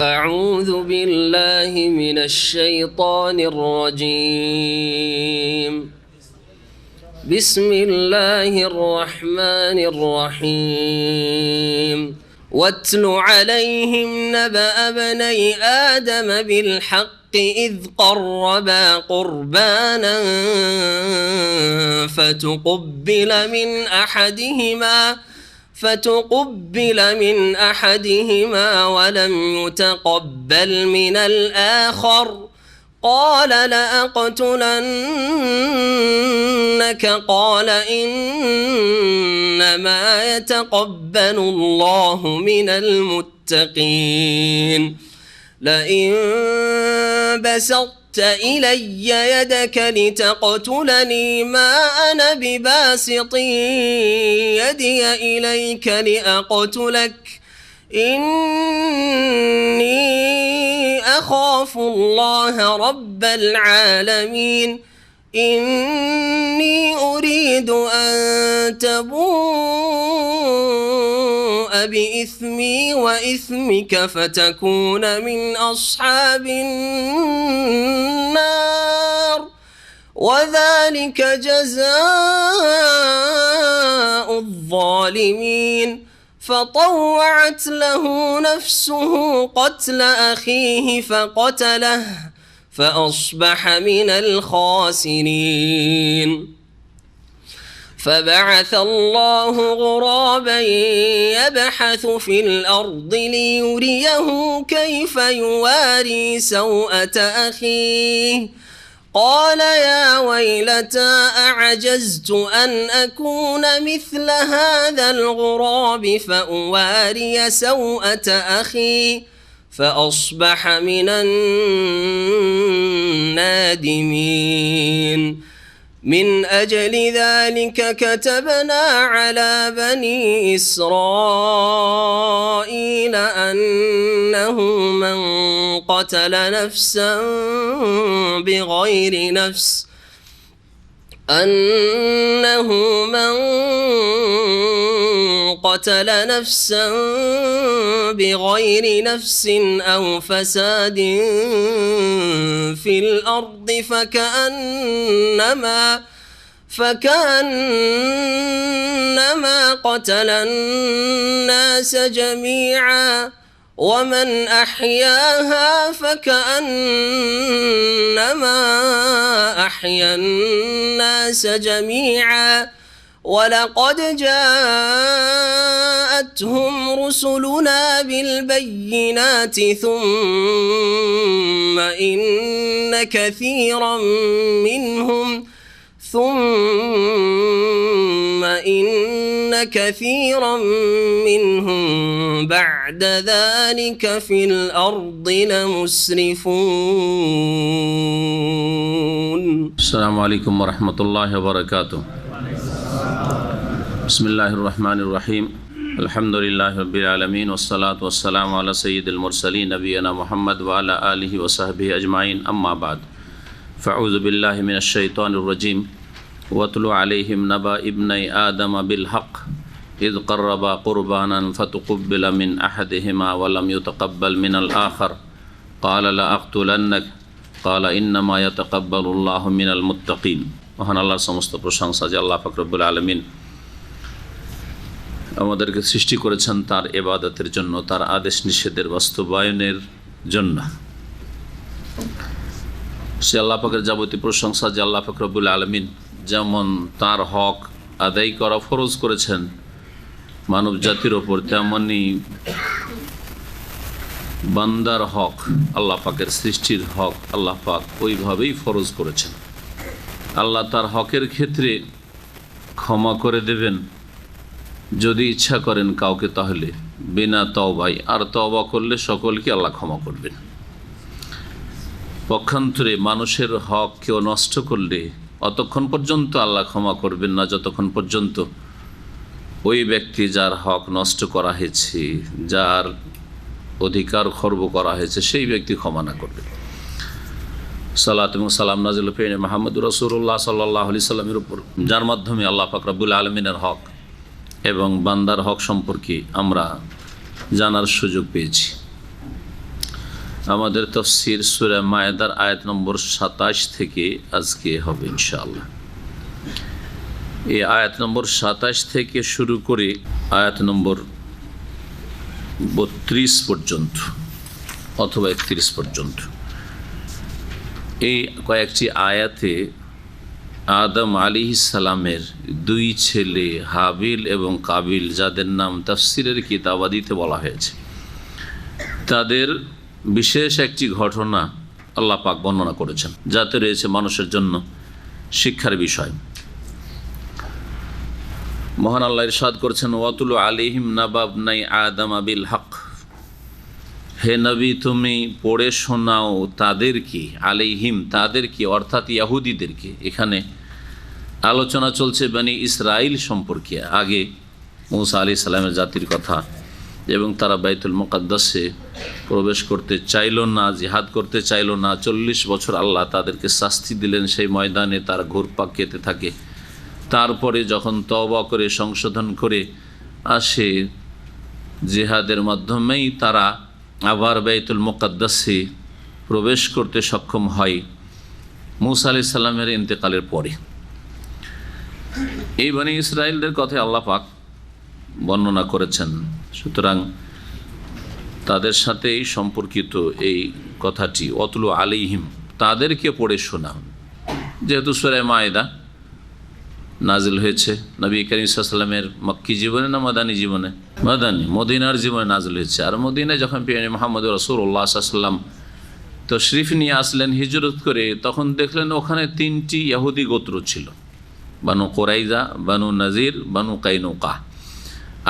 أعوذ بالله من الشيطان الرجيم بسم الله الرحمن الرحيم واتل عليهم نبأ بني آدم بالحق إذ قربا قربانا فتقبل من أحدهما ولم يتقبل من الآخر قال لأقتلنك قال إنما يتقبل الله من المتقين لئن بسطت إلي يدك لتقتلني ما أنا بباسط يدي إليك لأقتلك إني أخاف الله رب العالمين إني أريد أن تبوء بإثمي وإثمك فتكون من أصحاب النار وذلك جزاء الظالمين فطوعت له نفسه قتل أخيه فقتله فأصبح من الخاسرين فبعث الله غرابا يبحث في الأرض ليريه كيف يواري سوءة أخيه قال يا ويلتى أعجزت أن أكون مثل هذا الغراب فأواري سوءة أخي فأصبح من النادمين من أجل ذلك كتبنا على بني إسرائيل أنه من قتل نفسا بغير نفس أو فساد في الأرض فكأنما قتل الناس جميعا ومن أحياها فكأنما أحيا الناس جميعا ولقد جاءتهم رسلنا بالبينات ثم إن كثيرا منهم بعد ذلك في الأرض لمسرفون. السلام عليكم ورحمة الله وبركاته. بسم الله الرحمن الرحيم الحمد لله رب العالمين والصلاة والسلام على سيد المرسلين نبينا محمد وعلى آله وصحبه أجمعين أما بعد فأعوذ بالله من الشيطان الرجيم واتل عليهم نبأ ابني آدم بالحق إذ قربا قربانا فتقبل من أحدهما ولم يتقبل من الآخر قال لأقتلنك قال إنما يتقبل الله من المتقين. মহান আল্লাহর সমস্ত প্রশংসা যে আল্লাহ পাক রব্বুল আলামিন আমাদেরকে সৃষ্টি করেছেন তার ইবাদতের জন্য, তার আদেশ নিষেধের বাস্তবায়নের জন্য। সে আল্লাহ পাকের যাবতীয় প্রশংসা যে আল্লাহ পাক রব্বুল আলামিন যেমন তার হক আদায় করা ফরজ করেছেন মানব জাতির ওপর, তেমনি বান্দার হক, আল্লাহ পাকের সৃষ্টির হক আল্লাহ পাক ওইভাবেই ফরজ করেছেন। আল্লাহ তার হকের ক্ষেত্রে ক্ষমা করে দেবেন যদি ইচ্ছা করেন কাউকে, তাহলে বিনা তওবায়, আর তওবা করলে সকলকে আল্লাহ ক্ষমা করবেন। পক্ষান্তরে মানুষের হক কেউ নষ্ট করলে অতক্ষণ পর্যন্ত আল্লাহ ক্ষমা করবেন না যতক্ষণ পর্যন্ত ওই ব্যক্তি যার হক নষ্ট করা হয়েছে, যার অধিকার খর্ব করা হয়েছে, সেই ব্যক্তি ক্ষমা না করবে। সালাত এবং সালাম নাজিল পেয়ে মুহাম্মদ রাসূলুল্লাহ সাল্লাল্লাহু আলাইহি সাল্লামের উপর, যার মাধ্যমে আল্লাহ পাক রব্বুল আলামিনের হক এবং বান্দার হক সম্পর্কে আমরা জানার সুযোগ পেয়েছি। আমাদের তাফসীর সূরা মায়েদার আয়াত নম্বর 27 থেকে আজকে হবে ইনশাআল্লাহ। এই আয়াত নম্বর 27 থেকে শুরু করে আয়াত নম্বর 32 পর্যন্ত অথবা 31 পর্যন্ত এই কয়েকটি আয়াতে আদম আলাইহিস সালামের দুই ছেলে হাবিল এবং কাবিল, যাদের নাম তাফসীরের কিতাবাদিতে বলা হয়েছে, তাদের বিশেষ একটি ঘটনা আল্লাহ পাক বর্ণনা করেছেন, যাতে রয়েছে মানুষের জন্য শিক্ষার বিষয়। মহান আল্লাহ ইরশাদ করেছেন, ওয়াতুলু আলাইহিম নাবা ইবনাই আদম বিল হক। হে নবী, তুমি পড়ে শোনাও তাদেরকে, আলাইহিম তাদেরকে অর্থাৎ ইহুদিদেরকে। এখানে আলোচনা চলছে বনি ইসরাইল সম্পর্কে। আগে মূসা আলাইহিস সালামের জাতির কথা, এবং তারা বাইতুল মুকাদ্দাসে প্রবেশ করতে চাইল না, জিহাদ করতে চাইল না। 40 বছর আল্লাহ তাদেরকে শাস্তি দিলেন, সেই ময়দানে তারা ঘুরপাক খেতে থাকে। তারপরে যখন তওবা করে সংশোধন করে আসে, জিহাদের মাধ্যমেই তারা আবার বাইতুল মুকাদ্দাসে প্রবেশ করতে সক্ষম হয় মূসা আলাইহিস সালামের ইন্তেকালের পরে। এই বনি ইসরাইলদের কথা আল্লাহ পাক বর্ণনা করেছেন। সুতরাং তাদের সাথে এই সম্পর্কিত এই কথাটি, ওয়াতুলু আলাইহিম তাদেরকে পড়ে শোনাও। যেহেতু সূরা মায়েদা নাজিল হয়েছে নবী করিম সাল্লাল্লাহু আলাইহি ওয়াসাল্লামের মক্কি জীবনে না মাদানী জীবনে? মাদানী, মদিনার জীবনে নাজিল হয়েছে। আর মদিনায় যখন প্রিয় মুহাম্মদ রাসূলুল্লাহ সাল্লাল্লাহু আলাইহি ওয়াসাল্লাম তশরিফ নিয়ে আসলেন হিজরত করে, তখন দেখলেন ওখানে 3টি ইহুদি গোত্র ছিল, বানু কুরাইজা, বানু নাজির, বানু কাইনুকা।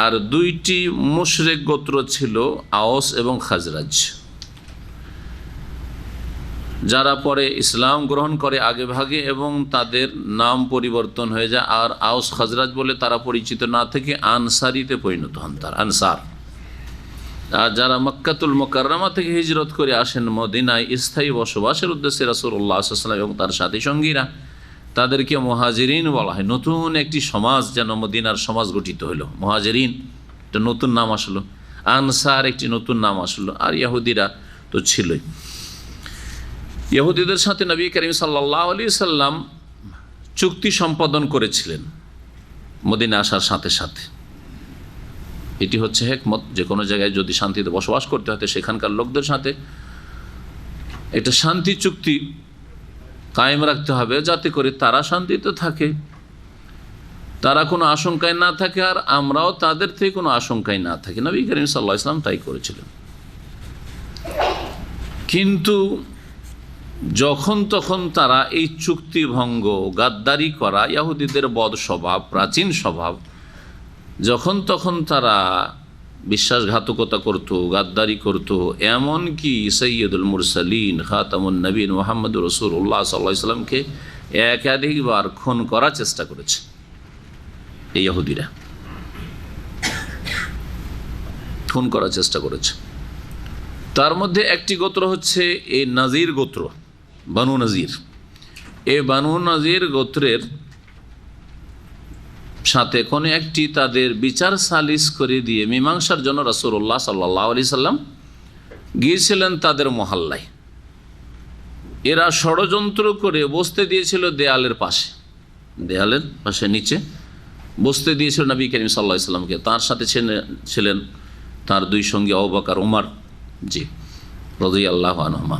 আর 2টি মুশরিক গোত্র ছিল, আওস এবং খাজরাজ, যারা পরে ইসলাম গ্রহণ করে আগে ভাগে এবং তাদের নাম পরিবর্তন হয়ে যায়। আর আওস খাজরাজ বলে তারা পরিচিত না থেকে আনসারিতে পরিণত হন, তার আনসার। আর যারা মক্কাতুল মুকাররমা থেকে হিজরত করে আসেন মদিনায় স্থায়ী বসবাসের উদ্দেশ্যে রাসূলুল্লাহ সাল্লাল্লাহু আলাইহি ওয়াসাল্লাম এবং তার সাথী সঙ্গীরা, তাদেরকে মুহাজিরিন বলা হয়। নতুন একটি সমাজ যেন মদিনার সমাজ গঠিত হলো। মুহাজিরিন একটা নতুন নাম আসলো, আনসার একটি নতুন নাম আসলো, আর ইহুদিরা তো ছিলই। ইহুদিদের সাথে নবী করিম সাল্লাল্লাহু আলাইহি সাল্লাম চুক্তি সম্পাদন করেছিলেন মদিনা আসার সাথে সাথে। এটি হচ্ছে হিকমত, যে কোনো জায়গায় যদি শান্তিতে বসবাস করতে হয় সেখানকার লোকদের সাথে একটা শান্তি চুক্তি কায়েম রাখতে হবে, যাতে করে তারা শান্তিতে থাকে, তারা কোনো আশঙ্কায় না থাকে, আর আমরাও তাদের থেকে কোনো আশঙ্কায় না থাকি। নবী করিম সাল্লাল্লাহু আলাইহি সাল্লাম তাই করেছিলেন। কিন্তু যখন তখন তারা এই চুক্তি ভঙ্গ, গাদ্দারি করা, ইহুদিদের বদ স্বভাব, প্রাচীন স্বভাব, যখন তখন তারা বিশ্বাসঘাতকতা করত, গাদ্দারি করত, এমনকি সৈয়দুল মুরসালিন খাতামুন নবীন মুহাম্মদুর রাসূলুল্লাহ সাল্লাল্লাহু আলাইহি ওয়াসাল্লামকে একাধিকবার খুন করার চেষ্টা করেছে এই ইহুদিরা, খুন করার চেষ্টা করেছে। তার মধ্যে একটি গোত্র হচ্ছে এই নাজির গোত্র, বানু নাজির। এই বানু নাজির গোত্রের সাথে কোনো একটি তাদের বিচার সালিস করে দিয়ে মীমাংসার জন্য রাসূলুল্লাহ সাল্লাল্লাহু আলাইহি সাল্লাম গিয়েছিলেন তাদের মহল্লায়। এরা ষড়যন্ত্র করে বসতে দিয়েছিল দেয়ালের পাশে, দেয়ালের পাশে নিচে বসতে দিয়েছিল নবী করিম সাল্লাল্লাহু আলাইহি সাল্লামকে। তার সাথে ছিলেন তার 2 সঙ্গী আবু বকর, ওমর রাদিয়াল্লাহু আনহুমা।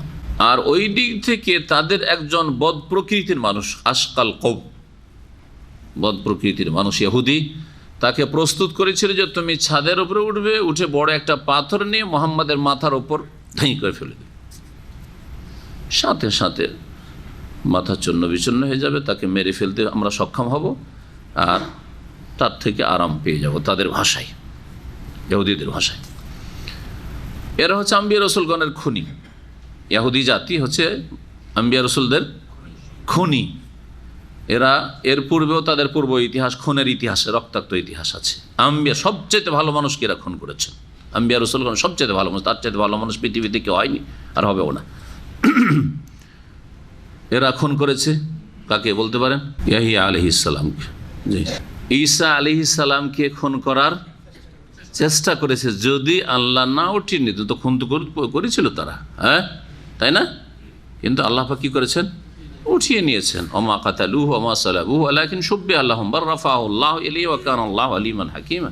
আর ওই দিক থেকে তাদের একজন বদ প্রকৃতির মানুষ, আশকাল কওম, বদ প্রকৃতির মানুষ ইহুদি, তাকে প্রস্তুত করেছিল যে তুমি ছাদের উপরে উঠবে, উঠে বড় একটা পাথর নিয়ে মুহাম্মাদের মাথার উপর ধাই করে ফেলে দেবে, সাথে সাথে মাথা চূর্ণ বিচূর্ণ হয়ে যাবে, তাকে মেরে ফেলতে আমরা সক্ষম হব, আর তার থেকে আরাম পেয়ে যাব। তাদের ভাষায়, ইহুদিদের ভাষায়। এরা হচ্ছে আম্বিয়া রসুলগণের খুনি। ইহুদি জাতি হচ্ছে আম্বিয়া রসুলদের খুনি। এরা এর পূর্বেও তাদের পূর্ব ইতিহাস, খুনের ইতিহাসে রক্তাক্ত ইতিহাস আছে। আম্বিয়া সবচেয়ে ভালো মানুষকে এরা খুন করেছে। আম্বিয়া রসুলগণ সবচেয়ে ভালো মানুষ, তার চাইতে ভালো মানুষ পৃথিবীতে কেউ হয়নি, আর হবেও না। এরা খুন করেছে কাকে বলতে পারেন? ইয়াহিয়া আলাইহিস সালামকে। জি, ঈসা আলাইহিস সালামকে খুন করার চেষ্টা করেছে, যদি আল্লাহ না উঠিয়ে নিত তো খুন তো করেছিল তারা, হ্যাঁ তাই না? কিন্তু আল্লাহ পাক কি করেছেন? উঠিয়ে নিয়েছেন। ওমা কাতালুহু ওমা সালাবুহু ওয়ালাকিন শুব্বিহা লাহুম বাল রাফাহু আল্লাহু ইলাইহি ওয়া কানা আল্লাহু আলিমান হাকিমা।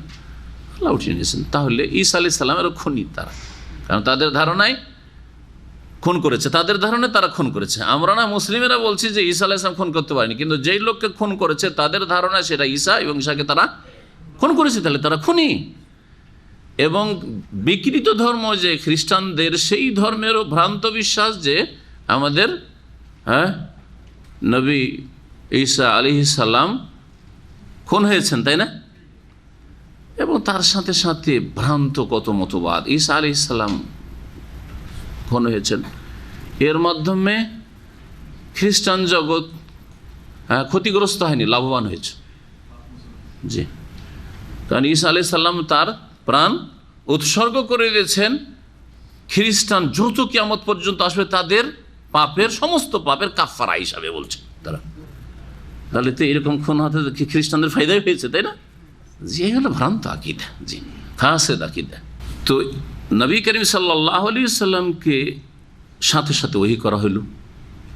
আল্লাহ উঠিয়ে নিয়েছেন। তাহলে ঈসা আলাইহিস সালামেরও খুনি তারা, কারণ তাদের ধারণায় খুন করেছে, তাদের ধারণায় তারা খুন করেছে। আমরা না মুসলিমেরা বলছি যে ঈসা আলাইহিস সালাম খুন করতে পারেনি, কিন্তু যেই লোককে খুন করেছে তাদের ধারণায় সেটা ঈসা, এবং ঈসাকে তারা খুন করেছে, তাহলে তারা খুনি। এবং বিকৃত ধর্ম যে খ্রিস্টানদের, সেই ধর্মেরও ভ্রান্ত বিশ্বাস যে আমাদের নবী ঈসা আলাইহিস সালাম খুন হয়েছেন, তাই না? এবং তার সাথে সাথে ভ্রান্ত কত মতবাদ, ঈসা আলাইহিস সালাম খুন হয়েছেন, এর মাধ্যমে খ্রিস্টান জগৎ ক্ষতিগ্রস্ত হয়নি, লাভবান হয়েছে। জি, কারণ ঈসা আলাইহিস সালাম তার প্রাণ উৎসর্গ করে দিয়েছেন। খ্রিস্টান যত কিয়ামত পর্যন্ত আসবে তাদের পাপের, সমস্ত পাপের কাফারা হিসাবে বলছে তারা। তাহলে তো এরকম খুন হতে খ্রিস্টানদের ফায়দাই হয়েছে, তাই না? জি, এগুলো ভ্রান্ত আকিদা, জি ফাসেদ আকিদা। তো নবী করিম সাল্লাল্লাহু আলাইহি সাল্লামকে সাথে সাথে ওহী করা হলো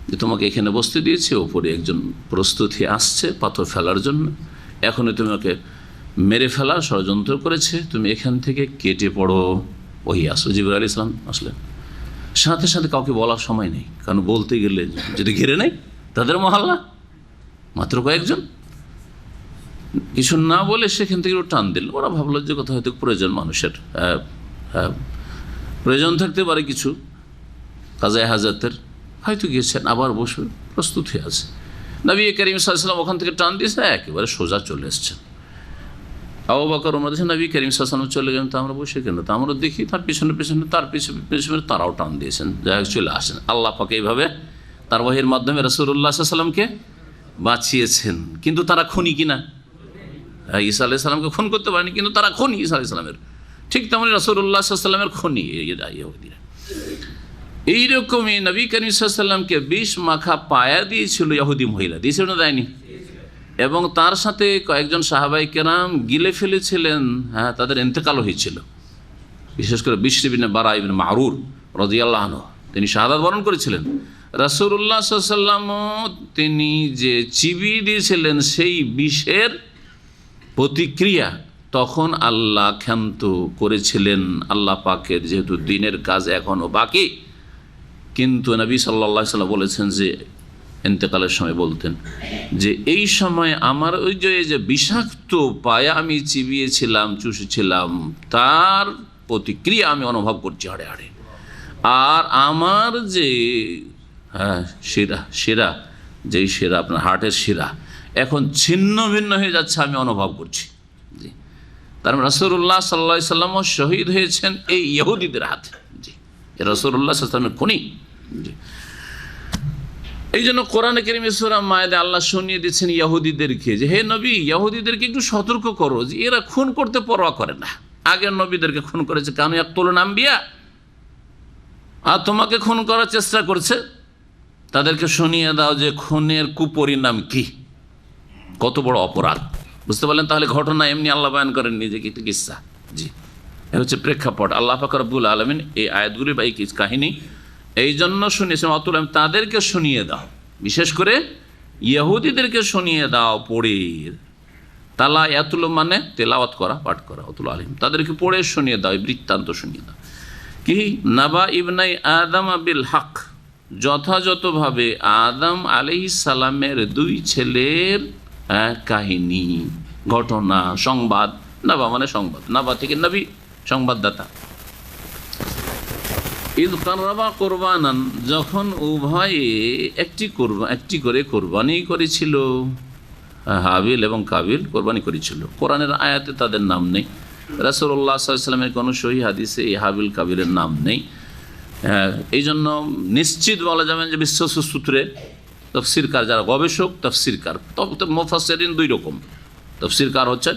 যে তোমাকে এখানে বসতে দিয়েছে, ওপরে একজন প্রস্তুতি আসছে পাথর ফেলার জন্য, এখনই তোমাকে মেরে ফেলার ষড়যন্ত্র করেছে, তুমি এখান থেকে কেটে পড়ো, ওহী আসো। জিবরাইল আলাইহিস সালাম আসলেন, সাথে সাথে কাউকে বলার সময় নেই, কারণ বলতে গেলে যদি ঘিরে নেয় তাদের মহল্লা, মাত্র কয়েকজন, কিছু না বলে সেখান থেকে টান দিল। ওরা ভাবলো যে কথা হয়তো প্রয়োজন, মানুষের প্রয়োজন থাকতে পারে কিছু কাজায়ে হাজাতের, হয়তো গিয়েছেন, আবার বসে প্রস্তুত হয়ে আছে। নবী করিম সাল্লাল্লাহু আলাইহি ওয়াসাল্লাম ওখান থেকে টান দিয়েছে, একেবারে সোজা চলে এসছেন। আবু বকর ওমর নবী করিম সাল্লাল্লাহু আলাইহি ওয়াসাল্লাম চলে গেলেন, তো আমরা বসে কেন? তো আমরা দেখি তার পিছনে পিছনে, তার পিছনে তারাও টান দিয়েছেন, যাই হোক চলে আসেন। আল্লাহ পাক এইভাবে তার ওহীর মাধ্যমে রাসূলুল্লাহ সাল্লাল্লাহু আলাইহি ওয়াসাল্লামকে বাঁচিয়েছেন। কিন্তু তারা খুনি কিনা? ঈসা আলাইহিস সালামকে খুন করতে পারেনি, কিন্তু তারা খুনি ঈসা আলাইহিস সালামের। ঠিক তেমনি রাসূলুল্লাহ সাল্লাল্লাহু আলাইহি ওয়াসাল্লামের খুনি ইহুদিরা। এইরকমই নবী করিম সাল্লাল্লাহু আলাইহি ওয়াসাল্লামকে বিষ মাখা পায়া দিয়েছিল ইহুদি মহিলা, দিয়েছিল না দেয়নি? এবং তার সাথে কয়েকজন সাহাবাই কেরাম গিলে ফেলেছিলেন, তাদের ইন্তেকাল হয়েছিল। বিশেষ করে বিশর ইবনে বারা ইবনে মারুর রাদিয়াল্লাহু আনহু, তিনি শাহাদাত বরণ করেছিলেন। রাসূলুল্লাহ সাল্লাল্লাহু আলাইহি ওয়াসাল্লাম তিনি যে চিবিয়ে দিয়েছিলেন সেই বিষের প্রতিক্রিয়া তখন আল্লাহ ক্ষান্ত করেছিলেন। আল্লাহ পাকের যেহেতু দিনের কাজ এখনও বাকি, কিন্তু নবী সাল্লাল্লাহু আলাইহি ওয়াসাল্লাম বলেছেন যে ইন্তেকালের সময় বলতেন যে এই সময় আমার ওই যে বিষাক্ত পায়া আমি চিবিয়েছিলাম, চুষেছিলাম, তার প্রতিক্রিয়া আমি অনুভব করছি হাড়ে হাড়ে। আর আমার যে শিরা, যেই শিরা আপনার হার্টের শিরা, এখন ছিন্ন ভিন্ন হয়ে যাচ্ছে, আমি অনুভব করছি। জি, তার রাসূলুল্লাহ সাল্লাল্লাহু আলাইহি ওয়াসাল্লাম শহীদ হয়েছেন এই ইহুদিদের হাতে। জি, রাসূলুল্লাহ সাল্লাল্লাহু আলাইহি ওয়াসাল্লামের খুনি। জি, এই জন্য কোরআনে কারীমে সূরা মায়েদা আল্লাহ শুনিয়ে দিচ্ছেন ইহুদিদেরকে যে হে নবী, ইহুদিদেরকে একটু সতর্ক করো যে এরা খুন করতে পরোয়া করে না। আগের নবীদেরকে খুন করেছে, কানু ইয়াকতুলুন আম্বিয়া, আর তোমাকে খুন করার চেষ্টা করছে। তাদেরকে শুনিয়ে দাও যে খুনের কুপরিণাম কি, কত বড় অপরাধ। বুঝতে পারলেন? তাহলে ঘটনা এমনি আল্লাহ বয়ান করেন নিজে কি কিসসা। জি, এ হচ্ছে প্রেক্ষাপট। আল্লাহ পাক রব্বুল আলামিন এই আয়াতগুলি বা এই কাহিনী এই জন্য শুনিয়েছেন, অতুল তাদেরকে শুনিয়ে দাও, বিশেষ করে ইহুদিদেরকে শুনিয়ে দাও পড়ে। তালা ইয়াতুল মানে তেলাওয়াত করা, পাঠ করা, অতুল আলিম, তাদেরকে পড়ে শুনিয়ে দাও, বৃত্তান্ত শুনিয়ে দাও। কি নাবা ইবনাই আদম বিল হক, যথাযথভাবে আদম আলাইহিস সালামের দুই ছেলের কাহিনী, ঘটনা, সংবাদ। নাবা মানে সংবাদ, নাবা থেকে নবী, সংবাদদাতা। ঈদ কাররাবা কোরবানান, যখন উভয়ে একটি করে কোরবানি করেছিল, হাবিল এবং কাবিল কোরবানি করেছিল। কোরআনের আয়াতে তাদের নাম নেই, রাসূলুল্লাহ সাল্লাল্লাহু আলাইহি ওয়াসাল্লামের কোনো সহিহ হাদিসে এই হাবিল কাবিলের নাম নেই। এই জন্য নিশ্চিত বলা যাবে যে বিশ্বস্ত সূত্রে তফসিরকার যারা গবেষক, তফসিরকার, তবে মুফাসসিরিন দুই রকম, তফসিরকার হচ্ছেন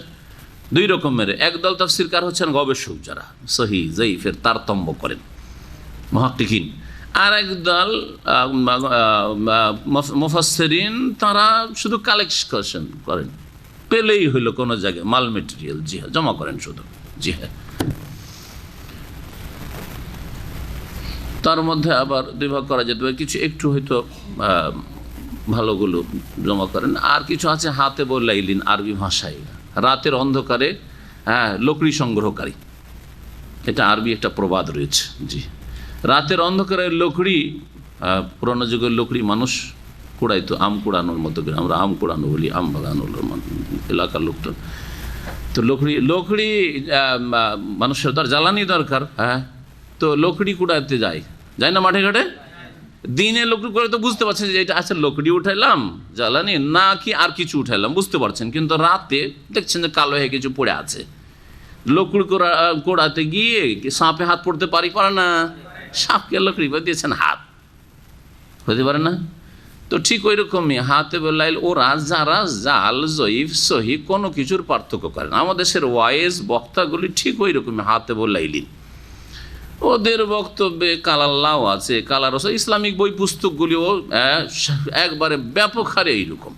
দুই রকমের। একদল তফসিরকার হচ্ছেন গবেষক যারা সহিহ যায়িফের তারতম্য করেন, মুহাক্কিকিন। আর একদল মুফাসসিরিন, তারা শুধু কালেকশন করেন, পেলেই হইলো কোনো জায়গায় মাল মেটেরিয়াল, জি জমা করেন শুধু। জি হ্যাঁ। তার মধ্যে আবার দুই ভাগ করা যেতে পারে, কিছু একটু হয়তো ভালোগুলো জমা করেন, আর কিছু আছে হাতে বলাইলিন, আরবি ভাষায় রাতের অন্ধকারে লকড়ি সংগ্রহকারী, এটা আরবি একটা প্রবাদ রয়েছে। জি, রাতের অন্ধকারে লকড়ি, পুরোনো যুগের লকড়ি মানুষ কুড়াইতো আম কুড়ানোর মতো করে, আমরা আম কুড়ানো বলি, আম বাগানোর এলাকার লোকটা। তো লকড়ি মানুষের তার জ্বালানি দরকার, তো লকড়ি কুড়াইতে যায় না মাঠে ঘাটে। দিনে লকড়ি করে তো বুঝতে পারছেন যে এটা আচ্ছা লকড়ি উঠাইলাম জ্বালানি না কি আর কিছু উঠাইলাম বুঝতে পারছেন, কিন্তু রাতে দেখছেন যে কালো হয়ে কিছু পড়ে আছে। লকড়ি কোড়াতে গিয়ে সাপে হাত পড়তে পারে না, সাপকে লকড়ি দিয়েছেন হাত হতে পারে না। তো ঠিক ওই রকমই হাতে বেলাইল ওরা যারা জাল জয়ীফ সহি কোনো কিছুর পার্থক্য করে না। আমাদের দেশের ওয়াইজ বক্তাগুলি ঠিক ওই রকমই হাতে বেলাইলিন, ওদের বক্তব্যে কালাল্লাও আছে, কালার ইসলামিক বই পুস্তকগুলিও একবারে ব্যাপক হারে এইরকম।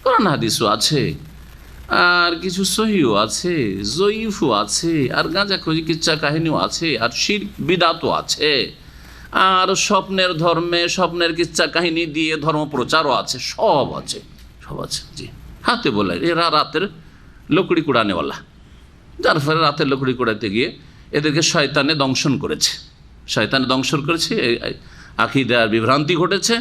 কোরআন হাদিসও আছে, আর কিছু সহিও আছে, জয়ীফও আছে, আর গাঁজা খোঁজি কিচ্ছা কাহিনীও আছে, আর শিরক বিদআতও আছে, আর স্বপ্নের ধর্মে স্বপ্নের কিচ্ছা কাহিনী দিয়ে ধর্ম প্রচারও আছে, সব আছে। জি, হাতে বলে এরা রাতের লকড়ি কুড়ানেওয়ালা, যার ফলে রাতের লকড়ি কুড়াতে গিয়ে এদেরকে শয়তানে দংশন করেছে, আকীদার বিভ্রান্তি ঘটেছে,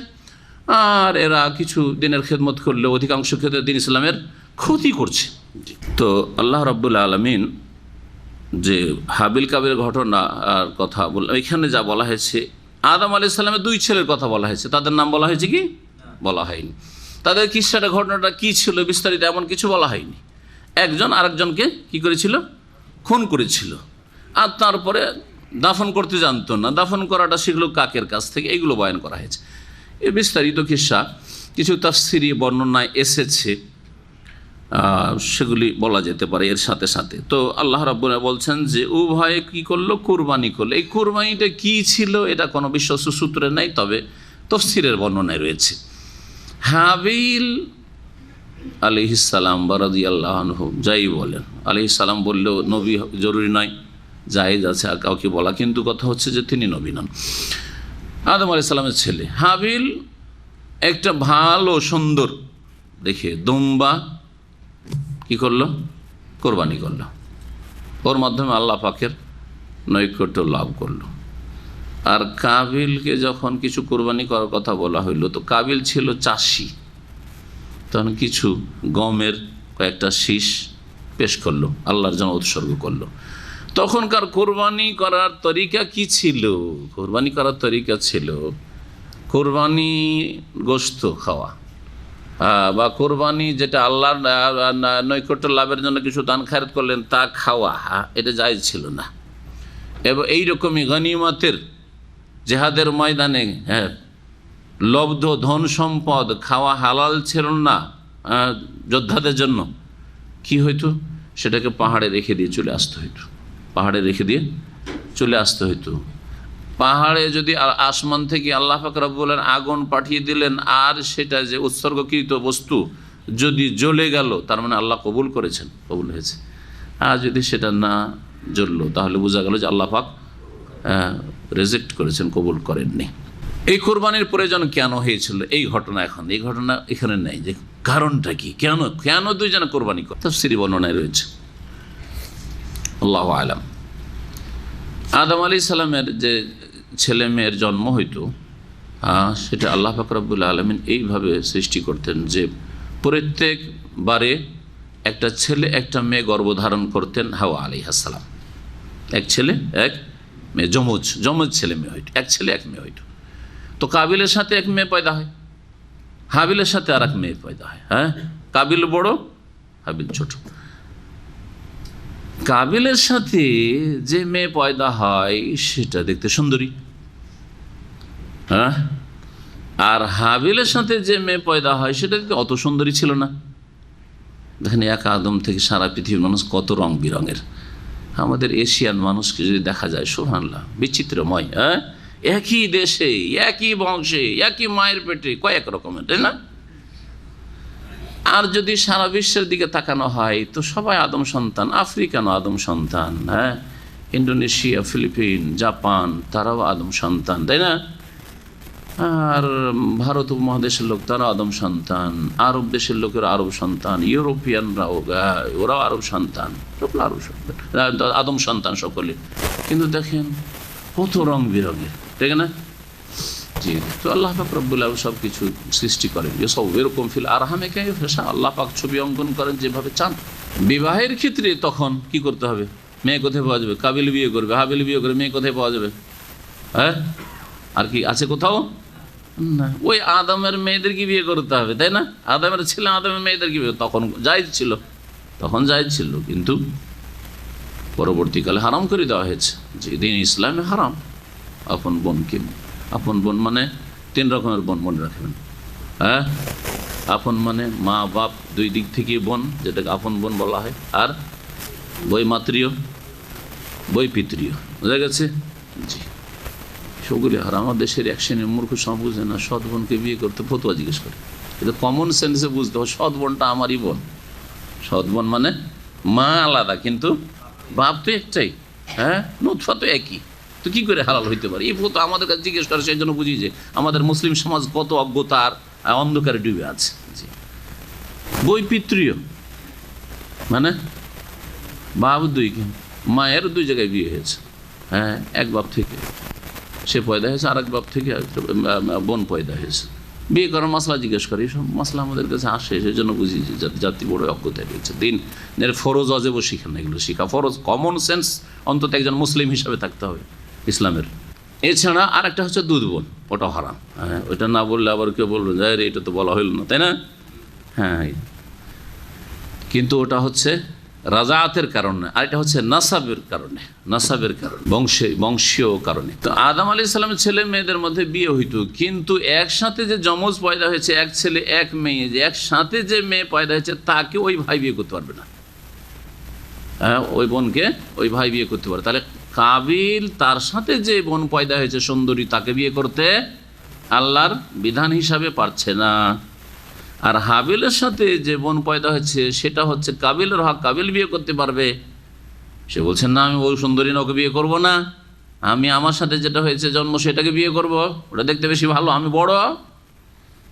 আর এরা কিছু দিনের খেদমত করলে অধিকাংশ ক্ষেত্রে দিন ইসলামের ক্ষতি করছে। তো আল্লাহ রাব্বুল আলামিন যে হাবিল কাবিল ঘটনার কথা বললাম, এখানে যা বলা হয়েছে আদম আলাইহিস সালামের দুই ছেলের কথা বলা হয়েছে, তাদের নাম বলা হয়েছে কি? বলা হয়নি। তাদের কিসসাটা ঘটনাটা কি ছিল বিস্তারিত এমন কিছু বলা হয়নি। একজন আরেকজনকে কি করেছিল? খুন করেছিল, আর তারপরে দাফন করতে জানতো না, দাফন করাটা শিখলো কাকের কাছ থেকে, এইগুলো বয়ান করা হয়েছে। এ বিস্তারিত কিস্সা কিছু তাফসিরি বর্ণনায় এসেছে, সেগুলি বলা যেতে পারে এর সাথে সাথে। তো আল্লাহ রাব্বুল বলছেন যে উভয়ে কি করলো? কুরবানি করলো। এই কুরবানিটা কি ছিল এটা কোনো বিশ্বস্ত সূত্রে নাই, তবে তাফসিরের বর্ণনায় রয়েছে। হাবিল আলাইহিস সালাম বা রাদিয়াল্লাহু আনহু যাই বলেন, আলাইহিস সালাম বললেও নবী জরুরি নয়, জায়েজ আছে আর কাউকে বলা, কিন্তু কথা হচ্ছে যে তিনি নবী নন। আদম আলাইহিস সালামের ছেলে হাবিল একটা ভালো সুন্দর দেখে দুম্বা কি করলো? কোরবানি করলো। ওর মাধ্যমে আল্লাহ পাকের নৈকট্য লাভ করলো। আর কাবিলকে যখন কিছু কোরবানি করার কথা বলা হইল, তো কাবিল ছিল চাষি, তখন কিছু গমের কয়েকটা শীষ পেশ করলো, আল্লাহর জন্য উৎসর্গ করলো। তখনকার কোরবানি করার তরিকা কি ছিল? কোরবানি করার তরিকা ছিল কোরবানি গোশত খাওয়া, বা কোরবানি যেটা আল্লাহর নৈকট্য লাভের জন্য কিছু দান খায়রাত করলেন তা খাওয়া, এটা জায়েজ ছিল না। এবং এইরকমই গনিমতের জেহাদের ময়দানে লব্ধ ধন সম্পদ খাওয়া হালাল ছিল না যোদ্ধাদের জন্য। কি হইতো? সেটাকে পাহাড়ে রেখে দিয়ে চলে আসতে হইতো, পাহাড়ে যদি আসমান থেকে আল্লাহ পাক রব্বুল আলামিন আগুন পাঠিয়ে দিলেন, আর সেটা যে উৎসর্গকৃত বস্তু যদি জ্বলে গেল, তার মানে আল্লাহ কবুল হয়েছে। আর যদি সেটা না জ্বললো, তাহলে বোঝা গেল যে আল্লাহ পাক রিজেক্ট করেছেন, কবুল করেননি। এই কোরবানির প্রয়োজন কেন হয়েছিল? এই ঘটনা এখানে নেই, যে কারণটা কি, কেন দুইজনে কোরবানি করে, তাফসীরি বর্ণনায় রয়েছে, আল্লাহু আ'লাম। আদম আলাইহিস সালামের যে ছেলে মেয়ের জন্ম হইতো, সেটা আল্লাহ পাক রব্বুল আলামিন এইভাবে সৃষ্টি করতেন যে প্রত্যেকবারে একটা ছেলে একটা মেয়ে গর্ভধারণ করতেন হাওয়া আলাইহিস সালাম। এক ছেলে এক মেয়ে, যমজ ছেলে মেয়ে হইতো, এক ছেলে এক মেয়ে হইতো। তো কাবিলের সাথে এক মেয়ে পয়দা হয়, হাবিলের সাথে আর এক মেয়ে পয়দা হয়। কাবিল বড়, হাবিল ছোট। কাবিলের সাথে যে মেয়ে পয়দা হয় সেটা দেখতে সুন্দরী, আর হাবিলের সাথে যে মেয়ে পয়দা হয় সেটা দেখতে অত সুন্দরী ছিল না। দেখেন, এক আদম থেকে সারা পৃথিবীর মানুষ কত রং বিরঙের। আমাদের এশিয়ান মানুষকে যদি দেখা যায়, সুবহানাল্লাহ, বিচিত্রময়। একই দেশে, একই বংশে, একই মায়ের পেটে কয়েক রকমের, তাই না? আর যদি সারা বিশ্বের দিকে তাকানো হয় তো সবাই আদম সন্তান, আফ্রিকানও আদম সন্তান, হ্যাঁ, ইন্দোনেশিয়া, ফিলিপিন, জাপান, তারাও আদম সন্তান, তাই না? আর ভারত উপমহাদেশের লোক তারা আদম সন্তান, আরব দেশের লোকের আরব সন্তান, ইউরোপিয়ানরাও ওরাও আরব সন্তান, আদম সন্তান সকলে। কিন্তু দেখেন কত রং বেরঙের, ঠিক না? জি, তো আল্লাহ পাক রব্বুল আলামিন সব কিছু সৃষ্টি করেন, সব এরকম ফিল আরহামে কাইফা, আল্লাহ পাক ছবি অঙ্কন করেন যেভাবে চান। বিবাহের ক্ষেত্রে তখন কি করতে হবে? মেয়ে কোথায় পাওয়া যাবে? কাবিল বিয়ে করবে, হাবিল বিয়ে করে মেয়ে কোথায় পাওয়া যাবে? হ্যাঁ, আর কি আছে কোথাও? না, ওই আদমের মেয়েদেরকে বিয়ে করতে হবে, তাই না? আদমের ছেলে আদমের মেয়েদেরকে বিয়ে, তখন জায়েজ ছিল, তখন জায়েজ ছিল, কিন্তু পরবর্তীকালে হারাম করে দেওয়া হয়েছে। যেদিন ইসলামে হারাম, আপন বোনকে, আপন বোন মানে 3 রকমের বোন মনে রাখবেন, হ্যাঁ, আপন মানে মা বাপ দুই দিক থেকে বোন, যেটাকে আপন বোন বলা হয়, আর বৈমাতৃয়, বৈপিতৃয়, বোঝা গেছে? জি, সেগুলি হারাম। আমার দেশের এক শ্রেণীর মূর্খ সব বুঝে না, সৎ বোনকে বিয়ে করতে ফতোয়া জিজ্ঞেস করে। কিন্তু কমন সেন্সে বুঝতে হবে সৎ বোনটা আমারই বোন। সৎ বোন মানে মা আলাদা কিন্তু বাপ তো একটাই, হ্যাঁ, নুতফা তো একই, তো কী করে হালাল হইতে পারে? এই ফতো আমাদের কাছে জিজ্ঞেস করে, সেই জন্য বুঝি যে আমাদের মুসলিম সমাজ কত অজ্ঞতার অন্ধকারে ডুবে আছে। জি, বৈপিতৃয় মানে বাপ দুই, মায়ের 2 জায়গায় বিয়ে হয়েছে, হ্যাঁ, এক বাপ থেকে সে পয়দা হয়েছে, আর এক বাপ থেকে বোন পয়দা হয়েছে। বিয়ে করার মশলা জিজ্ঞেস করে, এইসব মশলা আমাদের কাছে আসে, সেই জন্য বুঝি যে জাতি বড় অজ্ঞতায় রয়েছে। দিনের ফরজ অজেব শিখা না, এগুলো শিখা ফরজ, কমন সেন্স অন্তত একজন মুসলিম হিসাবে থাকতে হবে ইসলামের। এছাড়া আর একটা হচ্ছে দুধ বোন, ওটাও হারাম, হ্যাঁ, ওইটা না বললে আবার কেউ বলবেন যে এটা তো বলা হইল না, তাই না? হ্যাঁ, কিন্তু ওটা হচ্ছে রাজাতের কারণে, আর এটা হচ্ছে নাসাবের কারণে, নাসাবের কারণে, বংশীয় কারণে। তো আদম আলাইহিস সালামের ছেলে মেয়েদের মধ্যে বিয়ে হইতো, কিন্তু একসাথে যে যমজ পয়দা হয়েছে, এক ছেলে এক মেয়ে, যে একসাথে যে মেয়ে পয়দা হয়েছে তাকে ওই ভাই বিয়ে করতে পারবে না, হ্যাঁ, ওই বোনকে ওই ভাই বিয়ে করতে পারে। তাহলে কাবিল তার সাথে যে বোন পয়দা হয়েছে সুন্দরী, তাকে বিয়ে করতে আল্লাহর বিধান হিসাবে পারছে না। আর হাবিলের সাথে যে বোন পয়দা হয়েছে সেটা হচ্ছে কাবিলের হক, কাবিল বিয়ে করতে পারবে। সে বলছেন না, আমি ওই সুন্দরী নৌকে বিয়ে করব না, আমি আমার সাথে যেটা হয়েছে জন্ম সেটাকে বিয়ে করব, ওটা দেখতে বেশি ভালো, আমি বড়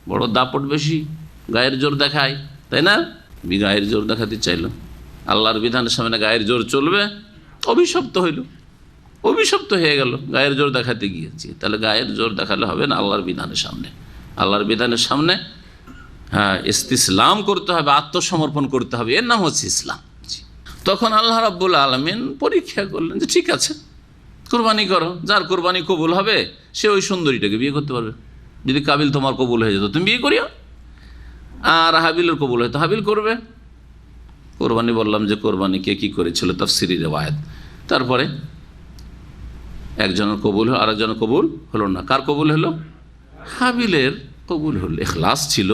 বড় দাপট বেশি, গায়ের জোর দেখায়, তাই না? গায়ের জোর দেখাতে চাইল, আল্লাহর বিধানের সামনে গায়ের জোর চলবে, অভিশপ্ত হইল, অভিশপ্ত হয়ে গেল গায়ের জোর দেখাতে গিয়েছি। তাহলে গায়ের জোর দেখালে হবে না, আল্লাহর বিধানের সামনে, আল্লাহর বিধানের সামনে, হ্যাঁ, ইস্তিসলাম করতে হবে, আত্মসমর্পণ করতে হবে, এর নাম হচ্ছে ইসলাম। তখন আল্লাহ রাব্বুল আলামিন পরীক্ষা করলেন যে ঠিক আছে, কোরবানি করো, যার কোরবানি কবুল হবে সে ওই সুন্দরীটাকে বিয়ে করতে পারবে। যদি কাবিল তোমার কবুল হয়ে যেত তুমি বিয়ে করিও, আর হাবিলের কবুল হয়তো হাবিল করবে। কোরবানি বললাম যে কোরবানি কে কী করেছিল, তাফসিরি রিওয়ায়াত। তারপরে একজনের কবুল হলো, আরেকজনের কবুল হলো না। কার কবুল হলো? হাবিলের কবুল হলো। ইখলাস ছিল,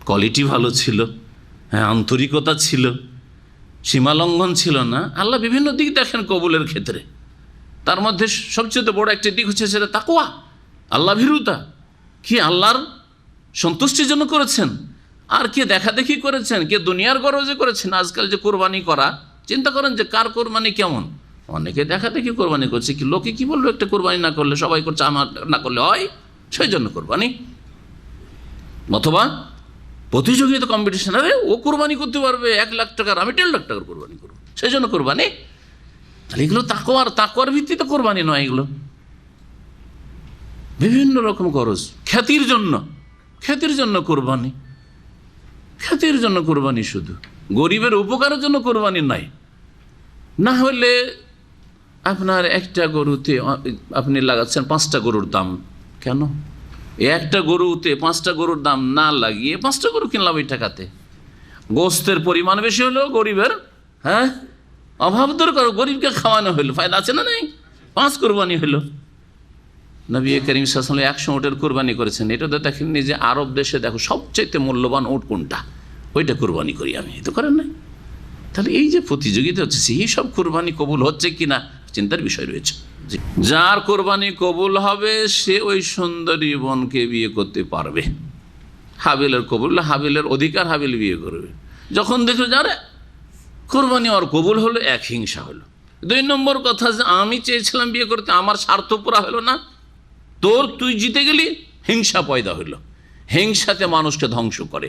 কোয়ালিটি ভালো ছিল, হ্যাঁ, আন্তরিকতা ছিল, সীমালঙ্ঘন ছিল না। আল্লাহ বিভিন্ন দিক দেখেন কবুলের ক্ষেত্রে, তার মধ্যে সবচেয়ে বড় একটি দিক হচ্ছে সেটা তাকওয়া, আল্লাহ ভীরুতা। কি আল্লাহর সন্তুষ্টির জন্য করেছেন, আর কে দেখাদেখি করেছেন, কে দুনিয়ার গরজে করেছেন। আজকাল যে কোরবানি করা, চিন্তা করেন যে কার কোরবানি কেমন। অনেকে দেখাদেখি কোরবানি করছে, কি লোকে কি বললো, একটা কোরবানি না করলে সবাই করছে, আমার না করলে হয়, সেই জন্য কোরবানি। অথবা প্রতিযোগিতা, কম্পিটিশন, আরে ও কোরবানি করতে পারবে 1 লাখ টাকার, আমি 1.5 লাখ টাকার কোরবানি করবো, সেই জন্য কোরবানি। তাহলে এগুলো তাকওয়ার ভিত্তিতে কোরবানি নয়, এগুলো বিভিন্ন রকম খরচ, খ্যাতির জন্য কোরবানি, খ্যাতির জন্য কোরবানি, শুধু গরিবের উপকারের জন্য কোরবানি নাই। না হলে আপনার একটা গরুতে আপনি লাগাচ্ছেন 5টা গরুর দাম, কেন? একটা গরুতে 5টা গরুর দাম না লাগিয়ে 5টা গরু কিনলাম ওই টাকাতে। গোস্তের পরিমাণ বেশি হলো, গরিবের, হ্যাঁ, অভাব দূর করো, গরিবকে খাওয়ানো হলো, ফায়দা আছে না? নেই, 5 কোরবানি হলো। নবী করিম সাল্লাল্লাহু আলাইহি ওয়াসাল্লাম 100 উটের কোরবানি করেছেন। এটা তো দেখেননি যে আরব দেশে দেখো সবচাইতে মূল্যবান উট কোনটা, ওইটা কোরবানি করি আমি, তো করেন নাই। তাহলে এই যে প্রতিযোগিতা হচ্ছে, সেই সব কোরবানি কবুল হচ্ছে কিনা চিন্তার বিষয় রয়েছে। যার কোরবানি কবুল হবে সে ওই সুন্দরী বোনকে বিয়ে করতে পারবে, হাবিলের কবুল, হাবিলের অধিকার, হাবিল বিয়ে করবে। যখন দেখলো যে আরে কোরবানি আর কবুল হলো, এক হিংসা হলো। 2 নম্বর কথা যে আমি চেয়েছিলাম বিয়ে করতে, আমার স্বার্থ পুরা হলো না, তুই জিতে গেলি, হিংসা পয়দা হলো। হিংসাতে মানুষকে ধ্বংস করে।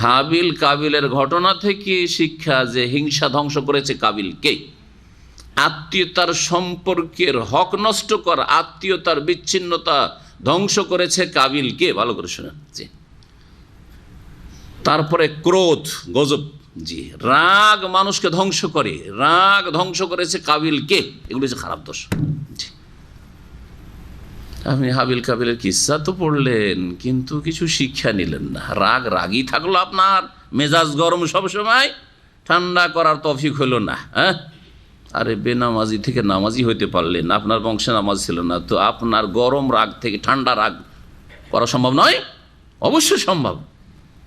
হাবিল কাবিলের ঘটনা থেকে শিক্ষা যে হিংসা ধ্বংস করেছে কাবিলকে। আত্মীয়তার সম্পর্কের হক নষ্ট করা, আত্মীয়তার বিচ্ছিন্নতা ধ্বংস করেছে কাবিলকে। ভালো করে শোনেন জি। তারপরে ক্রোধ, গজব, জি, রাগ মানুষকে ধ্বংস করে, রাগ ধ্বংস করেছে কাবিলকে। এগুলো হচ্ছে খারাপ দোষ। জি, আপনি হাবিল কাবিলের কিস্সা তো পড়লেন, কিন্তু কিছু শিক্ষা নিলেন না। রাগই থাকলো, আপনার মেজাজ গরম সবসময়, ঠান্ডা করার তৌফিক হলো না। হ্যাঁ, আরে বেনামাজি থেকে নামাজি হইতে পারলেন, আপনার বংশে নামাজ ছিল না, তো আপনার গরম রাগ থেকে ঠান্ডা রাগ করা সম্ভব নয়? অবশ্যই সম্ভব।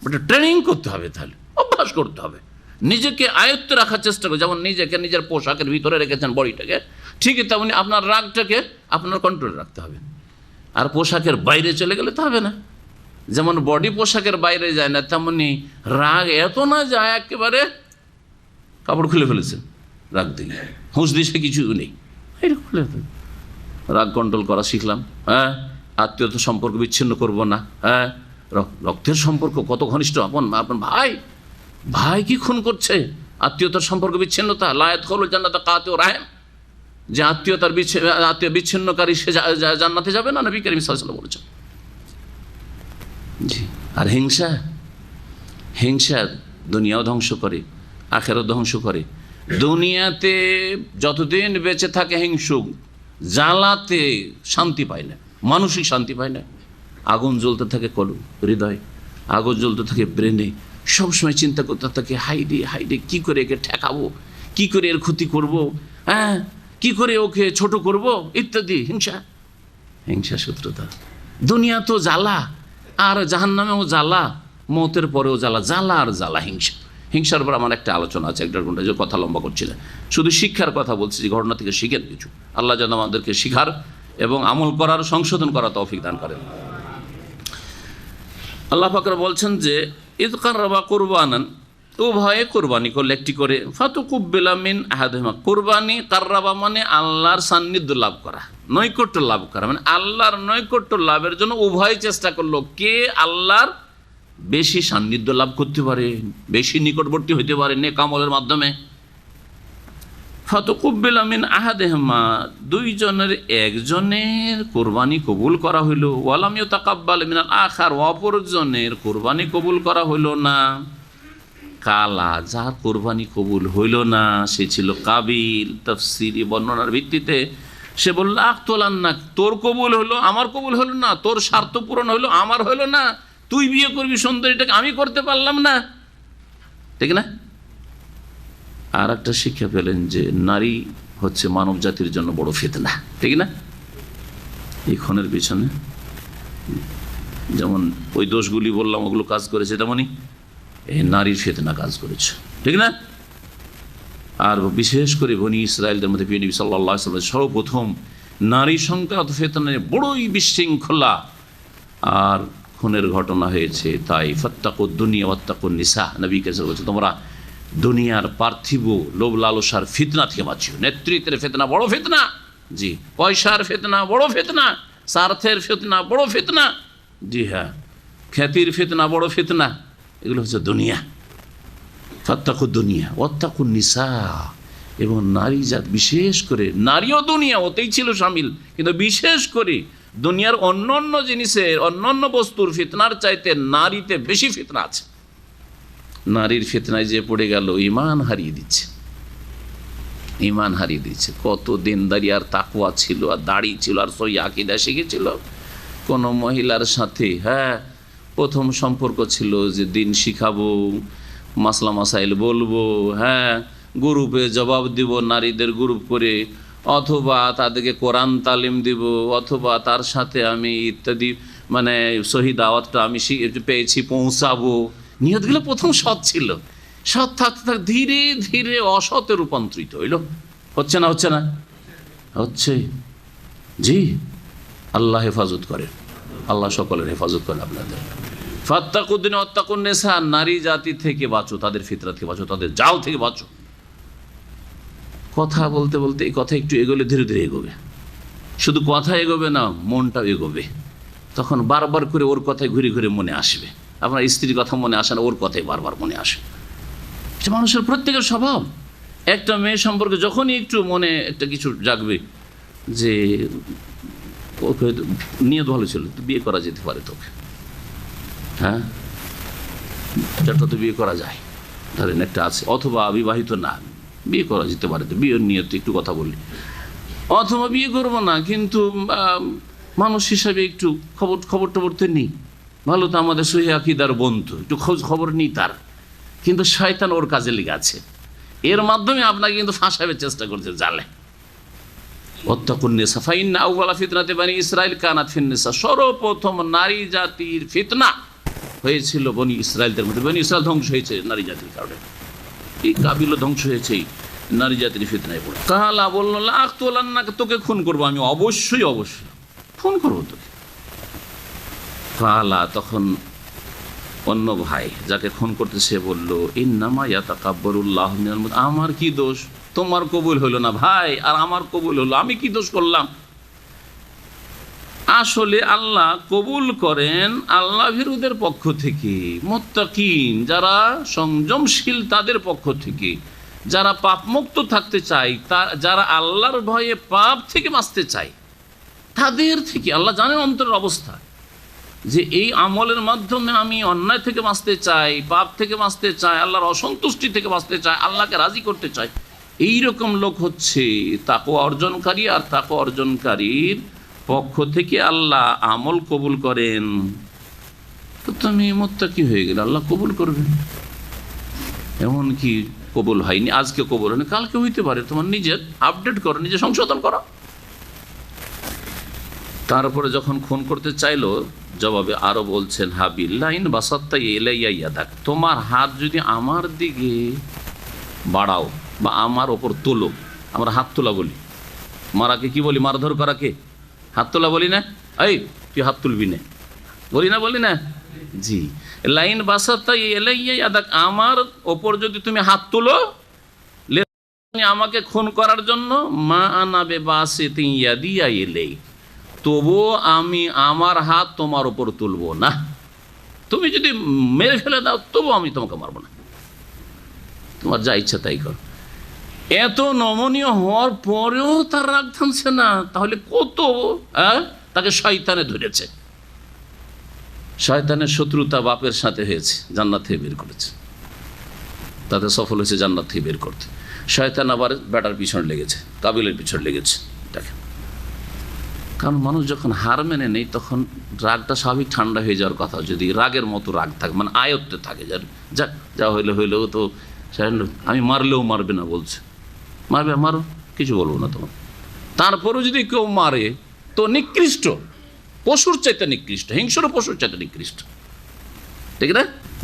ওটা ট্রেনিং করতে হবে, তাহলে অভ্যাস করতে হবে, নিজেকে আয়ত্তে রাখার চেষ্টা করে। যেমন নিজেকে নিজের পোশাকের ভিতরে রেখেছেন বডিটাকে, ঠিকই তেমনি আপনার রাগটাকে আপনার কন্ট্রোলে রাখতে হবে। আর পোশাকের বাইরে চলে গেলে তো হবে না। যেমন বডি পোশাকের বাইরে যায় না, তেমনি রাগ এত না যায় একেবারে কাপড় খুলে ফেলেছেন রাগ দিয়ে, হুঁশ দিশে কিছু নেই, রাগ কন্ট্রোল করা শিখলাম। হ্যাঁ, আত্মীয়তা সম্পর্ক বিচ্ছিন্ন করব না। হ্যাঁ, রক্তের সম্পর্ক কত ঘনিষ্ঠ, আপনার ভাই কি খুন করছে, আত্মীয়তার সম্পর্ক বিচ্ছিন্নতা। লায়াত হল জান্নাতে কাতে ও রাহেম, যে আত্মীয় বিচ্ছিন্নকারী সে জান্নাতে যাবে না, নবী করিম সাল্লাল্লাহু আলাইহি ওয়াসাল্লাম বলেছেন। জি, আর হিংসা দুনিয়াও ধ্বংস করে, আখেরাত ধ্বংস করে। দুনিয়াতে যতদিন বেঁচে থাকে হিংসুক, জ্বালাতে শান্তি পায় না, মানসিক শান্তি পায় না। আগুন জ্বলতে থাকে হৃদয়, আগুন জ্বলতে থাকে ব্রেনে, সবসময় চিন্তা করতে থাকে হাইডে কি করে একে ঠেকাবো, কি করে এর ক্ষতি করব, হ্যাঁ, কি করে ওকে ছোট করব, ইত্যাদি। হিংসা শত্রুতা। দুনিয়া তো জ্বালা, আর জাহান্নামেও জ্বালা, মৌতের পরেও জ্বালা, জ্বালা আর জ্বালা। হিংসার উপর আমার একটা আলোচনা আছে, 1.5 ঘন্টা, যে কথা লম্বা করছি না, শুধু শিক্ষার কথা বলছি, যে ঘটনা থেকে শিখেন কিছু। আল্লাহ যেন আমাদেরকে শিখার এবং আমল করার, সংশোধন করার তৌফিক দান করেন। আল্লাহ পাক বলছেন যে ইদ কাররাবা কুরবানান, উভয়ে কোরবানি করলে একটি করে, ফাতুকুব্বিলা মিন আহাদিহিমা। কোরবানি কাররাবা মানে আল্লাহর সান্নিধ্য লাভ করা, নৈকট্য লাভ করা, মানে আল্লাহর নৈকট্য লাভের জন্য উভয় চেষ্টা করলো। কে আল্লাহর বেশি সান্নিধ্য লাভ করতে পারে, বেশি নিকটবর্তী হইতে পারে নেক আমলের মাধ্যমে। ফাতুকুব্বিলা মিন আহাদিহিমা, দুইজনের একজনের কোরবানি কবুল করা হইল। ওয়ালাম ইউতাকাব্বাল মিনাল আখার, অপরজনের কোরবানি কবুল করা হইল না। কালা, যার কোরবানি কবুল হইল না সে ছিল কাবিল। তাফসীরি বর্ণনার ভিত্তিতে সে বলল আক্তলান্না, তোর কবুল হলো, আমার কবুল হলো না, তোর স্বার্থ পূরণ হলো, আমার হলো না, তুই বিয়ে করবি সুন্দরীটাকে, আমি করতে পারলাম না, ঠিক না? আর একটা শিক্ষা পেলেন যে নারী হচ্ছে মানব জাতির জন্য বড় ফিতনা, ঠিক না? এই খুনের পিছনে যেমন ওই দোষগুলি বললাম ওগুলো কাজ করেছে, তেমনই এই নারীর ফিতনা কাজ করেছে, ঠিক না? আর বিশেষ করে বনি ইসরায়েলদের মধ্যে নবী সাল্লাল্লাহু আলাইহি ওয়াসাল্লাম সর্বপ্রথম নারী সংক্রান্ত ফিতনায় বড়ই বিশৃঙ্খলা আর খুনের ঘটনা হয়েছে। তাই ফাত্তাকুদ দুনিয়া ওয়াত্তাকুন নিসা, নবী কাছে বলছে তোমরা দুনিয়ার পার্থিব লোভ লালসার ফিতনা থেকে বাঁচিও। নেতৃত্বের ফিতনা বড় ফিতনা, জি, পয়সার ফিতনা বড় ফিতনা, স্বার্থের ফিতনা বড় ফিতনা, জি হ্যাঁ, খ্যাতির ফিতনা বড় ফিতনা, এগুলো হচ্ছে দুনিয়া। ফাত্তাকুদ দুনিয়া ওয়াত্তাকুন নিসা, এবং নারী জাত বিশেষ করে, নারীও দুনিয়া ওতেই ছিল শামিল, কিন্তু বিশেষ করে দুনিয়ার অন্য জিনিসের, অন্য বস্তুর ফিতনার চাইতে নারীতে বেশি ফিতনা আছে। নারীর ফিতনায় যে পড়ে গেল ঈমান হারিয়ে দিচ্ছে, ঈমান হারিয়ে দিচ্ছে। কত দিনদারি আর তাকওয়া ছিল, আর দাড়ি ছিল, আর সহি আকীদা শিখেছিল। কোনো মহিলার সাথে হ্যাঁ প্রথম সম্পর্ক ছিল যে দিন শিখাবো, মাসলা মাসাইল বলবো, হ্যাঁ গ্রুপে জবাব দিব, নারীদের গ্রুপ করে, অথবা তাদেরকে কোরআন তালিম দিব, অথবা তার সাথে আমি ইত্যাদি মানে সহি দাওয়াতটা আমি পেয়েছি পৌঁছাবো। নিয়তগুলো প্রথম সৎ ছিল, সৎ থাকতে থাকতে ধীরে ধীরে অসতে রূপান্তরিত হইল। হচ্ছে না হচ্ছে, জি। আল্লাহ হেফাজত করে, আল্লাহ সকলের হেফাজত করে আপনাদের। ফাত্তাকুদ্দিন ওয়াত্তাকুন নিসা, নারী জাতি থেকে বাঁচো, তাদের ফিতরা থেকে বাঁচো, তাদের জাল থেকে বাঁচো। কথা বলতে বলতে এই কথা একটু এগোলে ধীরে ধীরে এগোবে, শুধু কথা এগোবে না, মনটাও এগোবে। তখন বারবার করে ওর কথায় ঘুরে ঘুরে মনে আসবে। আপনার স্ত্রীর কথা মনে আসে না, ওর কথাই বারবার মনে আসে। এটা মানুষের প্রত্যেকের স্বভাব। একটা মেয়ে সম্পর্কে যখনই একটু মনে একটা কিছু জাগবে যে ওকে নিয়ে ভালো ছিল, তো বিয়ে করা যেতে পারে তোকে, হ্যাঁ চারটা তো বিয়ে করা যায়, ধরেন একটা আছে, অথবা বিবাহিত না, বিয়ে করা যেতে পারে, তো বিয়ের নিয়ে তো একটু কথা বললি, অথবা বিয়ে করবো না কিন্তু মানুষ হিসাবে একটু খবর টবর তো নেই, ভালো তো আমাদের সহি আকীদার বন্ধু, একটু খোঁজ খবর নেই তার, কিন্তু শয়তান ওর কাজে লেগে আছে। এর মাধ্যমে আপনাকে কিন্তু ফাঁসাবার চেষ্টা করছে জালে। সর্বপ্রথম নারী জাতির ফিতনা হয়েছিল বনি ইসরায়েলদের মধ্যে। বনি ইসরায়েল ধ্বংস হয়েছে নারী জাতির কারণে, এই কাবিলও ধ্বংস হয়েছে নারী জাতির ফিতনায় পড়ে। কালা বলল লাকতুলান্নাকা, তোকে খুন করবো আমি, অবশ্যই অবশ্যই খুন করবো তোকে। কালা, তখন অন্য ভাই যাকে খুন করতে সে বলল ইন্নামা ইয়াতাকাব্বারুল্লাহু মিনাল মুত্তাকিন, আমার কি দোষ, তোমার কবুল হলো না ভাই আর আমার কবুল হলো, আমি কি দোষ করলাম? আসলে আল্লাহ কবুল করেন আল্লাহ ভীরুদের পক্ষ থেকে, মুত্তাকিন যারা সংযমশীল তাদের পক্ষ থেকে, যারা পাপমুক্ত থাকতে চায়, যারা আল্লাহর ভয়ে পাপ থেকে বাঁচতে চায় তাদের থেকে। আল্লাহ জানেন অন্তরের অবস্থা, যে এই আমলের মাধ্যমে আমি অন্যায় থেকে বাঁচতে চাই, পাপ থেকে বাঁচতে চাই, আল্লাহর অসন্তুষ্টি থেকে বাঁচতে চাই, আল্লাহকে রাজি করতে চাই, এইরকম লোক হচ্ছে তাকওয়া অর্জনকারী। আর তাকওয়া অর্জনকারীর পক্ষ থেকে আল্লাহ আমল কবুল করেন। তো তুমি মুত্তাকি হয়ে গেলে আল্লাহ কবুল করবেন। এমন কি কবুল হয়নি, আজকে কবুল হয়নি, কালকে হইতে পারে, তোমার নিজের আপডেট করো, নিজে সংশোধন করো। তারপরে যখন খুন করতে চাইলো, জবাবে আরো বলছেন হাবিল লাইন বাসাত্তা ইলাইয়া ইয়াদাক, তোমার হাত যদি আমার দিকে বাড়াও বা আমার ওপর তোলো, আমরা হাত তোলা বলি, মারাকে কি বলি, মারধর করাকে হাত তোলা বলি না, এই তুই হাত তুলবি না বলি না জি। লাইন বাসাত্তা ইলাইয়া ইয়াদাক, আমার ওপর যদি তুমি হাত তোলো আমাকে খুন করার জন্য, মা আনাবে বাসিতি ইয়াদিয়া ইলাই, তবুও আমি আমার হাত তোমার উপর তুলবো না। তুমি যদি মেরে ফেলে দাও তবু আমি তোমাকে মারবো না, তোমার যা ইচ্ছা তাই কর। এত নমনীয় হওয়ার পরেও তার রাগ থামছে না, তাহলে কত তাকে শয়তানে ধরেছে। শয়তানের শত্রুতা বাপের সাথে হয়েছে, জান্নাত থেকে বের করেছে, তাতে সফল হয়েছে জান্নাত থেকে বের করতে। শয়তান আবার বেটার পিছনে লেগেছে, কাবিলের পিছনে লেগেছে। দেখেন, কারণ মানুষ যখন হার মেনে নেই তখন রাগটা স্বাভাবিক ঠান্ডা হয়ে যাওয়ার কথা। যদি রাগের মতো রাগ থাকে, মানে আয়ত্তে থাকে, যা হইলেও তো আমি মারলেও মারবে না বলছে, মারবে মারো, কিছু বলবো না তোমার। তারপরেও যদি কেউ মারে তো নিকৃষ্ট, পশুর চাইতে নিকৃষ্ট, হিংস্র পশুর চাইতে নিকৃষ্ট, ঠিক না?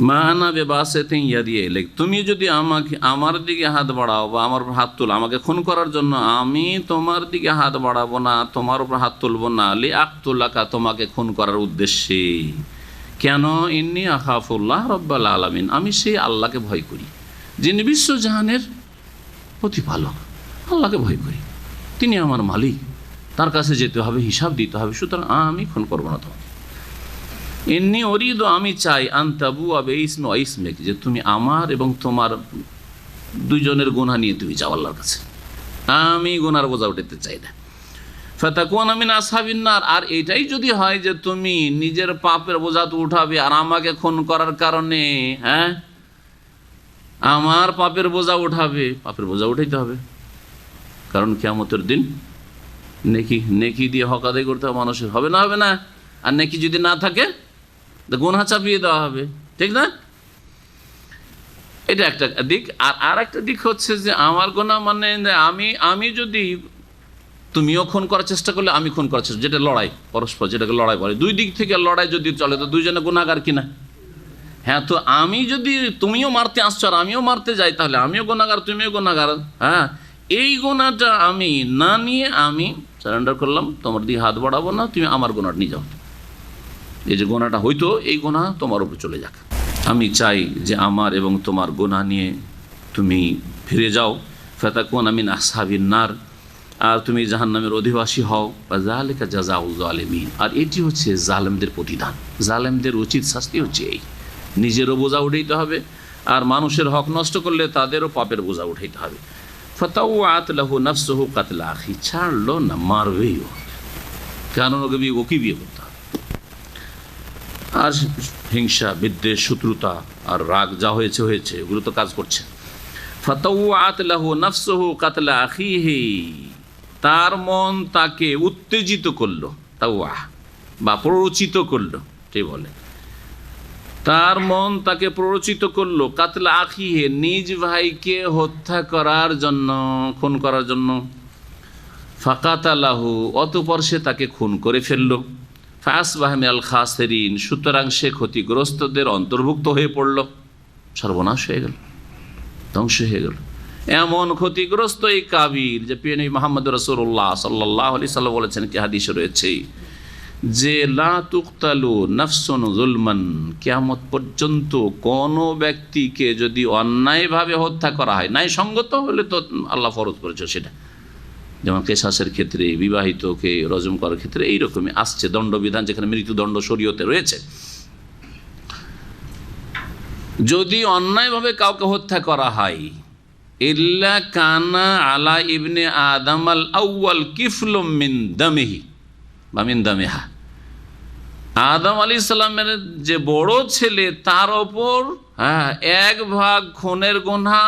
মানা বেবাসে ইয়া দিয়ে এলে, তুমি যদি আমাকে আমার দিকে হাত বাড়াও বা আমার হাত তোলো আমাকে খুন করার জন্য, আমি তোমার দিকে হাত বাড়াবো না, তোমার উপর হাত তুলবো না, লি আকতুলাকা, তোমাকে খুন করার উদ্দেশ্যে। কেন? ইন্নী আখাফুল্লাহ রব্বাল আলামিন, আমি সেই আল্লাহকে ভয় করি যিনি বিশ্বজাহানের প্রতিপালক। আল্লাহকে ভয় করি, তিনি আমার মালিক, তার কাছে যেতে হবে, হিসাব দিতে হবে, সুতরাং আমি খুন করবো না তোমাকে। এমনি অরিদ, আমি চাই আনতাবু আবে ইসমে ইসমেক, যে তুমি আমার এবং তোমার দুইজনের গুনাহ নিয়ে তুমি যাও আল্লাহর কাছে, আমি গুনার বোঝা উঠাতে চাই না। ফাতাকুনা মিন আসহাবিন নার, আর এটাই যদি হয় যে তুমি নিজের পাপের বোঝা তো উঠাবে আর আমাকে খুন করার কারণে আমার পাপের বোঝা উঠাবে, পাপের বোঝা উঠাইতে হবে। কারণ কিয়ামতের দিন নেকি দিয়ে হক আদায় করতে হবে মানুষের, হবে না? আর নেকি যদি না থাকে গুনাহ চাপিয়ে দেওয়া হবে, ঠিক না? এটা একটা দিক। আর একটা দিক হচ্ছে যে আমার গুনাহ মানে আমি যদি, তুমিও খুন করার চেষ্টা করলে আমি খুন করার চেষ্টা, যেটা লড়াই পরস্পর, যেটাকে লড়াই বলে, দুই দিক থেকে লড়াই যদি চলে তো দুইজনে গুনাহগার কিনা? হ্যাঁ, তো আমি যদি, তুমিও মারতে আসছো আর আমিও মারতে যাই, তাহলে আমিও গুনাহগার তুমিও গুনাহগার। হ্যাঁ, এই গুনাহটা আমি না নিয়ে আমি সারেন্ডার করলাম, তোমার দিকে হাত বাড়াবো না, তুমি আমার গুনাহটা নিয়ে যাও, এই যে গোনাটা হইতো, এই গোনা তোমার উপর চলে যাক। আমি চাই যে আমার এবং তোমার গোনা নিয়ে তুমি ফিরে যাও, ফাতাকুনা মিন আসহাবিন নার, আর তুমি জাহান্নামের অধিবাসী হও। যালিকা জাযাউল জালিমিন, আর এটি হচ্ছে জালেমদের প্রতিদান। জালেমদের উচিত শাস্তি হচ্ছে এই, নিজেরও বোঝা উঠাইতে হবে, আর মানুষের হক নষ্ট করলে তাদেরও পাপের বোঝা উঠাইতে হবে। ফাতাওয়াত লাহু নাফসুহু কাতলা আখি, ছাড়লো না, মারবেই ও, কেন ওকে বিয়ে করতে হবে। আর হিংসা, বিদ্বেষ, শত্রুতা আর রাগ যা হয়েছে হয়েছে, এগুলো তো কাজ করছে। ফাতাওয়াত লাহু নাফসুহু কাতলা আখিহি, তার মন তাকে উত্তেজিত করলো, তাওয়া বা প্ররোচিত করলো, ঠিক বলে, তার মন তাকে প্ররোচিত করলো কাতলা আখিহে, নিজ ভাইকে হত্যা করার জন্য, খুন করার জন্য। ফাকাতালাহু, অতঃপর সে তাকে খুন করে ফেললো। ফাসবাহা মিনাল খাসিরিন, সুতরাং সে ক্ষতিগ্রস্তদের অন্তর্ভুক্ত হয়ে পড়ল, সর্বনাশ হয়ে গেল, ধ্বংস হয়ে গেল। এমন ক্ষতিগ্রস্ত এই কাবিল যে প্রিয় নবী মুহাম্মদ রাসূলুল্লাহ সাল্লাল্লাহু আলাইহি সাল্লাম বলেছেন, কি হাদিসে রয়েছে যে লা তুকতালু নাফসুন যুলমান, কিয়ামত পর্যন্ত কোনো ব্যক্তিকে যদি অন্যায়ভাবে হত্যা করা হয়, ন্যায়সঙ্গত হলে তো আল্লাহ ফরজ করেছে সেটা, যেমন কেসাসের ক্ষেত্রে, বিবাহিতকে রজম করার ক্ষেত্রে এইরকমই আসছে দণ্ডবিধান, যেখানে মৃত্যুদণ্ড শরীয়তে রয়েছে। যদি অন্যায়ভাবে কাউকে হত্যা করা হয়, ইল্লা কানা আলা ইবনে আদম আল আউয়াল কিফলুম মিন দামিহি বা মিন দামিহা, আদম আলাইহিস সালামের যে বড় ছেলে তার ওপর এক ভাগ খুনের গুনাহ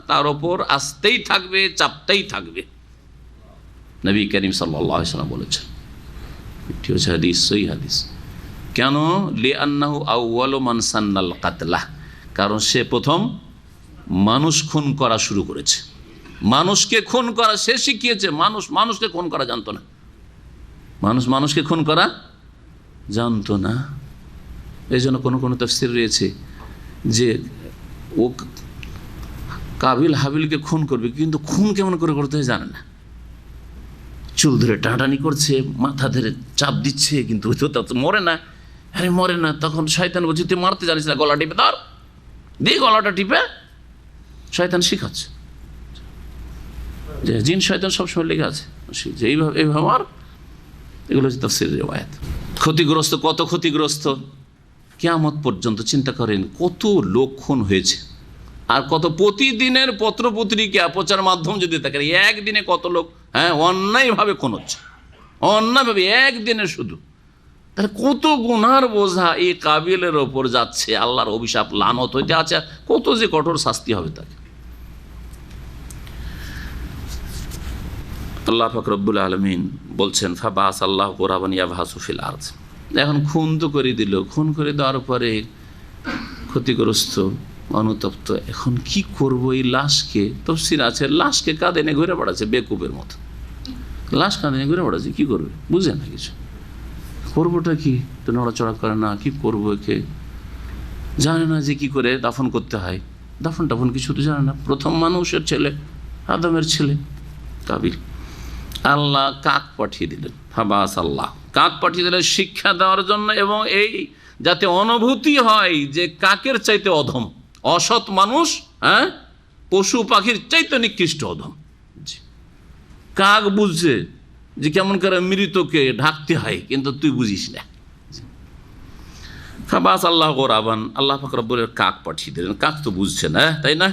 তার ওপর আসতেই থাকবে, চাপতেই থাকবে। নবী করিম সাল্লাল্লাহু আলাইহি ওয়াসাল্লাম বলেছেন, এটি হচ্ছে হাদিস, সহিহ হাদিস। কেন? লিআন্নাহু আউয়ালু মান সান্নাল কাতলা, কারণ সে প্রথম মানুষ খুন করা শুরু করেছে, মানুষকে খুন করা সে শিখিয়েছে। মানুষকে খুন করা জানতো না, মানুষকে খুন করা জানতো না। এই জন্য কোনো তাফসীর রয়েছে যে ও কাবিল হাবিলকে খুন করবে, কিন্তু খুন কেমন করে করতে হয় জানে না। চুল ধরে টানাটানি করছে, মাথা ধরে চাপ দিচ্ছে, কিন্তু মরে না। আরে মরে না, তখন শয়তান বলছে তুই মারতে জানিস না, গলা টিপে ধর, দিয়ে গলাটা টিপে শয়তান শিখাচ্ছে। যে জিন শয়তান সবসময় লেগে আছে যে এইভাবে আমার, এগুলো হচ্ছে তাফসীরের রিওয়ায়াত। ক্ষতিগ্রস্ত, কত ক্ষতিগ্রস্ত কিয়ামত পর্যন্ত। চিন্তা করেন কত লোক খুন হয়েছে, আর কত প্রতিদিনের পত্রপত্রিকা প্রচার মাধ্যম যদি থাকে, একদিনে কত লোক অন্যায়ভাবে খুন হচ্ছে, অন্যায়ভাবে একদিনে শুধু। তাহলে কত গুনার বোঝা এই কাবিলের ওপর যাচ্ছে, আল্লাহর অভিশাপ লানত হইতে আছে, কত যে কঠোর শাস্তি হবে তাকে। আল্লাহ পাক রব্বুল আলামিন বলছেন ফাবাস আল্লাহ কুরাবান ইয়াবহাসু ফিল আরদ। এখন খুন তো করে দিল, খুন করে দেওয়ার পরে ক্ষতিগ্রস্ত, অনুতপ্ত, এখন কি করবো এই লাশকে? তাফসীর আছে লাশকে কাঁধে নিয়ে ঘুরে বেড়াচ্ছে বেকুবের মতো, লাশ কাঁধে নিয়ে ঘুরে বেড়াচ্ছে, কি করবে বুঝে না কিছু, করবোটা কি, তো নড়াচড়া করে না, কি করবো, একে জানে না যে কি করে দাফন করতে হয়, দাফন টাফন কিছু তো জানে না। প্রথম মানুষের ছেলে, আদমের ছেলে কাবিল, আল্লাহ কাক পাঠিয়ে দিলেন, ফাবাস আল্লাহ কাক পাঠিয়ে দিলেন শিক্ষা দেওয়ার জন্য, এবং এই যাতে অনুভূতি হয় যে কাকের চাইতে অধম, অসৎ মানুষ পশু পাখির চাইতে নিকৃষ্ট অধম। কাক বুঝছে যে কেমন করে মৃতকে ঢাকতে হয়, কিন্তু তুই বুঝিস না। ফাবাস আল্লাহ গোরাবান, আল্লাহ পাক রব্বুল কাক পাঠিয়ে দিলেন। কাক তো বুঝছে না, তাই না?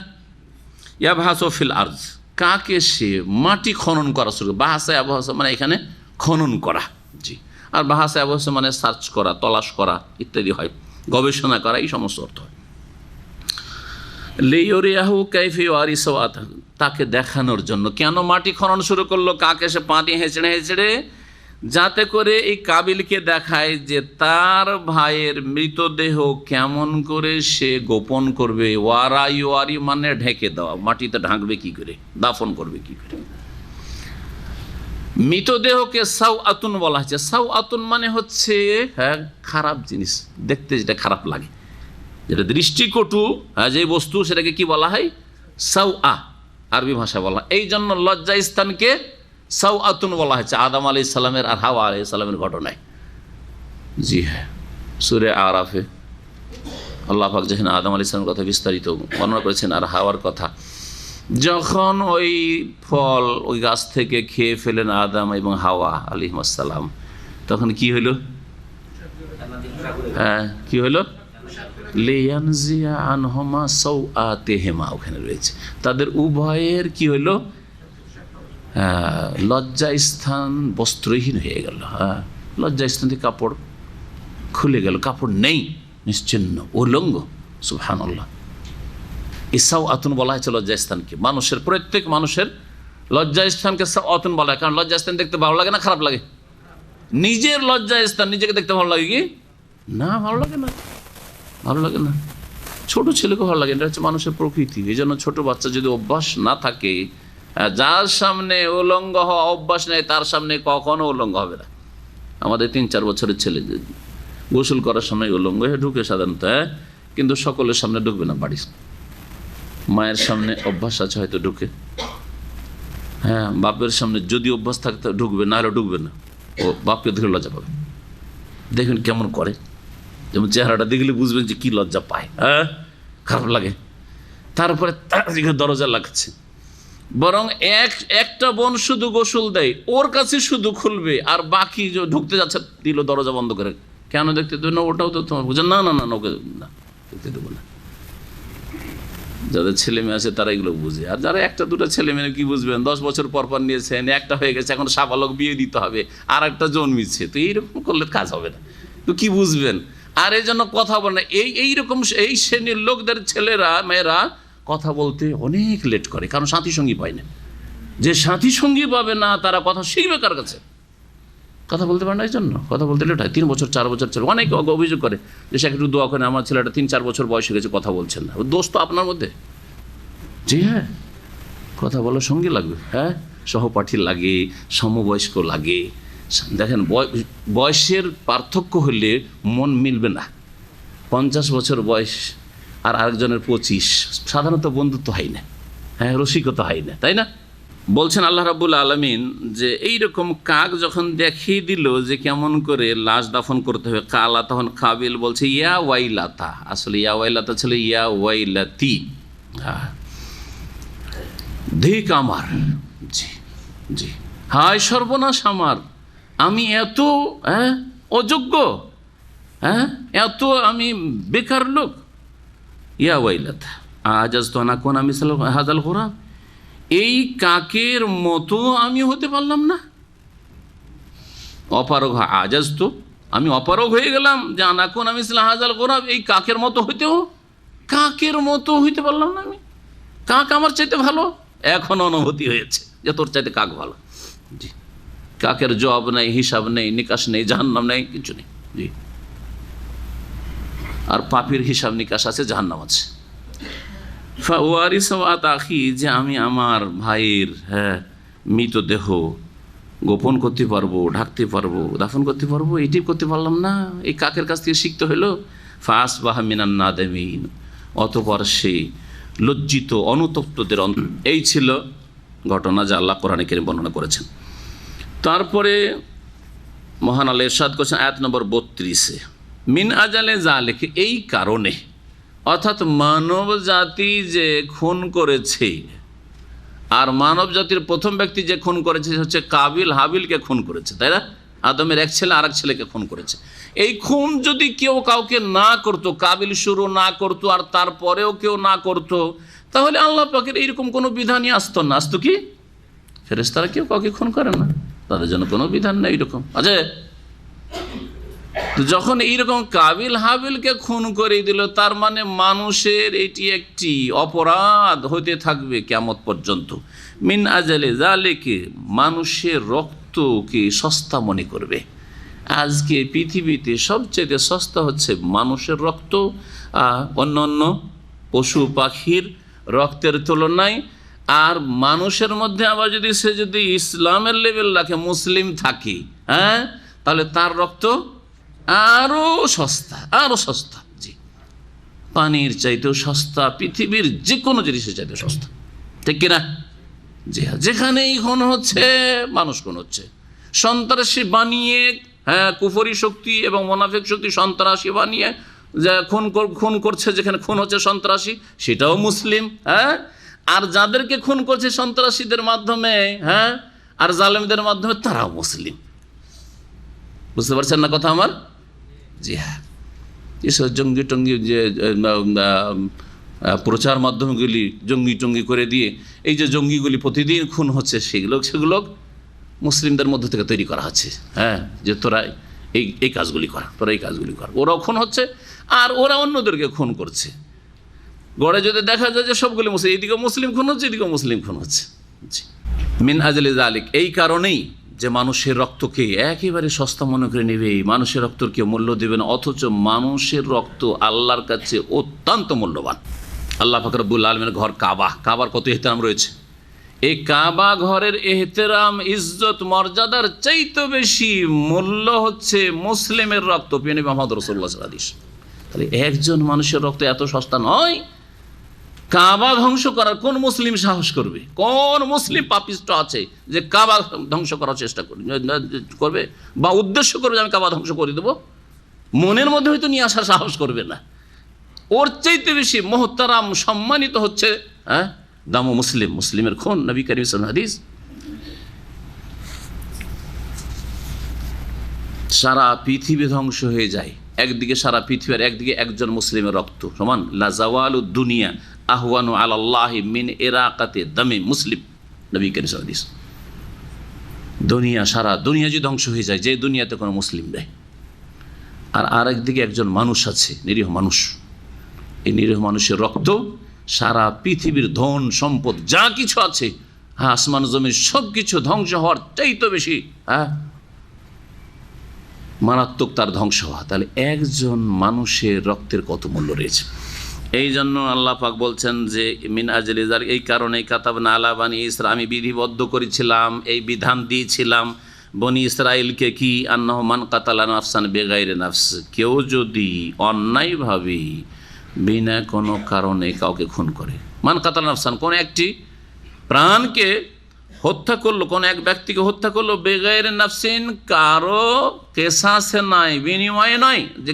ইয়াবহাসু ফিল আরদ, কাক এসে মাটি খনন করা শুরু। বাহাসা আবহাসা মানে এখানে খনন করা, জি। আর বাহাসা আবহাসা মানে সার্চ করা, তলাশ করা ইত্যাদি হয়, গবেষণা করা, এই সমস্ত অর্থ হয়। লিইউরিয়াহু কাইফা ইউআরি সাওয়াতাহু, তাকে দেখানোর জন্য। কেন মাটি খনন শুরু করলো? কাক এসে পানি হেঁচড়ে হেঁচড়ে যাতে করে এই কাবিলকে দেখায় যে তার ভাইয়ের মৃতদেহ কেমন করে সে গোপন করবে। ওয়ারা ইউআরি মানে ঢেকে দেওয়া, মাটিতে ঢাকবে কি করে, দাফন করবে কি করে। মৃতদেহকে সাওআতুন বলা হচ্ছে। সাওআতুন মানে হচ্ছে খারাপ জিনিস, দেখতে যেটা খারাপ লাগে, যেটা দৃষ্টিকটু, যে বস্তু, সেটাকে কি বলা হয়? সাওআ, আরবি ভাষা বলা। এই জন্য লজ্জা স্থানকে সাওআতুন বলা হয়েছে আদম আলাইহিস সালামের আর হাওয়া আলাইহিস সালামের ঘটনায়। জি হ্যাঁ, সূরা আরাফে আল্লাহ পাক যেখানে আদম আলাইহিস সালামের কথা বিস্তারিত বর্ণনা করেছেন আর হাওয়ার কথা, যখন ওই ফল ওই গাছ থেকে খেয়ে ফেলেন আদম এবং হাওয়া আলাইহিস সালাম, তখন কি হইল? কি হইল? লিয়ানজিয়া আনহুমা সাওআতিহিমা, ওখানে রয়েছে তাদের উভয়ের কি হইল? লজ্জা স্থান বস্ত্রহীন হয়ে গেল। লজ্জা স্থান থেকে কাপড় খুলে গেল, কাপড় নেই, নিশ্চিহ্ন, উলঙ্গ। সুবহানাল্লাহ। সাওআতুন বলা হয়েছে লজ্জা স্থানকে, মানুষের প্রত্যেক মানুষের লজ্জা স্থানকে সাওআতুন বলা হয়। কারণ লজ্জা স্থান দেখতে ভালো লাগে না খারাপ লাগে? নিজের লজ্জা স্থান নিজেকে দেখতে ভালো লাগে কি না? ভালো লাগে না, ভালো লাগে না। ছোট ছেলেকে ভালো লাগে, এটা হচ্ছে মানুষের প্রকৃতি। এই জন্য ছোট বাচ্চা যদি অভ্যাস না থাকে, যার সামনে উলঙ্গ হওয়া অভ্যাস নেই তার সামনে কখনো উলঙ্গ হবে না। আমাদের 3-4 বছরের ছেলে গোসল করার সময় উলঙ্গ হয়ে ঢুকে সাধারণত, কিন্তু সকলের সামনে ঢুকবে না। বাড়ির মায়ের সামনে অভ্যাস আছে হয়তো ঢুকে, বাপের সামনে যদি অভ্যাস থাকতে ঢুকবে, না হলে ঢুকবে না। ও বাপকে ধরে লজ্জা পাবে। দেখুন কেমন করে, যেমন চেহারাটা দেখলে বুঝবেন যে কি লজ্জা পায়, খারাপ লাগে। তারপরে তার দিকে দরজা লাগছে, বরং একটা বোন শুধু গোসল দেয়, ওর কাছে শুধু খুলবে, আর বাকি যে ঢুকতে যাচ্ছে দিল দরজা বন্ধ করে। কেন দেখতে দেবে না? ওটাও তো তোমার বুঝে না, না না ওকে না দেখতে দেবো না। যাদের ছেলে মেয়ে আছে তারা এগুলো বুঝে, আর যারা 1-2টা ছেলে মেয়ে কি বুঝবেন? 10 বছর পর নিয়েছেন, একটা হয়ে গেছে, এখন সাবালক বিয়ে দিতে হবে, আর একটা জন্মিচ্ছে, তো এইরকম করলে কাজ হবে না, তো কি বুঝবেন? আর এই জন্য কথা বলে এইরকম এই শ্রেণীর লোকদের ছেলেরা মেয়েরা কথা বলতে অনেক লেট করে, কারণ সাথী সঙ্গী পায় না। যে সাথী সঙ্গী পাবে না তারা কথা শিখবে কার কাছে? কথা বলতে পারে না, এই জন্য কথা বলতে লেট হয়। 3 বছর 4 বছর ছেলে অনেকে অভিযোগ করে যে সে একটু দোয়া করে, আমার ছেলেটা 3-4 বছর বয়স হয়ে গেছে, কথা বলছেন না। দোষ তো আপনার মধ্যে। জি হ্যাঁ, কথা বলার সঙ্গী লাগবে, সহপাঠী লাগে, সমবয়স্ক লাগে। দেখেন বয়সের পার্থক্য হলে মন মিলবে না। 50 বছর বয়স আর আরেকজনের 25, সাধারণত বন্ধুত্ব হয় না, রসিকতা হয় না, তাই না? বলছেন আল্লাহ রাব্বুল আলামিন যে এইরকম কাক যখন দেখিয়ে দিল যে কেমন করে লাশ দাফন করতে হবে, কালা, তখন কাবিল বলছে ইয়া ওয়াইলাতা। আসলে ইয়া ওয়াইলাতা ছিল ইয়া ওয়াইলাতি, ধিক আমার, জি জি, হায় সর্বনাশ আমার, আমি এত অযোগ্য, এত আমি বেকার লোক। ইয়া ওয়াইলাতা আজাজতু আন আকুনা মিসলা হাযাল গুরাব, এই কাকের মতো আমি হতে পারলাম না। অপারগ, আজাজতু, আমি অপারগ হয়ে গেলাম যে আন আকুনা মিসলা হাযাল গুরাব, এই কাকের মতো হইতেও, কাকের মতো হইতে পারলাম না আমি। কাক আমার চাইতে ভালো, এখন অনুভূতি হয়েছে যে তোর চাইতে কাক ভালো। জি, কাকের জবাব নেই, হিসাব নেই, নিকাশ নেই, জাহান্নাম নেই, কিছু নেই। জি, আর পাপীর হিসাব নিকাশ আছে, জাহান্নাম আছে। যে আমি আমার ভাইয়ের মৃতদেহ গোপন করতে পারবো, ঢাকতে পারবো, দাফন করতে পারবো, এটি করতে পারলাম না। এই কাকের কাছ থেকে শিখতে হলো। ফাসবাহা মিনান নাদিমিন, অতঃপর সেই লজ্জিত অনুতপ্তদের। এই ছিল ঘটনা যা আল্লাহ কোরআনে কারীমে বর্ণনা করেছেন। তারপরে মহান আল্লাহ ইরশাদ করেছেন আয়াত নম্বর 32-এ, মিন আজালে জালিক, এই কারণে, অর্থাৎ মানব জাতি যে খুন করেছে, আর মানব জাতির প্রথম ব্যক্তি যে খুন করেছে হচ্ছে কাবিল হাবিলকে খুন করেছে, তাই না? আদমের এক ছেলে আরেক ছেলেকে খুন করেছে। এই খুন যদি কেউ কাউকে না করতো, কাবিল শুরু না করতো, আর তারপরেও কেউ না করতো, তাহলে আল্লাহ পাকের এইরকম কোনো বিধানই আসতো না। আসতো কি? ফেরেশতারা কেউ কাউকে খুন করে না, তাদের জন্য কোনো বিধান নেই এরকম। আচ্ছা, যখন এইরকম কাবিল হাবিলকে খুন করে দিল, তার মানে মানুষের এটি একটি অপরাধ হতে থাকবে কিয়ামত পর্যন্ত। মিন আজালে জালিকে, মানুষের রক্তকে সস্তা মনে করবে। আজকে পৃথিবীতে সবচেয়ে সস্তা হচ্ছে মানুষের রক্ত, অন্য অন্য পশু পাখির রক্তের তুলনায়। আর মানুষের মধ্যে আবার যদি সে যদি ইসলামের লেভেল রাখে, মুসলিম থাকে, তাহলে তার রক্ত আরো সস্তা, আরো সস্তা। জি, পানির চাইতেও সস্তা, পৃথিবীর যে কোনো জিনিসের চাইতে সস্তা, ঠিক কিনা? জি হ্যাঁ, যেখানেই খুন হচ্ছে মানুষ খুন হচ্ছে, সন্ত্রাসী বানিয়ে হ্যাঁ, কুফরি শক্তি এবং মোনাফিক শক্তি সন্ত্রাসী বানিয়ে যা খুন করছে, যেখানে খুন হচ্ছে সন্ত্রাসী, সেটাও মুসলিম। হ্যাঁ, আর যাদেরকে খুন করছে সন্ত্রাসীদের মাধ্যমে, হ্যাঁ, আর জালেমদের মাধ্যমে, তারাও মুসলিম। বুঝতে পারছেন না কথা আমার? জি হ্যাঁ, এসব জঙ্গি টঙ্গি যে প্রচার মাধ্যমগুলি জঙ্গি করে দিয়ে এই যে জঙ্গিগুলি প্রতিদিন খুন হচ্ছে, সেগুলো মুসলিমদের মধ্য থেকে তৈরি করা হচ্ছে। হ্যাঁ, যে তোরা এই কাজগুলি কর, তোরা এই কাজগুলি কর। ওরাও খুন হচ্ছে আর ওরা অন্যদেরকে খুন করছে। গড়ে যদি দেখা যায় যে সবগুলি মুসলিম, এইদিকে মুসলিম খুন হচ্ছে, এদিকে মুসলিম খুন হচ্ছে। মিন আজলি যালিক, এই কারণেই যে মানুষের রক্তকে একেবারে সস্তা মনে করে নেবে, মানুষের রক্তকে মূল্য দেবে না, অথচ মানুষের রক্ত আল্লাহর কাছে অত্যন্ত মূল্যবান। আল্লাহ পাক রব্বুল আলামিনের ঘর কাবার কত এহতেরাম রয়েছে। এই কাবা ঘরের এহতেরাম, ইজ্জত, মর্যাদার চাইতে বেশি মূল্য হচ্ছে মুসলিমের রক্ত। প্রিয় নবী মুহাম্মদ রাসূলুল্লাহ সাল্লাল্লাহু আলাইহি ওয়াসাল্লাম। তাহলে একজন মানুষের রক্ত এত সস্তা নয়। কাবা ধ্বংস করার কোন মুসলিম সাহস করবে? কোন মুসলিম পাপিষ্ট আছে যে কাবা ধ্বংস করার চেষ্টা করবে বা উদ্দেশ্য করবে যে আমি কাবা ধ্বংস করে দেবো? মনের মধ্যে হয়তো নিয়ে আসার সাহস করবে না। ওর চাইতে বেশি মোহতারাম, সম্মানিত হচ্ছে দামো মুসলিমের খুন। নবী করিম সাল্লাল্লাহু আলাইহি ওয়াসাল্লাম হাদিস, সারা পৃথিবী ধ্বংস হয়ে যায় একদিকে, সারা পৃথিবীর একদিকে একজন মুসলিমের রক্ত সমান। লা জাওয়ালুদ দুনিয়া আহওয়ানু আলাল্লাহি মিন ইরাকাতি দামি মুসলিম। নবী করিম সাল্লাল্লাহু আলাইহি ওয়াসাল্লাম। সারা দুনিয়া যদি ধ্বংস হয়ে যায়, যে দুনিয়াতে কোনো মুসলিম নেই, আর আরেকদিকে একজন মানুষ আছে, নিরীহ মানুষ, এই নিরীহ মানুষের রক্ত সারা পৃথিবীর ধন সম্পদ যা কিছু আছে, হ্যাঁ, আসমান জমির সব কিছু ধ্বংস হওয়ার চাইতে বেশি মারাত্মক তার ধ্বংস হওয়া। তাহলে একজন মানুষের রক্তের কত মূল্য রয়েছে। এই জন্য আল্লাহ পাক বলছেন যে মিন আজলি যালিক, এই কারণে কাতাবনা আলা বানি ইসরাঈল, আমি বিধিবদ্ধ করেছিলাম, এই বিধান দিয়েছিলাম বনি ইসরাইলকে, কি আন্নাহু মান কাতালা নাফসান বিগাইরি নাফস, কেউ যদি অন্যায়ভাবে বিনা কোনো কারণে কাউকে খুন করে, মান কাতালা নাফসান, কোন একটি প্রাণকে হত্যা করলো, কোন এক ব্যক্তিকে হত্যা করলো, বেগাইরে নাফসিন, কারো কেসাসে নাই, বিনিময়ে নয়, যে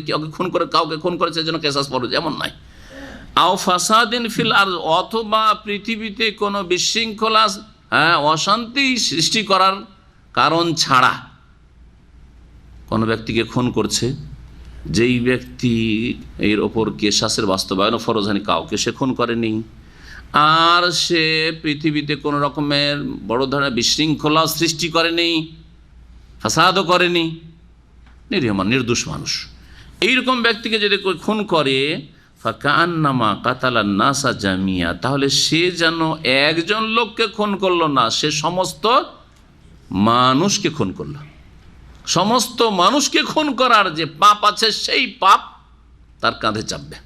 কাউকে খুন করেছে যেন কেসাস পড়ে, যেমন নাই। আও ফাসাদিন ফিল আরদ, অথবা পৃথিবীতে কোনো বিশৃঙ্খলা, অশান্তি সৃষ্টি করার কারণ ছাড়া কোনো ব্যক্তিকে খুন করছে, যেই ব্যক্তি এর ওপর কেসাসের বাস্তবায়ন ফরজ হয়নি, কাউকে সে খুন করেনি, আর সে পৃথিবীতে কোনো রকমের বড় ধরনের বিশৃঙ্খলা সৃষ্টি করেনি, ফাসাদও করেনি, নিরীহ নির্দোষ মানুষ, এইরকম ব্যক্তিকে যদি খুন করে, ফাকান্নামা কাতালান নাসা জামিয়া, তাহলে সে যেন একজন লোককে খুন করলো না, সে সমস্ত মানুষকে খুন করলো। সমস্ত মানুষকে খুন করার যে পাপ আছে, সেই পাপ তার কাঁধে চাপবে।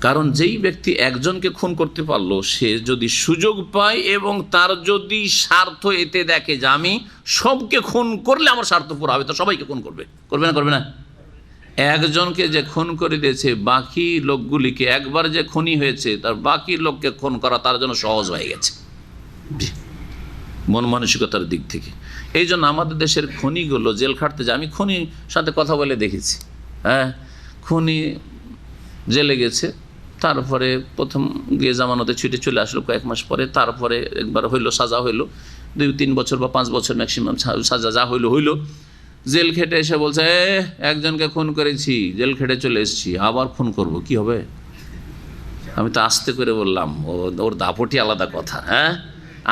কারণ যেই ব্যক্তি একজনকে খুন করতে পারলো, সে যদি সুযোগ পায় এবং তার যদি স্বার্থ এতে দেখে যে আমি সবকে খুন করলে আমার স্বার্থ পুরো হবে, তো সবাইকে খুন করবে না? একজনকে যে খুন করে দিয়েছে, বাকি লোকগুলিকে, একবার যে খুনি হয়েছে তার বাকি লোককে খুন করা তার জন্য সহজ হয়ে গেছে মন মানসিকতার দিক থেকে। এই জন্য আমাদের দেশের খনিগুলো জেল খাটতে যায়। আমি খনির সাথে কথা বলে দেখেছি, হ্যাঁ, খনি জেলে গেছে, তারপরে প্রথম গিয়ে জামানতে ছুটে চলে আসলো, কয়েক মাস পরে তারপরে একবার হইলো, সাজা হইলো, 2-3 বছর বা 5 বছর ম্যাক্সিমাম সাজা, যা হইলো। জেল খেটে এসে বলছে, একজনকে খুন করেছি, জেল খেটে চলে এসেছি, আবার খুন করব, কি হবে? আমি তো আস্তে করে বললাম, ওর দাপটি আলাদা কথা, হ্যাঁ,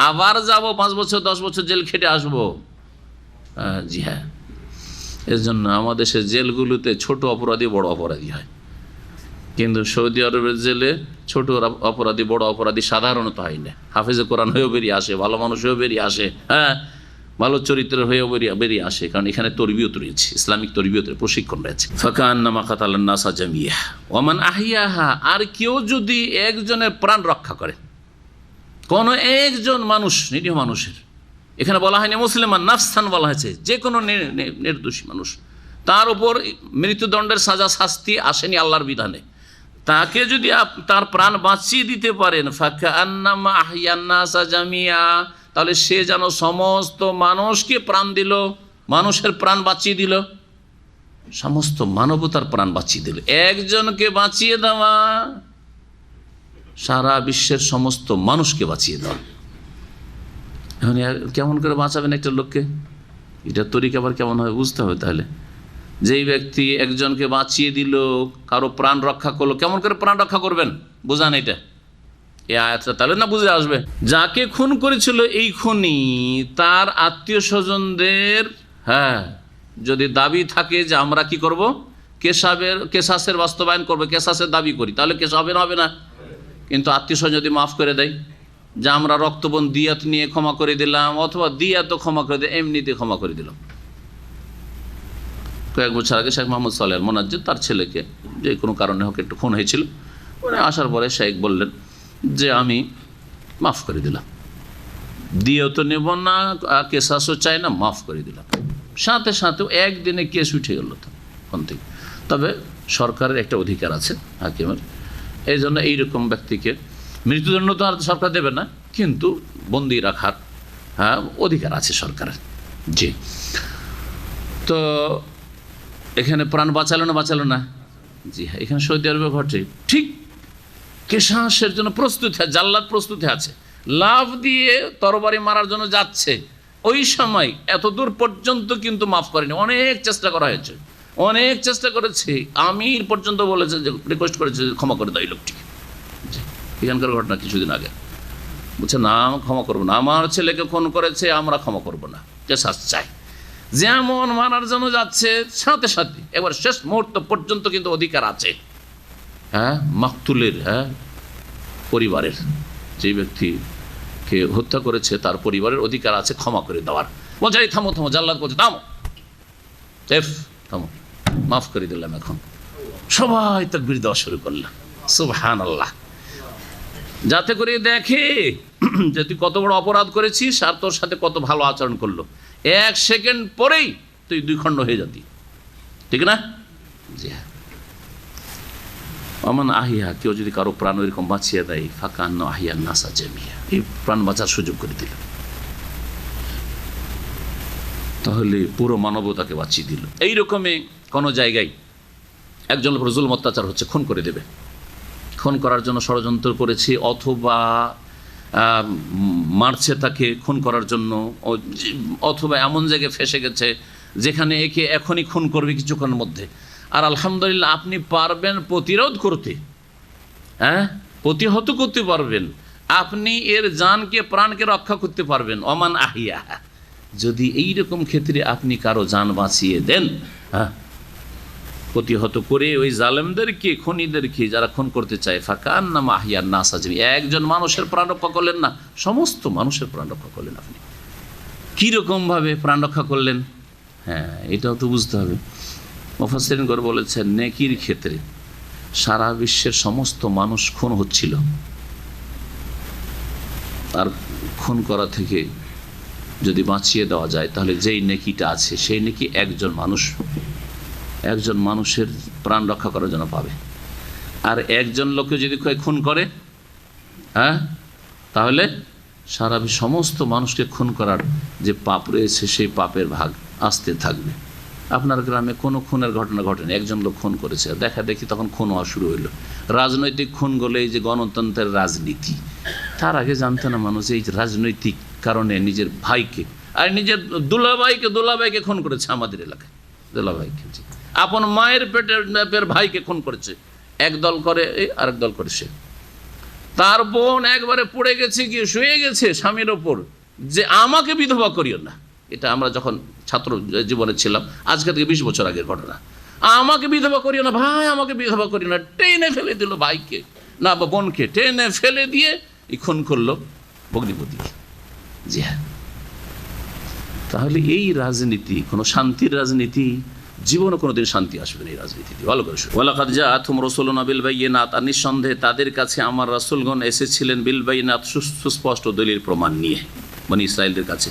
আবার যাব 5 বছর 10 বছর জেল খেটে আসবো। জি হ্যাঁ, এর জন্য আমাদের দেশের জেলগুলোতে ছোট অপরাধী বড় অপরাধী হয়, কিন্তু সৌদি আরবের জেলে ছোট অপরাধী বড় অপরাধী সাধারণত হয় না। হাফেজে কোরআন হয়েও বেরিয়ে আসে, ভালো মানুষ হয়েও বেরিয়ে আসে, হ্যাঁ, ভালো চরিত্রের হয়েও বেরিয়ে আসে, কারণ এখানে তরবিয়ত রয়েছে, ইসলামিক তরবিয়তের প্রশিক্ষণ রয়েছে। ফাকান্নামা কাতালান নাসা জামিয়া ওয়া মান আহইয়াহা, আর কেউ যদি একজনের প্রাণ রক্ষা করে, কোন একজন মানুষ, নিরীহ মানুষের, এখানে বলা হয়নি মুসলিমান, নাফসান বলা হয়েছে, যে কোনো নির্দোষী মানুষ, তার উপর মৃত্যুদণ্ডের শাস্তি আসেনি আল্লাহর বিধানে, তাকে যদি তার প্রাণ বাঁচিয়ে দিতে পারেন, ফাকান্নামা আহইয়ান নাসা জামিয়া, তাহলে সে যেন সমস্ত মানুষকে প্রাণ দিল, মানুষের প্রাণ বাঁচিয়ে দিল, সমস্ত মানবতার প্রাণ বাঁচিয়ে দিল। একজনকে বাঁচিয়ে দেওয়া সারা বিশ্বের সমস্ত মানুষকে বাঁচিয়ে দেওয়া। এখন কেমন করে বাঁচাবেন একটা লোককে? এটার তরিকা আবার কেমন হবে বুঝতে হবে। তাহলে যেই ব্যক্তি একজনকে বাঁচিয়ে দিল, কারো প্রাণ রক্ষা করলো, কেমন করে প্রাণ রক্ষা করবেন বুঝান এটা, এই আয়াতটা তাহলে না বুঝে আসবে। যাকে খুন করেছিল এই খুনি তার আত্মীয় স্বজনদের যদি দাবি থাকে যে আমরা কি করব, কেসাসের বাস্তবায়ন করবো, কেসাসের দাবি করি, তাহলে কেস হবে না? হবে না। কিন্তু আত্মীয় স্বজন যদি মাফ করে দেয় যে আমরা রক্তবন দিয়াত নিয়ে ক্ষমা করে দিলাম, অথবা দিয়াত ক্ষমা করে দিই, এমনিতে ক্ষমা করে দিলাম। কয়েক বছর আগে শেখ মোহাম্মদ সালেহ মোনাজ্জেদ তার ছেলেকে যে কোনো কারণে হোক একটু খুন হয়েছিল, মানে আসার পরে শেখ বললেন যে আমি মাফ করে দিলাম, দিয়েও তো নেব না, কেসাসও চাই না, মাফ করে দিলাম। সাথে সাথেও একদিনে কেস উঠে গেল তখন থেকে। তবে সরকারের একটা অধিকার আছে হাকিমের, এই জন্য এইরকম ব্যক্তিকে মৃত্যুদণ্ড তো আর সরকার দেবে না, কিন্তু বন্দি রাখার অধিকার আছে সরকারের। জি, তো এখানে প্রাণ বাঁচালো না? জি হ্যাঁ, এখানে সৌদি আরবে ঘটে ঠিক কেসাসের জন্য প্রস্তুতি, জাল্লাদ প্রস্তুতি আছে, লাভ দিয়ে তরবারি মারার জন্য যাচ্ছে, ওই সময় এত দূর পর্যন্ত কিন্তু মাফ করেনি। অনেক চেষ্টা করা হয়েছে, অনেক চেষ্টা করেছে, আমির পর্যন্ত বলেছে যে রিকোয়েস্ট করেছে ক্ষমা করে দেয় লোকটিকে। এখানকার ঘটনা কিছুদিন আগে বলছে না ক্ষমা করবো না, আমার ছেলেকে খুন করেছে, আমরা ক্ষমা করবো না, কেসাস চাই। যেমন মারার জন্য যাচ্ছে সাথে সাথে এবার শেষ মুহূর্ত পর্যন্ত কিন্তু অধিকার আছে মাকতুলের পরিবারের, যে ব্যক্তিকে হত্যা করেছে তার পরিবারের অধিকার আছে ক্ষমা করে দেওয়ার। বলছে এই থামো, জাল্লাদ বলছে থামো, থামো, মাফ করে দিলাম। এখন সবাই তাকবীর দেওয়া শুরু করলাম, সুবহানাল্লাহ, যাতে করে দেখে যে তুই কত বড় অপরাধ করেছিস আর তোর সাথে কত ভালো আচরণ করলো। 1 সেকেন্ড পরেই তুই 2 খণ্ড হয়ে যাতি, ঠিক না? জি হ্যাঁ। আমান আহিয়া, কেউ যদি কারো প্রাণ এরকম বাঁচিয়ে দেয়, ফাকান্ন আহিয়া নাসা জামিয়া, এই প্রাণ বাঁচার সুযোগ করে দিল, তাহলে পুরো মানবতাকে বাঁচিয়ে দিল। এইরকমই কোনো জায়গায় একজনের উপর জুলম অত্যাচার হচ্ছে, খুন করে দেবে, খুন করার জন্য ষড়যন্ত্র করেছে, অথবা মারছে তাকে খুন করার জন্য, অথবা এমন জায়গায় ফেসে গেছে যেখানে একে এখনই খুন করবে কিছুক্ষণের মধ্যে, আর আলহামদুলিল্লাহ আপনি পারবেন প্রতিরোধ করতে, প্রতিহত করতে পারবেন, আপনি এর জানকে প্রাণকে রক্ষা করতে পারবেন। ওমান আহিয়া, যদি এইরকম ক্ষেত্রে আপনি কারো জান বাঁচিয়ে দেন, প্রতিহত করে ওই জালেমদেরকে, খুনিদেরকে, যারা খুন করতে চায়, ফাকান্নামা আহিয়ান নাসা জামিয়া, একজন মানুষের প্রাণ রক্ষা করলেন না, সমস্ত মানুষের প্রাণ রক্ষা করলেন আপনি। কীরকমভাবে প্রাণ রক্ষা করলেন? এটাও তো বুঝতে হবে। মুফাসসিরিন গণ বলেছেন নেকির ক্ষেত্রে সারা বিশ্বের সমস্ত মানুষ খুন হচ্ছিল, আর খুন করা থেকে যদি বাঁচিয়ে দেওয়া যায় তাহলে যেই নেকিটা আছে সেই নেকি একজন মানুষের প্রাণ রক্ষা করার জন্য পাবে। আর একজন লোককে যদি খুন করে, তাহলে সারা সমস্ত মানুষকে খুন করার যে পাপ রয়েছে সেই পাপের ভাগ আসতে থাকবে। আপনার গ্রামে কোনো খুনের ঘটনা ঘটেনি, একজন লোক খুন করেছে, দেখা দেখি তখন খুন হওয়া শুরু হইলো। রাজনৈতিক খুন বলে এই যে গণতন্ত্রের রাজনীতি, তার আগে জানতো না মানুষ এই রাজনৈতিক কারণে নিজের ভাইকে আর নিজের দুলাভাইকে খুন করেছে। আমাদের এলাকায় দুলাভাইকে, আপন মায়ের পেটের ভাইকে খুন করেছে, এক দল করে আরেক দল করে সে। তার বোন একবারে পড়ে গেছে, গিয়ে শুয়ে গেছে স্বামীর ওপর যে আমাকে বিধবা করিও না। এটা আমরা যখন ছাত্র জীবনে ছিলাম, আজকে থেকে 20 বছর আগের ঘটনা। আমাকে বিধবা করিও না ভাই, আমাকে বিধবা করিও না, টেনে ফেলে দিল ভাইকে, না বোনকে টেনে ফেলে দিয়ে এই খুন করলো ভগ্নিপতিকে। জি হ্যাঁ, তাহলে এই রাজনীতি কোনো শান্তির রাজনীতি, জীবনে কোনোদিন শান্তি আসবে না এই রাজনীতিতে। ভালো করে শুনুন। ওয়ালাকাদ জাআতহুম রাসূলুনা বিল বায়িনাত, আর নিঃসন্দেহে তাদের কাছে আমার রাসূলগণ এসেছিলেন বিল বায়িনাত, সুস্পষ্ট দলিল প্রমাণ নিয়ে বনি ইসরাইলদের কাছে।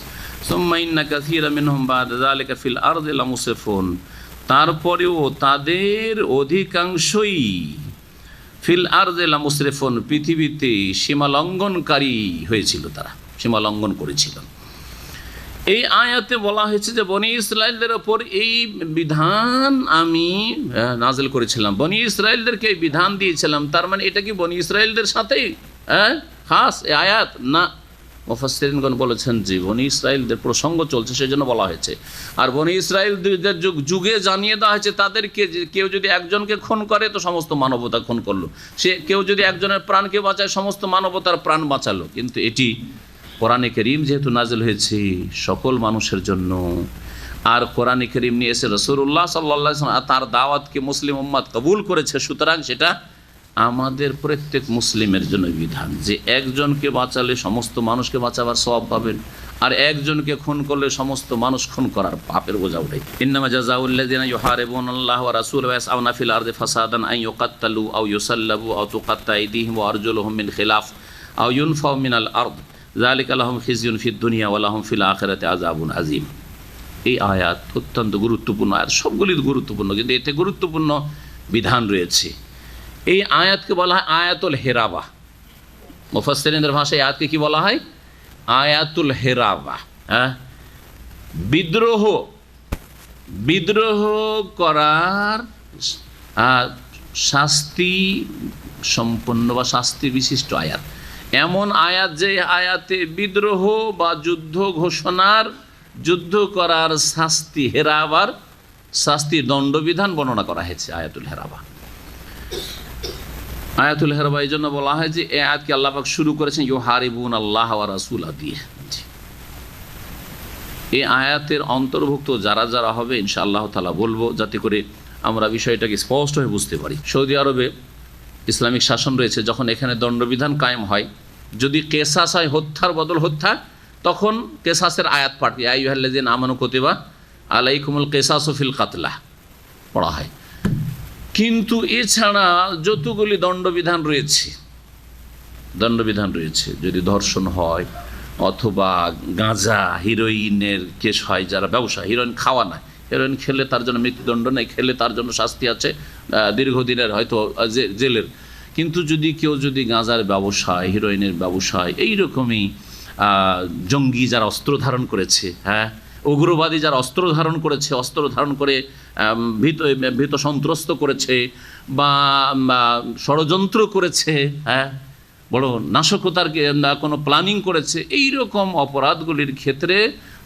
সুম্মা ইন্না কাসীরাম মিনহুম বা'দা যালিকা ফিল আরদি লামুসরিফুন, তারপরেও তাদের অধিকাংশই ফিল আরদি লামুসরিফুন, পৃথিবীতে সীমালঙ্ঘনকারী হয়েছিল, তারা সীমালঙ্ঘন করেছিল। এই আয়াতে বলা হয়েছে যে বনি ইসরায়েলদের ওপর এই বিধান আমি নাজিল করেছিলাম, বনি ইসরায়েলদেরকে এই বিধান দিয়েছিলাম। তার মানে এটা কি বনি ইসরায়েলদের সাথেই খাস এই আয়াত? না, মুফাসসিরিনগণ বলেছেন যে বনি ইসরায়েলদের প্রসঙ্গ চলছে সেই জন্য বলা হয়েছে। আর বনি ইসরায়েলদের যুগে জানিয়ে দেওয়া হয়েছে তাদেরকে যে কেউ যদি একজনকে খুন করে তো সমস্ত মানবতা খুন করলো, সে কেউ যদি একজনের প্রাণকে বাঁচায় সমস্ত মানবতার প্রাণ বাঁচালো। কিন্তু এটি কোরআনে কারীম যেহেতু নাজিল হয়েছে সকল মানুষের জন্য, আর কোরআনে কারীম নিয়ে এসে রাসূলুল্লাহ সাল্লাল্লাহু আলাইহি ওয়াসাল্লাম তার দাওয়াতকে মুসলিম উম্মাত কবুল করেছে, সুতরাং সেটা আমাদের প্রত্যেক মুসলিমের জন্য বিধান যে একজনকে বাঁচালে সমস্ত মানুষকে বাঁচাবার সওয়াব পাবেন, আর একজনকে খুন করলে সমস্ত মানুষ খুন করার পাপের বোঝা ওঠে। ইন্নামা জাযাউল্লাযিনা ইউহারিবুনাল্লাহা ওয়া রাসূলাহু ওয়া ইয়াসআউনা ফিল আরদি ফাসাদান আন ইউকাত্তালু আও ইউসাল্লাবু আও তুকাত্তা আইদিহিম ওয়া আরজুলুহুম মিন খিলাফ আও ইউনফাউ মিনাল আরদ যালিকা লাহুম খিজিয়ুন ফিদ দুনিয়া ওয়া লাহুম ফিল আখিরাতি আযাবুন আযীম। এই আয়াত অত্যন্ত গুরুত্বপূর্ণ আয়াত, সবগুলি গুরুত্বপূর্ণ, কিন্তু এতে গুরুত্বপূর্ণ বিধান রয়েছে। এই আয়াতকে বলা হয় আয়াতুল হেরাবা। মুফাসসিরিনদের ভাষায় আয়াতকে কি বলা হয়? আয়াতুল হেরাবা। বিদ্রোহ করার শাস্তি সম্পন্ন বা শাস্তি বিশিষ্ট আয়াত, এমন আয়াত যে আয়াতে বিদ্রোহ বা যুদ্ধ ঘোষণার, যুদ্ধ করার শাস্তি, হেরাবার শাস্তি, দণ্ডবিধান বর্ণনা করা হয়েছে আয়াতুল হেরাবা। আয়াতুল হেরাবা এই জন্য বলা হয় যে এই আয়াতকে আল্লাহ পাক শুরু করেছেন ইউহারিবুন আল্লাহ ওয়া রাসূলা দিয়ে। এই আয়াতের অন্তর্ভুক্ত যারা যারা হবে ইনশাআল্লাহ তাআলা বলবো, যাতে করে আমরা বিষয়টাকে স্পষ্টভাবে বুঝতে পারি। সৌদি আরবে ইসলামিক শাসন রয়েছে, যখন এখানে দণ্ডবিধান কায়েম হয়, যদি কেসাস হয় হত্যার বদল হত্যা, তখন কেসাসের আয়াত পাঠ ইয়া আইয়ুহাল্লাযিনা আমানু কুতিবা আলাইকুমুল কিসাসু ফিল কাতলা পড়া হয়। কিন্তু এছাড়া যতগুলি দণ্ডবিধান রয়েছে, যদি ধর্ষণ হয় অথবা গাঁজা হিরোইনের কেস হয়, যারা ব্যবসা, হিরোইন খাওয়া না, হিরোইন খেলে তার জন্য মৃত্যুদণ্ড নেই, খেলে তার জন্য শাস্তি আছে দীর্ঘদিনের হয়তো জেলের। কিন্তু যদি কেউ যদি গাঁজার ব্যবসায়, হিরোইনের ব্যবসায়, এইরকমই জঙ্গি যারা অস্ত্র ধারণ করেছে, উগ্রবাদী যারা অস্ত্র ধারণ করেছে, অস্ত্র ধারণ করে ভীত সন্ত্রস্ত করেছে বা ষড়যন্ত্র করেছে, বড় নাশকতার কোনো প্ল্যানিং করেছে, এই রকম অপরাধগুলির ক্ষেত্রে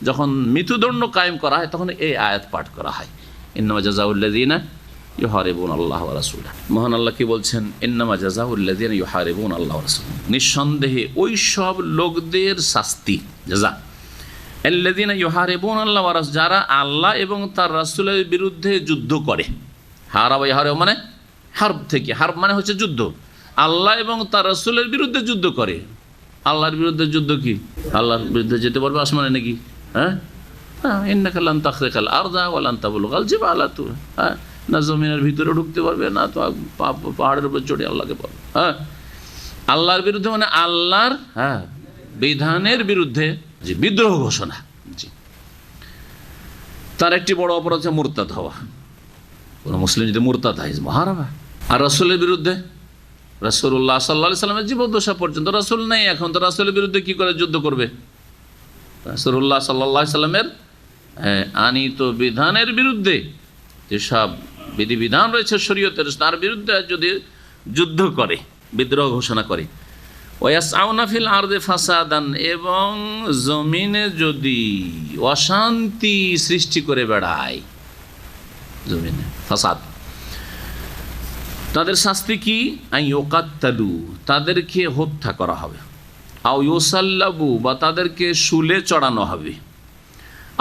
যখন মৃত্যুদণ্ড কায়েম করা হয় তখন এই আয়াত পাঠ করা হয়। ইন্নামা জাযাউল্লাযিনা ইউহারিবুন আল্লাহ ওয়া রাসূলা। মহান আল্লাহ কি বলছেন? ইন্নামা জাযাউল্লাযিনা ইউহারিবুন আল্লাহ ওয়া রাসূলা, নিঃসন্দেহে ওই সব লোকদের শাস্তি, জাযা আল্লাযিনা ইউহারিবুন আল্লাহ ওয়া রাসূলা, যারা আল্লাহ এবং তার রাসূলের বিরুদ্ধে যুদ্ধ করে। হারাবা ইহারে মানে হারব থেকে, হারব মানে হচ্ছে যুদ্ধ, আল্লাহ এবং তার রাসূলের বিরুদ্ধে যুদ্ধ করে। আল্লাহর বিরুদ্ধে যুদ্ধ কি? আল্লাহর বিরুদ্ধে যেতে পারবে আসমানে নাকি? ইন্নাকা লান তাখরিকাল আরদা ওয়া লান তাবলুগাল জিবালা, না জমিনের ভিতরে ঢুকতে পারবে, না তো পাহাড়ের উপর চড়ে আল্লাহকে পারবে। আল্লাহর বিরুদ্ধে মানে আল্লাহর বিধানের বিরুদ্ধে যে বিদ্রোহ ঘোষণা, জি, তার একটি বড় অপরাধ হচ্ছে মুরতাদ হওয়া। কোনো মুসলিম যদি মুরতাদ হয় মহারাবা। আর রাসূলের বিরুদ্ধে, রাসূলুল্লাহ সাল্লাল্লাহু আলাইহি ওয়াসাল্লামের জীবদ্দশা পর্যন্ত রাসূল নেই এখন, তো রাসূলের বিরুদ্ধে কি করে যুদ্ধ করবে? রাসূলুল্লাহ সাল্লাল্লাহু আলাইহি ওয়াসাল্লামের আনিত বিধানের বিরুদ্ধে যেসব বিধিবিধান রয়েছে শরীয়তের, তার বিরুদ্ধে যদি যুদ্ধ করে, বিদ্রোহ ঘোষণা করে, ওয়াসআউনা ফিল আরদি ফাসাদান, এবং জমিনে যদি অশান্তি সৃষ্টি করে বেড়ায়, জমিনে ফাসাদ, তাদের শাস্তি কি? আন ইউকাত্তালু, তাদেরকে হত্যা করা হবে, আও ইউসাল্লাবু, বা তাদেরকে শুলে চড়ানো হবে,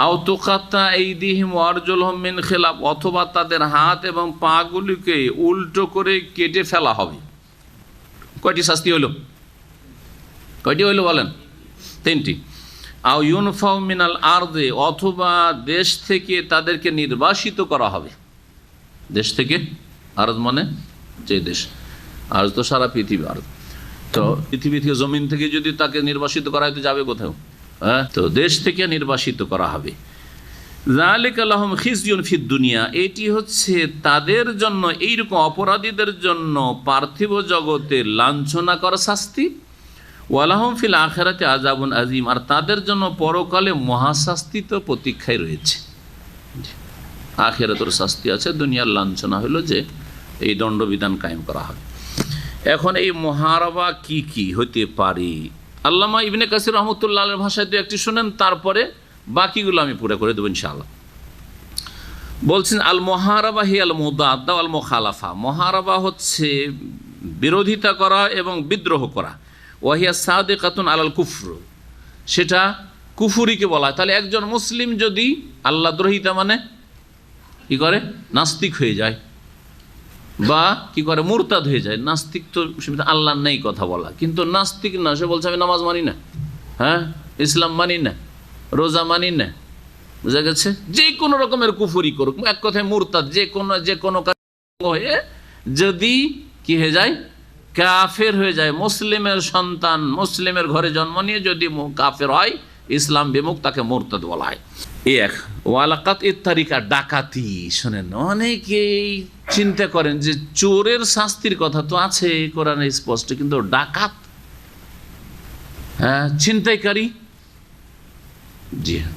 আও তুকাত্তা আইদিহিম ওয়া আরজুলুহুম মিন খিলাফ, অথবা তাদের হাত এবং পাগুলিকে উল্টো করে কেটে ফেলা হবে। কয়টি শাস্তি হইল? কয়টি হইল বলেন? তিনটি। আও ইউনফাউ মিনাল আরদে, অথবা দেশ থেকে তাদেরকে নির্বাসিত করা হবে। দেশ থেকে, আরদ মানে যে দেশ, আরজ তো সারা পৃথিবী, আরদ তো পৃথিবী থেকে, জমিন থেকে যদি তাকে নির্বাসিত করা হয় তো যাবে কোথাও? তো দেশ থেকে নির্বাসিত করা হবে। যালিকা লাহুম খিজিয়ুন ফিদ দুনিয়া, এটি হচ্ছে তাদের জন্য, এইরকম অপরাধীদের জন্য পার্থিব জগতে লাঞ্ছনা করা শাস্তি, ওয়ালাহুম ফিল আখিরাতি আযাবুন আযীম, আর তাদের জন্য পরকালে মহাশাস্তি তো প্রতীক্ষায় রয়েছে। আখিরাতের শাস্তি আছে, দুনিয়ার লাঞ্ছনা হলো যে এই দণ্ডবিধান কায়েম করা হয়। এখন এই মুহারাবা কি কি হতে পারে? আল্লামা ইবনে কাসির রহমতুল্লাহ আলাইহির ভাষায় দু একটি শুনেন, তারপরে বাকিগুলো আমি পুরো করে দেবো ইনশাআল্লাহ। বলছেন আল মুহারাবা হি আল মুদাদ্দা ওয়াল মুখালাফা, মুহারাবা হচ্ছে বিরোধিতা করা এবং বিদ্রোহ করা। ওয়াহিয়া সাদিকাতুন আলাল কুফর, সেটা কুফুরিকে বলা হয়। তাহলে একজন মুসলিম যদি আল্লাহ দ্রোহিতা মানে কি করে, নাস্তিক হয়ে যায় বা কি করে, মুরতাদ হয়ে যায়। নাস্তিক তো আল্লাহর নেই কথা বলা, কিন্তু নাস্তিক না, সে বলছে আমি নামাজ মানি না, হ্যাঁ ইসলাম মানি না, রোজা মানি না, বুঝা গেছে, যে কোনো রকমের কুফরি করুক, এক কথায় মুরতাদ, যে কোনো হয়ে যদি কি হয়ে যায়, কাফের হয়ে যায়, মুসলিমের সন্তান মুসলিমের ঘরে জন্ম নিয়ে যদি কাফের হয়, ইসলাম বিমুখ, তাকে মুরতাদ বলা হয়। এক ওয়ালাকাত এর তারিকা, ডাকাতি। শোনেন, অনেকেই চিন্তা করেন যে চোরের শাস্তির কথা তো আছে কোরআনে স্পষ্ট, কিন্তু ডাকাত, হ্যাঁ ছিনতাইকারী, জি হ্যাঁ,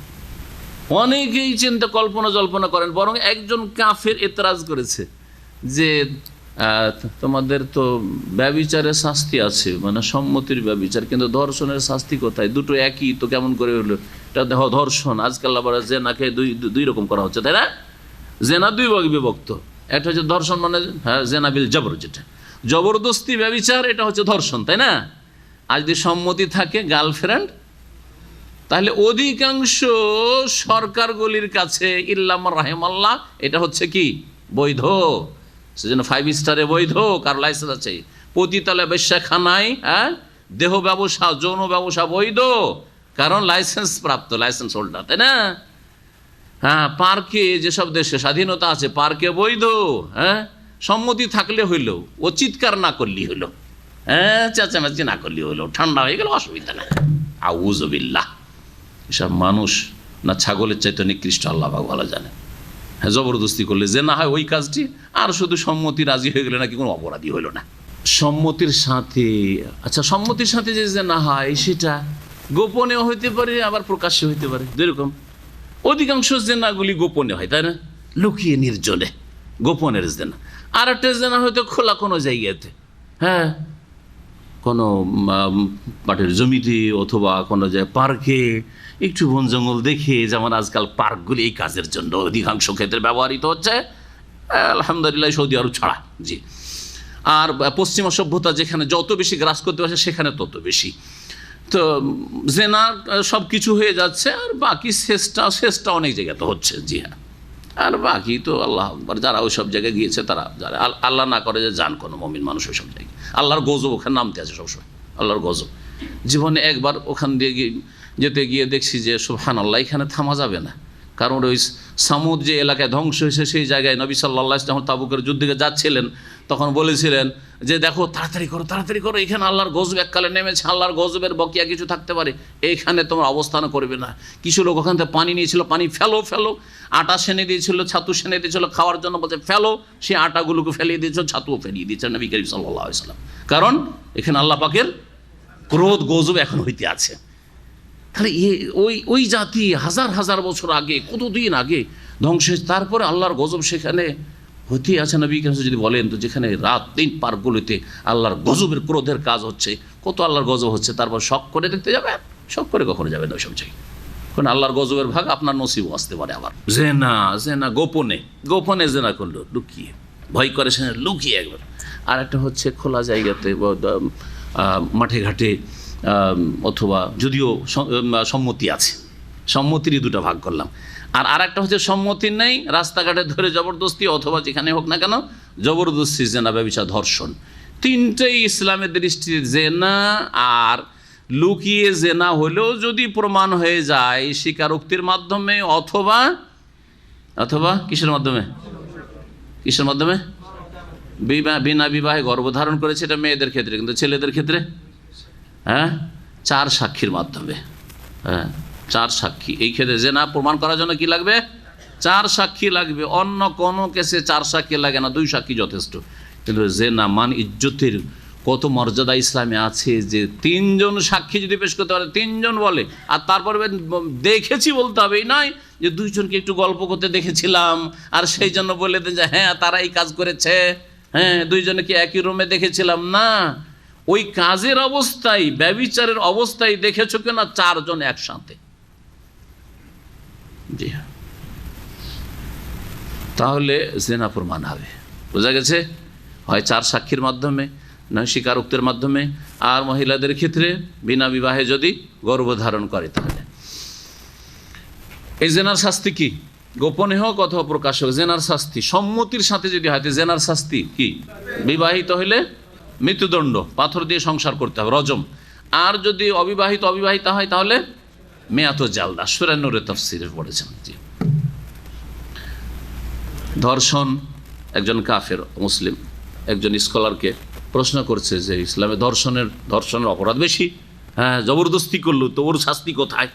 অনেকেই চিন্তা কল্পনা জল্পনা করেন। বরং একজন কাফের এতরাজ করেছে যে তোমাদের তো ব্যভিচারের শাস্তি আছে, মানে সম্মতির ব্যভিচার, কিন্তু ধর্ষণের শাস্তি কোথায়? দুটো একই তো, কেমন করে হলো? এটা দেখো ধর্ষণ, আজকাল আবার জেনাকে দুই রকম করা হচ্ছে, তাই না? জেনা দুই ভাগে বিভক্ত, একটা হচ্ছে ধর্ষণ মানে হ্যাঁ জেনা বিল জবর, যেটা জবরদস্তি ব্যভিচার, এটা হচ্ছে ধর্ষণ, তাই না? আর যদি সম্মতি থাকে গার্লফ্রেন্ড, তাহলে অধিকাংশ সরকারগুলির কাছে ইল্লাম রাহিমাল্লাহ এটা হচ্ছে কি বৈধ। সেজন্য 5 স্টারে বৈধ, কার লাইসেন্স আছে। পতিতালয় বেশ্যাখানায় হ্যাঁ দেহ ব্যবসা, যৌন ব্যবসা বৈধ, কারণ লাইসেন্স প্রাপ্ত, লাইসেন্স হোল্ডার, তাই না? হ্যাঁ, পার্কে যেসব দেশে স্বাধীনতা আছে পার্কে বৈধ, হ্যাঁ সম্মতি থাকলে হইল, ও চিৎকার না করলেই হইল, হ্যাঁ চেঁচামেচি না করলেই হইল, ঠান্ডা হয়ে গেল অসুবিধা নাই। আউযুবিল্লাহ, এসব মানুষ না ছাগলের চাইতে নিকৃষ্ট, আল্লাহ পাক ভালো জানে। হ্যাঁ, জবরদস্তি করলে যে না হয় ওই কাজটি, আর শুধু সম্মতি রাজি হয়ে গেলে নাকি কোনো অপরাধী হইল না। সম্মতির সাথে, আচ্ছা সম্মতির সাথে যে না হয় সেটা গোপনেও হইতে পারে, আবার প্রকাশ্যে হইতে পারে, যেরকম অধিকাংশ জেনাগুলি গোপনে হয়, তাই না? লুকিয়ে নির্জনে গোপনের জেনা। আর একটা জেনা হয়তো খোলা কোনো জায়গাতে, হ্যাঁ কোনো মাঠের জমিতে অথবা কোনো জায়গায় পার্কে, একটু বন জঙ্গল দেখে, যেমন আজকাল পার্কগুলি এই কাজের জন্য অধিকাংশ ক্ষেত্রে ব্যবহৃত হচ্ছে, আলহামদুলিল্লাহ, সৌদি আরব ছাড়া, জি। আর পশ্চিমা সভ্যতা যেখানে যত বেশি গ্রাস করতে পারছে সেখানে তত বেশি তো জেনা সব কিছু হয়ে যাচ্ছে। আর বাকি শেষটা অনেক জায়গাতে হচ্ছে, জি হ্যাঁ। আর বাকি তো আল্লাহ আকবার, যারা ওই সব জায়গায় গিয়েছে তারা, যারা আল্লাহ না করে যে যান কোনো মুমিন মানুষ ওই সব জায়গায়, আল্লাহর গজব ওখানে নামতে আছে সবসময়, আল্লাহর গজব। জীবনে একবার ওখান দিয়ে যেতে গিয়ে দেখছি যে সুবহানাল্লাহ, এখানে থামা যাবে না, কারণ ওই সামুদ যে এলাকায় ধ্বংস হয়েছে সেই জায়গায় নবী সাল্লাল্লাহু আলাইহি ওয়াসাল্লাম তাবুকের যুদ্ধে যাচ্ছিলেন, তখন বলেছিলেন যে দেখো তাড়াতাড়ি করো, এখানে আল্লাহর গজব এককালে নেমেছে, আল্লাহর গজবের বকিয়া কিছু থাকতে পারে, এইখানে তোমরা অবস্থান করবে না। কিছু লোক ওখান থেকে পানি নিয়েছিল, পানি ফেলো, আটা সেনে দিয়েছিল, ছাতু সেনে দিয়েছিল খাওয়ার জন্য, বলছে ফেলো, সেই আটাগুলোকে ফেলিয়ে দিয়েছিল, ছাতুও ফেলিয়ে দিয়েছে নবী করিম সাল্লাল্লাহু আলাইহি ওয়াসাল্লাম, কারণ এখানে আল্লাহ পাকের ক্রোধ গজব এখন হইতে আছে। তাহলে ওই জাতি হাজার বছর আগে, কতদিন আগে ধ্বংস হয়েছে, তারপরে আল্লাহর গজব সেখানে হতে আছে। নবী করিম যদি বলেন তো, যেখানে রাত দিন পার্কগুলিতে আল্লাহর গজবের ক্রোধের কাজ হচ্ছে, কত আল্লাহর গজব হচ্ছে, তারপর শখ করে দেখতে যাবে? শখ করে কখনো যাবে না ওইসব জায়গায়, কারণ আল্লাহর গজবের ভাগ আপনার নসিবও আসতে পারে। আবার জেনা গোপনে জেনা করলো, লুকিয়ে, ভয় করে সে লুকিয়ে একবার। আর একটা হচ্ছে খোলা জায়গাতে, মাঠে ঘাটে, অথবা যদিও সম্মতি আছে, সম্মতিরই দুটো ভাগ করলাম। আর একটা হচ্ছে সম্মতি নেই, রাস্তাঘাটে ধরে জবরদস্তি, অথবা যেখানে হোক না কেন জবরদস্তি, জেনা, ব্যভিচার, ধর্ষণ, তিনটেই ইসলামের দৃষ্টিতে জেনা। আর লুকিয়ে জেনা হলেও যদি প্রমাণ হয়ে যায় স্বীকারোক্তির মাধ্যমে, অথবা কিসের মাধ্যমে বিনা বিবাহে গর্ভধারণ করেছে, এটা মেয়েদের ক্ষেত্রে, কিন্তু ছেলেদের ক্ষেত্রে হ্যাঁ 4 সাক্ষীর মাধ্যমে, হ্যাঁ 4 সাক্ষী। এই ক্ষেত্রে জেনা প্রমাণ করার জন্য কি লাগবে? 4 সাক্ষী লাগবে। অন্য কোনো কেসে 4 সাক্ষী লাগে না, 2 সাক্ষী যথেষ্ট। কিন্তু জেনা মান ইজ্জতের কত মর্যাদা ইসলামে আছে যে 3 জন সাক্ষী যদি পেশ করতে পারে, 3 জন বলে, আর তারপরে দেখেছি বলতে হবে, এই নয় যে 2 জনকে একটু গল্প করতে দেখেছিলাম আর সেই জন্য বলে দেন যে হ্যাঁ তারা এই কাজ করেছে, হ্যাঁ 2 জনকে একই রুমে দেখেছিলাম। না, ওই কাজের অবস্থায়, ব্যভিচারের অবস্থায় দেখেছো কিনা 4 জন একসাথে। জি হ্যাঁ, তাহলে জিনা প্রমাণ হবে। বোঝা গেছে? হয় 4 সাক্ষীর মাধ্যমে, নয় স্বীকারোক্তির মাধ্যমে, আর মহিলাদের ক্ষেত্রে বিনা বিবাহে যদি গর্ভধারণ করে। তাহলে এই জেনার শাস্তি কি? গোপনে হোক অথবা প্রকাশ হোক, জেনার শাস্তি সম্মতির সাথে যদি হয়, জেনার শাস্তি কি? বিবাহিত হইলে মৃত্যুদণ্ড, পাথর দিয়ে সংসার করতে হবে, রজম। আর যদি অবিবাহিতা হয় তাহলে মেয়াত জালদা। সূরা নূরের তাফসীরে পড়েছেন। জি, ধর্ষণ, একজন কাফের মুসলিম একজন স্কলারকে প্রশ্ন করছে যে ইসলামে ধর্ষণের অপরাধ বেশি, হ্যাঁ জবরদস্তি করলো তো ওর শাস্তি কোথায়?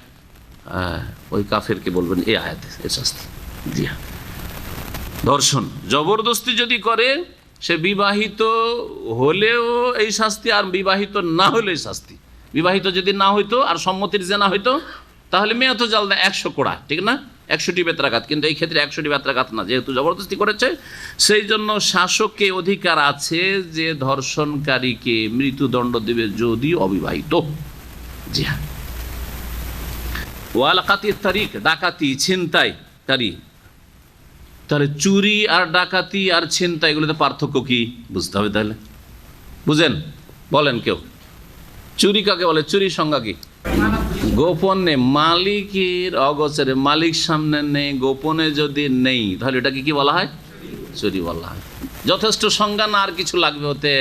ওই কাফেরকে বলবেন এই আয়াতে এর শাস্তি। জি হ্যাঁ, ধর্ষণ জবরদস্তি যদি করে, সে বিবাহিত হলেও এই শাস্তি, আর বিবাহিত না হলে এই শাস্তি। বিবাহিত যদি না হইতো আর সম্মতির জেনা হইতো তাহলে মেয়াত জালদা 100 কোড়া, ঠিক না? 100টি বেত্রাঘাত। কিন্তু এই ক্ষেত্রে 100টি বেত্রাঘাত না, যেহেতু জবরদস্তি করেছে সেই জন্য শাসককে অধিকার আছে যে ধর্ষণকারীকে মৃত্যুদণ্ড দেবে যদি অবিবাহিত। জি হ্যাঁ, ওয়ালাকাতি তারিক, ডাকাতি ছিনতাইকারী। তাহলে চুরি আর ডাকাতি আর ছিনতাই, এগুলোতে পার্থক্য কি বুঝতে হবে। তাহলে বুঝেন? বলেন কেউ। চুরি কাকে বলে? চুরির সংজ্ঞা কি? গোপনে, মালিকের অগোচরে, মালিক সামনে নেই, গোপনে যদি নেই তাহলে এটাকে কি বলা হয়? চুরি বলা হয়। যথেষ্ট সংজ্ঞা না, আর কিছু লাগবে হতে।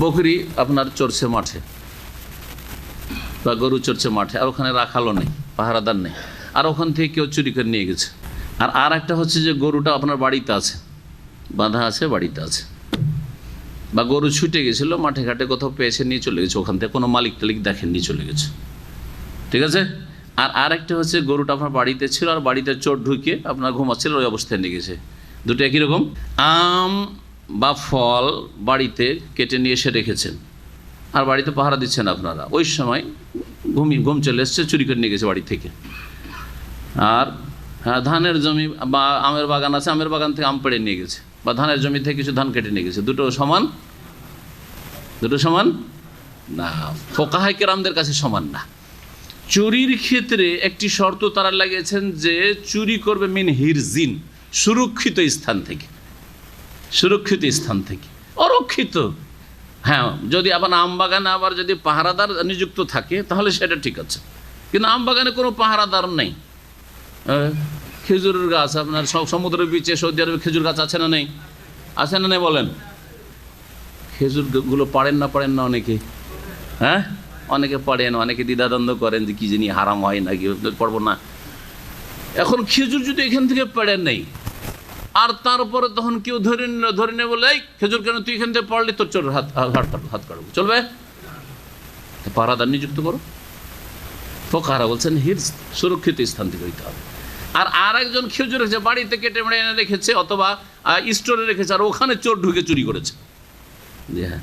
বকরি আপনার চড়ছে মাঠে বা গরু চড়ছে মাঠে, আর ওখানে রাখালো নেই, পাহারাদার নেই, আর ওখান থেকে কেউ চুরি করে নিয়ে গেছে। আর একটা হচ্ছে যে গরুটা আপনার বাড়িতে আছে, বাঁধা আছে, বাড়িতে আছে, বা গরু ছুটে গেছিলো মাঠে ঘাটে, কোথাও পেয়েছে নিয়ে চলে গেছে, ওখান থেকে কোনো মালিক টালিক দেখেন নিয়ে চলে গেছে, ঠিক আছে। আর একটা হচ্ছে গরুটা আপনার বাড়িতে ছিল আর বাড়িতে চোর ঢুকে আপনার ঘুমাচ্ছিল, ওই অবস্থায় নিয়ে গেছে। দুটো একই রকম। আম বা ফল বাড়িতে কেটে নিয়ে এসে রেখেছেন আর বাড়িতে পাহারা দিচ্ছেন আপনারা, ওই সময় ঘুম চলে এসছে, চুরি করে নিয়ে গেছে বাড়ি থেকে। আর হ্যাঁ, ধানের জমি বা আমের বাগান আছে, আমের বাগান থেকে আম পেড়ে নিয়ে গেছে, বা ধানের জমি থেকে কিছু ধান কেটে নিয়ে গেছে। দুটো সমান না, ফোকাহায়ে কেরামদের কাছে সমান না। চুরির ক্ষেত্রে একটি শর্ত তারা লাগিয়েছেন যে চুরি করবে মিন হিরজিন, সুরক্ষিত স্থান থেকে, অরক্ষিত। হ্যাঁ, যদি আবার আম বাগানে আবার যদি পাহারাদার নিযুক্ত থাকে তাহলে সেটা ঠিক আছে, কিন্তু আম বাগানে কোনো পাহারাদার নেই। খেজুরের গাছ আপনার সমুদ্রের বিচে সৌদি আরবে খেজুর গাছ আছে না নেই? আছে না নেই বলেন? খেজুরগুলো পারেন না অনেকে, হ্যাঁ অনেকে পড়েন, অনেকে দ্বিধাদ্বন্দ্ব করেন যে কি জানি হারাম হয় নাকি, পড়বো না। এখন খেজুর যদি এখান থেকে পেড়ে নেই আর তারপরে তখন কেউ ধরে নে বলে, এই খেজুর কেন তুই এখান থেকে পড়লি, তোর চোর হাত কাটবো, চলবে? পাহারাদার নিযুক্ত করো। ফোকাহারা বলছেন হিরজ, সুরক্ষিত স্থান থেকে হইতে হবে। আর একজন খেজুর রেখেছে, বাড়িতে কেটে মেড়ে এনে রেখেছে অথবা স্টোরে রেখেছে, আর ওখানে চোর ঢুকে চুরি করেছে। জি হ্যাঁ,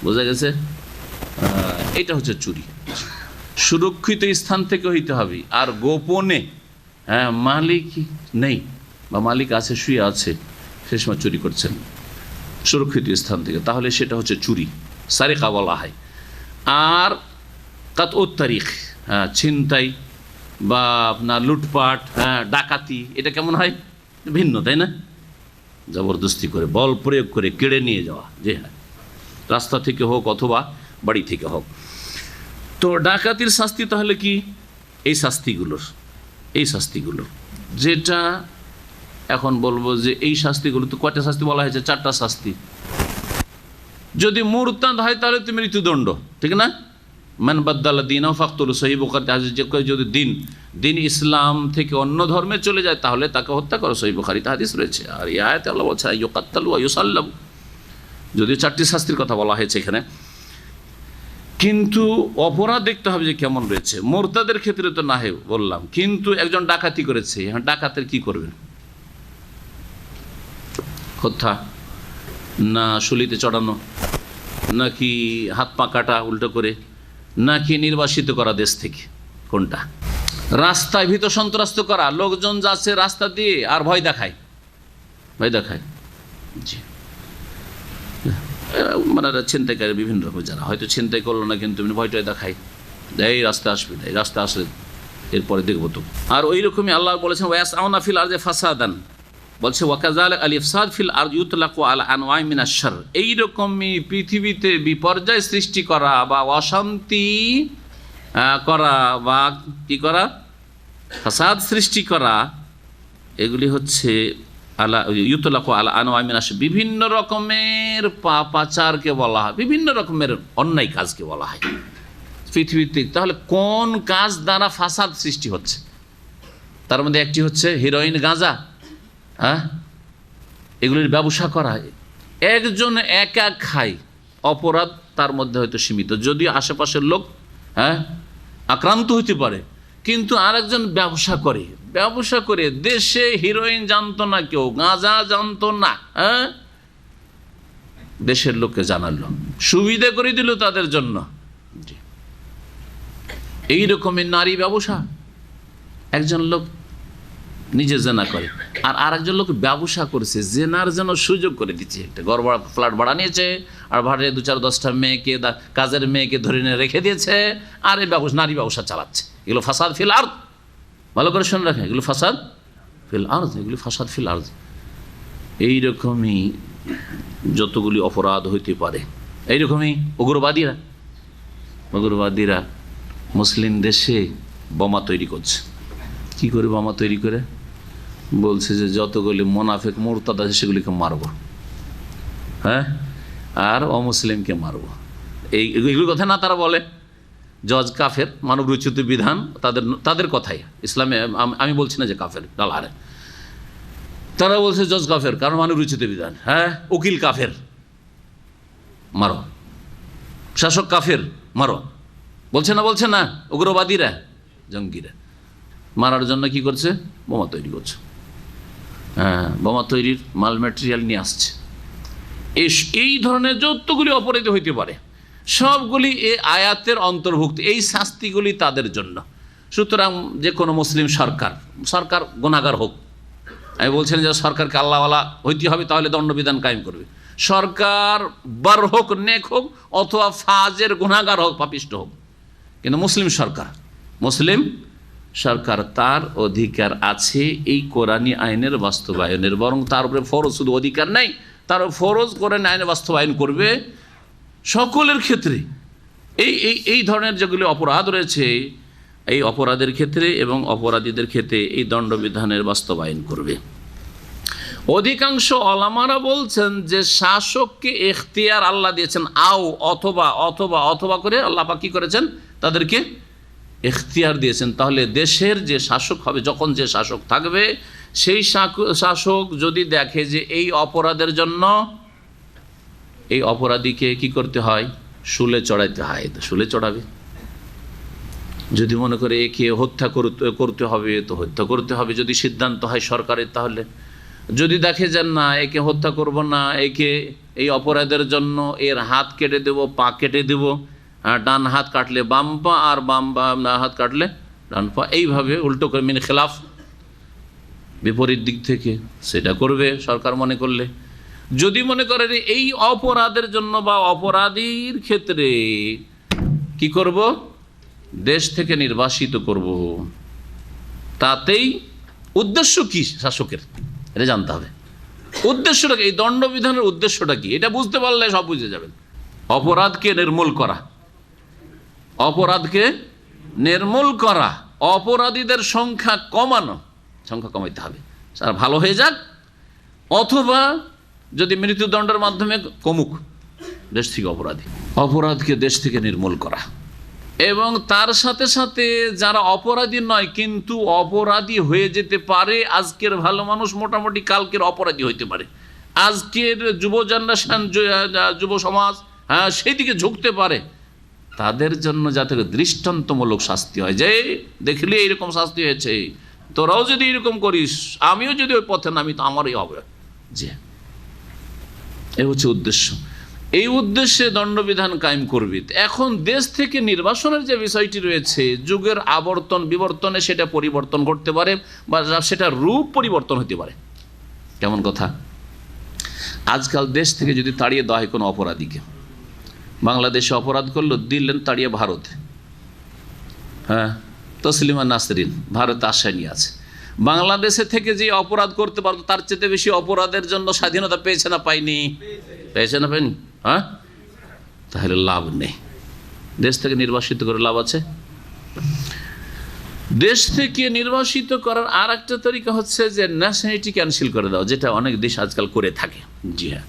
বোঝা গেছে? এটা হচ্ছে চুরি। সুরক্ষিত স্থান থেকে হইতে হবে। আর গোপনে, হ্যাঁ মালিক নেই বা মালিক আছে, শুয়ে আছে, সে সময় চুরি করছেন সুরক্ষিত স্থান থেকে, তাহলে সেটা হচ্ছে চুরি, সারিকা বলা হয়। আর কাতউত তারিখ, হ্যাঁ ছিনতাই বা আপনার লুটপাট, হ্যাঁ ডাকাতি, এটা কেমন হয়? ভিন্ন, তাই না? জবরদস্তি করে, বল প্রয়োগ করে কেড়ে নিয়ে যাওয়া। জি হ্যাঁ, রাস্তা থেকে হোক অথবা বাড়ি থেকে হোক। তো ডাকাতির শাস্তি তাহলে কি? এই শাস্তিগুলোর যেটা এখন বলবো যে এই শাস্তিগুলো, তো কয়টা শাস্তি বলা হয়েছে? 4টা শাস্তি। যদি মুরতাদ হয় তাহলে তো মৃত্যুদণ্ড, ঠিক না? মান বাদ্দালা দীনাহু ফাকতুলু, সহিহ বুখারীতে হাদিস, যে যদি দিন ইসলাম থেকে অন্য ধর্মে চলে যায় তাহলে তাকে হত্যা করো, সহিহ বুখারীতে হাদিস রয়েছে। আর এই আয়াতে আল্লাহ বলছে ইউকাত্তালু ওয়া ইউসাল্লাবু, যদিও 4টি শাস্তির কথা বলা হয়েছে এখানে, কিন্তু অপরাধ দেখতে হবে যে কেমন রয়েছে। মুরতাদের ক্ষেত্রে তো না হয় বললাম, কিন্তু একজন ডাকাতি করেছে, হ্যাঁ ডাকাতের কি করবেন? হত্যা না শুলিতে চড়ানো, নাকি হাত পা কাটা উল্টো করে, নাকি নির্বাসিত করা দেশ থেকে? কোনটা? রাস্তায় ভীত সন্ত্রস্ত করা, লোকজন যাচ্ছে রাস্তা দিয়ে আর ভয় দেখায়, ভয় দেখায়। জি, মানে ছিনতাইকারী বিভিন্ন রকম, যারা হয়তো ছিনতাই করলো না কিন্তু ভয়টাই দেখায়, এই রাস্তা আসবে, এই রাস্তা আসলে এরপরে দেখবো তো। আর ওই রকমই আল্লাহ বলেছেন ওয়াসআউনা ফিল আরদি ফাসাদান, বলছে ওয়াকাযালিকা আল ইফসাদ ফিল আরদি ইউতলাকু আলা আনওয়াই মিনাশ শার। এই রকমই পৃথিবীতে বিপর্যয় সৃষ্টি করা বা অশান্তি করা বা কি করা, ফাসাদ সৃষ্টি করা, এগুলি হচ্ছে আলা ইউতলাকু আলা আনওয়াই মিনাশ, বিভিন্ন রকমের পাপাচারকে বলা হয়, বিভিন্ন রকমের অন্যায় কাজকে বলা হয় পৃথিবীতে। তাহলে কোন কাজ দ্বারা ফাসাদ সৃষ্টি হচ্ছে? তার মধ্যে একটি হচ্ছে হেরোইন, গাঁজা, হ্যাঁ, এগুলির ব্যবসা করা। একজন একা খায়, অপরাধ তার মধ্যে হয়তো সীমিত, যদিও আশেপাশের লোক আক্রান্ত হইতে পারে, কিন্তু আরেকজন ব্যবসা করে, ব্যবসা করে দেশে হিরোইন জানতো না কেউ, গাঁজা জানতো না, দেশের লোককে জানালো, সুবিধা করে দিল তাদের জন্য। এই রকমের নারী ব্যবসা, একজন লোক নিজে জেনা করে আর আরেকজন লোক ব্যবসা করেছে, জেনার জন্য সুযোগ করে দিচ্ছে, একটা ঘর ভাড়া, ফ্ল্যাট ভাড়া নিয়েছে আর ভাড়ায় 2-4-10টা মেয়েকে, কাজের মেয়েকে ধরে নিয়ে রেখে দিয়েছে আর এই ব্যবসা, নারী ব্যবসা চালাচ্ছে। এগুলো ফাসাদ ফিল আরদ, ভালো করে শুনে রাখেন, এগুলো ফাসাদ ফিল আরদ, এগুলো ফাসাদ ফিল আরদ। এইরকমই যতগুলি অপরাধ হইতে পারে। এইরকমই উগ্রবাদীরা মুসলিম দেশে বোমা তৈরি করছে। কি করে বোমা তৈরি করে? বলছে যে যতগুলি মোনাফেক মুরতাদ আছে সেগুলিকে মারব, হ্যাঁ, আর অমুসলিমকে মারব। এইগুলি কথা না তারা বলে, জজ কাফের, মানব রচিত বিধান তাদের কথাই ইসলামে, আমি বলছি না যে কাফের ডালহারে, তারা বলছে জজ কাফের কারণ মানব রচিত বিধান, হ্যাঁ, উকিল কাফের মারো, শাসক কাফের মারো, বলছে না উগ্রবাদীরা, জঙ্গিরা মারার জন্য কি করছে? বোমা তৈরি করছে, হ্যাঁ, বোমা তৈরির মাল ম্যাটেরিয়াল নিয়ে আসছে। এই ধরনের যতগুলি অপরাধ হইতে পারে সবগুলি এই আয়াতের অন্তর্ভুক্ত, এই শাস্তিগুলি তাদের জন্য। সুতরাং যে কোনো মুসলিম সরকার গুনাহগার হোক, আমি বলছেন যে সরকারকে আল্লাহওয়ালা হইতে হবে তাহলে দণ্ডবিধান কায়েম করবে, সরকার বার হোক, নেক হোক, অথবা ফাজের গুনাহগার হোক, পাপিষ্ট হোক, কিন্তু মুসলিম সরকার তার অধিকার আছে এই কোরআনী আইনের বাস্তবায়নের, বরং তার উপরে ফরজ শুধু অধিকার নেই, তার ফরজ কোরআনী আইনের বাস্তবায়ন করবে সকলের ক্ষেত্রে। এই ধরনের যেগুলি অপরাধ রয়েছে এই অপরাধের ক্ষেত্রে এবং অপরাধীদের ক্ষেত্রে এই দণ্ডবিধানের বাস্তবায়ন করবে। অধিকাংশ ওলামারা বলছেন যে শাসককে এখতিয়ার আল্লাহ দিয়েছেন, অথবা করে আল্লাহ পাক কি করেছেন? তাদেরকে এখতিয়ার দিয়েছেন। তাহলে দেশের যে শাসক হবে, যখন যে শাসক থাকবে, সেই শাসক যদি দেখে যে এই অপরাধের জন্য এই অপরাধীকে কি করতে হয়? শুলে চড়াইতে হয়, তো শুলে চড়াবে। যদি মনে করে একে হত্যা করতে হবে তো হত্যা করতে হবে, যদি সিদ্ধান্ত হয় সরকারের। তাহলে যদি দেখে যান না একে হত্যা করব না, এই অপরাধের জন্য এর হাত কেটে দেব, পা কেটে দেব, ডান হাত কাটলে বাম পা আর বাম হাত কাটলে ডান পা, এইভাবে উল্টো করে মিন খেলাফ, বিপরীত দিক থেকে সেটা করবে সরকার মনে করলে। যদি মনে করে এই অপরাধের জন্য বা অপরাধীর ক্ষেত্রে কি করব? দেশ থেকে নির্বাসিত করব, তাতেই উদ্দেশ্য কি শাসকের এটা জানতে হবে। উদ্দেশ্যটা কি? এই দণ্ডবিধানের উদ্দেশ্যটা কি? এটা বুঝতে পারলে সব বুঝে যাবেন। অপরাধকে নির্মূল করা, অপরাধীদের সংখ্যা কমাইতে হবে, তারা ভালো হয়ে যাক, অথবা যদি মৃত্যুদণ্ডের মাধ্যমে কমুক দেশ থেকে অপরাধকে দেশ থেকে নির্মূল করা। এবং তার সাথে সাথে যারা অপরাধী নয় কিন্তু অপরাধী হয়ে যেতে পারে, আজকের ভালো মানুষ মোটামুটি কালকের অপরাধী হইতে পারে, আজকের যুব জেনারেশন, যুব সমাজ সেই দিকে ঝুঁকতে পারে, তাদের জন্য যাতে দৃষ্টান্তমূলক শাস্তি হয়, যে দেখলে এইরকম শাস্তি হয়েছে, তোরাও যদি এরকম করিস, আমিও যদি ওই পথে নামি তো আমারই হবে। যে এ হচ্ছে উদ্দেশ্য। এই উদ্দেশ্যে দণ্ডবিধান কায়েম করবে। এখন দেশ থেকে নির্বাসনের যে বিষয়টি রয়েছে, যুগের আবর্তন বিবর্তনে সেটা পরিবর্তন ঘটতে পারে বা সেটা রূপ পরিবর্তন হতে পারে। কেমন কথা? আজকাল দেশ থেকে যদি তাড়িয়ে দেওয়া হয় কোনো অপরাধীকে, বাংলাদেশে অপরাধ করলো, দিলেন তাড়িয়ে ভারতে, হ্যাঁ, তসলিমা নাসরিন ভারতে আশ্রয় নিয়ে আছে। বাংলাদেশে থেকে যে অপরাধ করতে পারতো তার চেয়ে বেশি অপরাধের জন্য স্বাধীনতা পেয়েছে না পায়নি? পেয়েছে না পায়নি? হ্যাঁ, তাহলে লাভ নেই। দেশ থেকে নির্বাসিত করে লাভ আছে? দেশ থেকে নির্বাসিত করার আর একটা তরিকা হচ্ছে যে ন্যাশনালিটি ক্যান্সেল করে দাও, যেটা অনেক দেশ আজকাল করে থাকে। জি হ্যাঁ,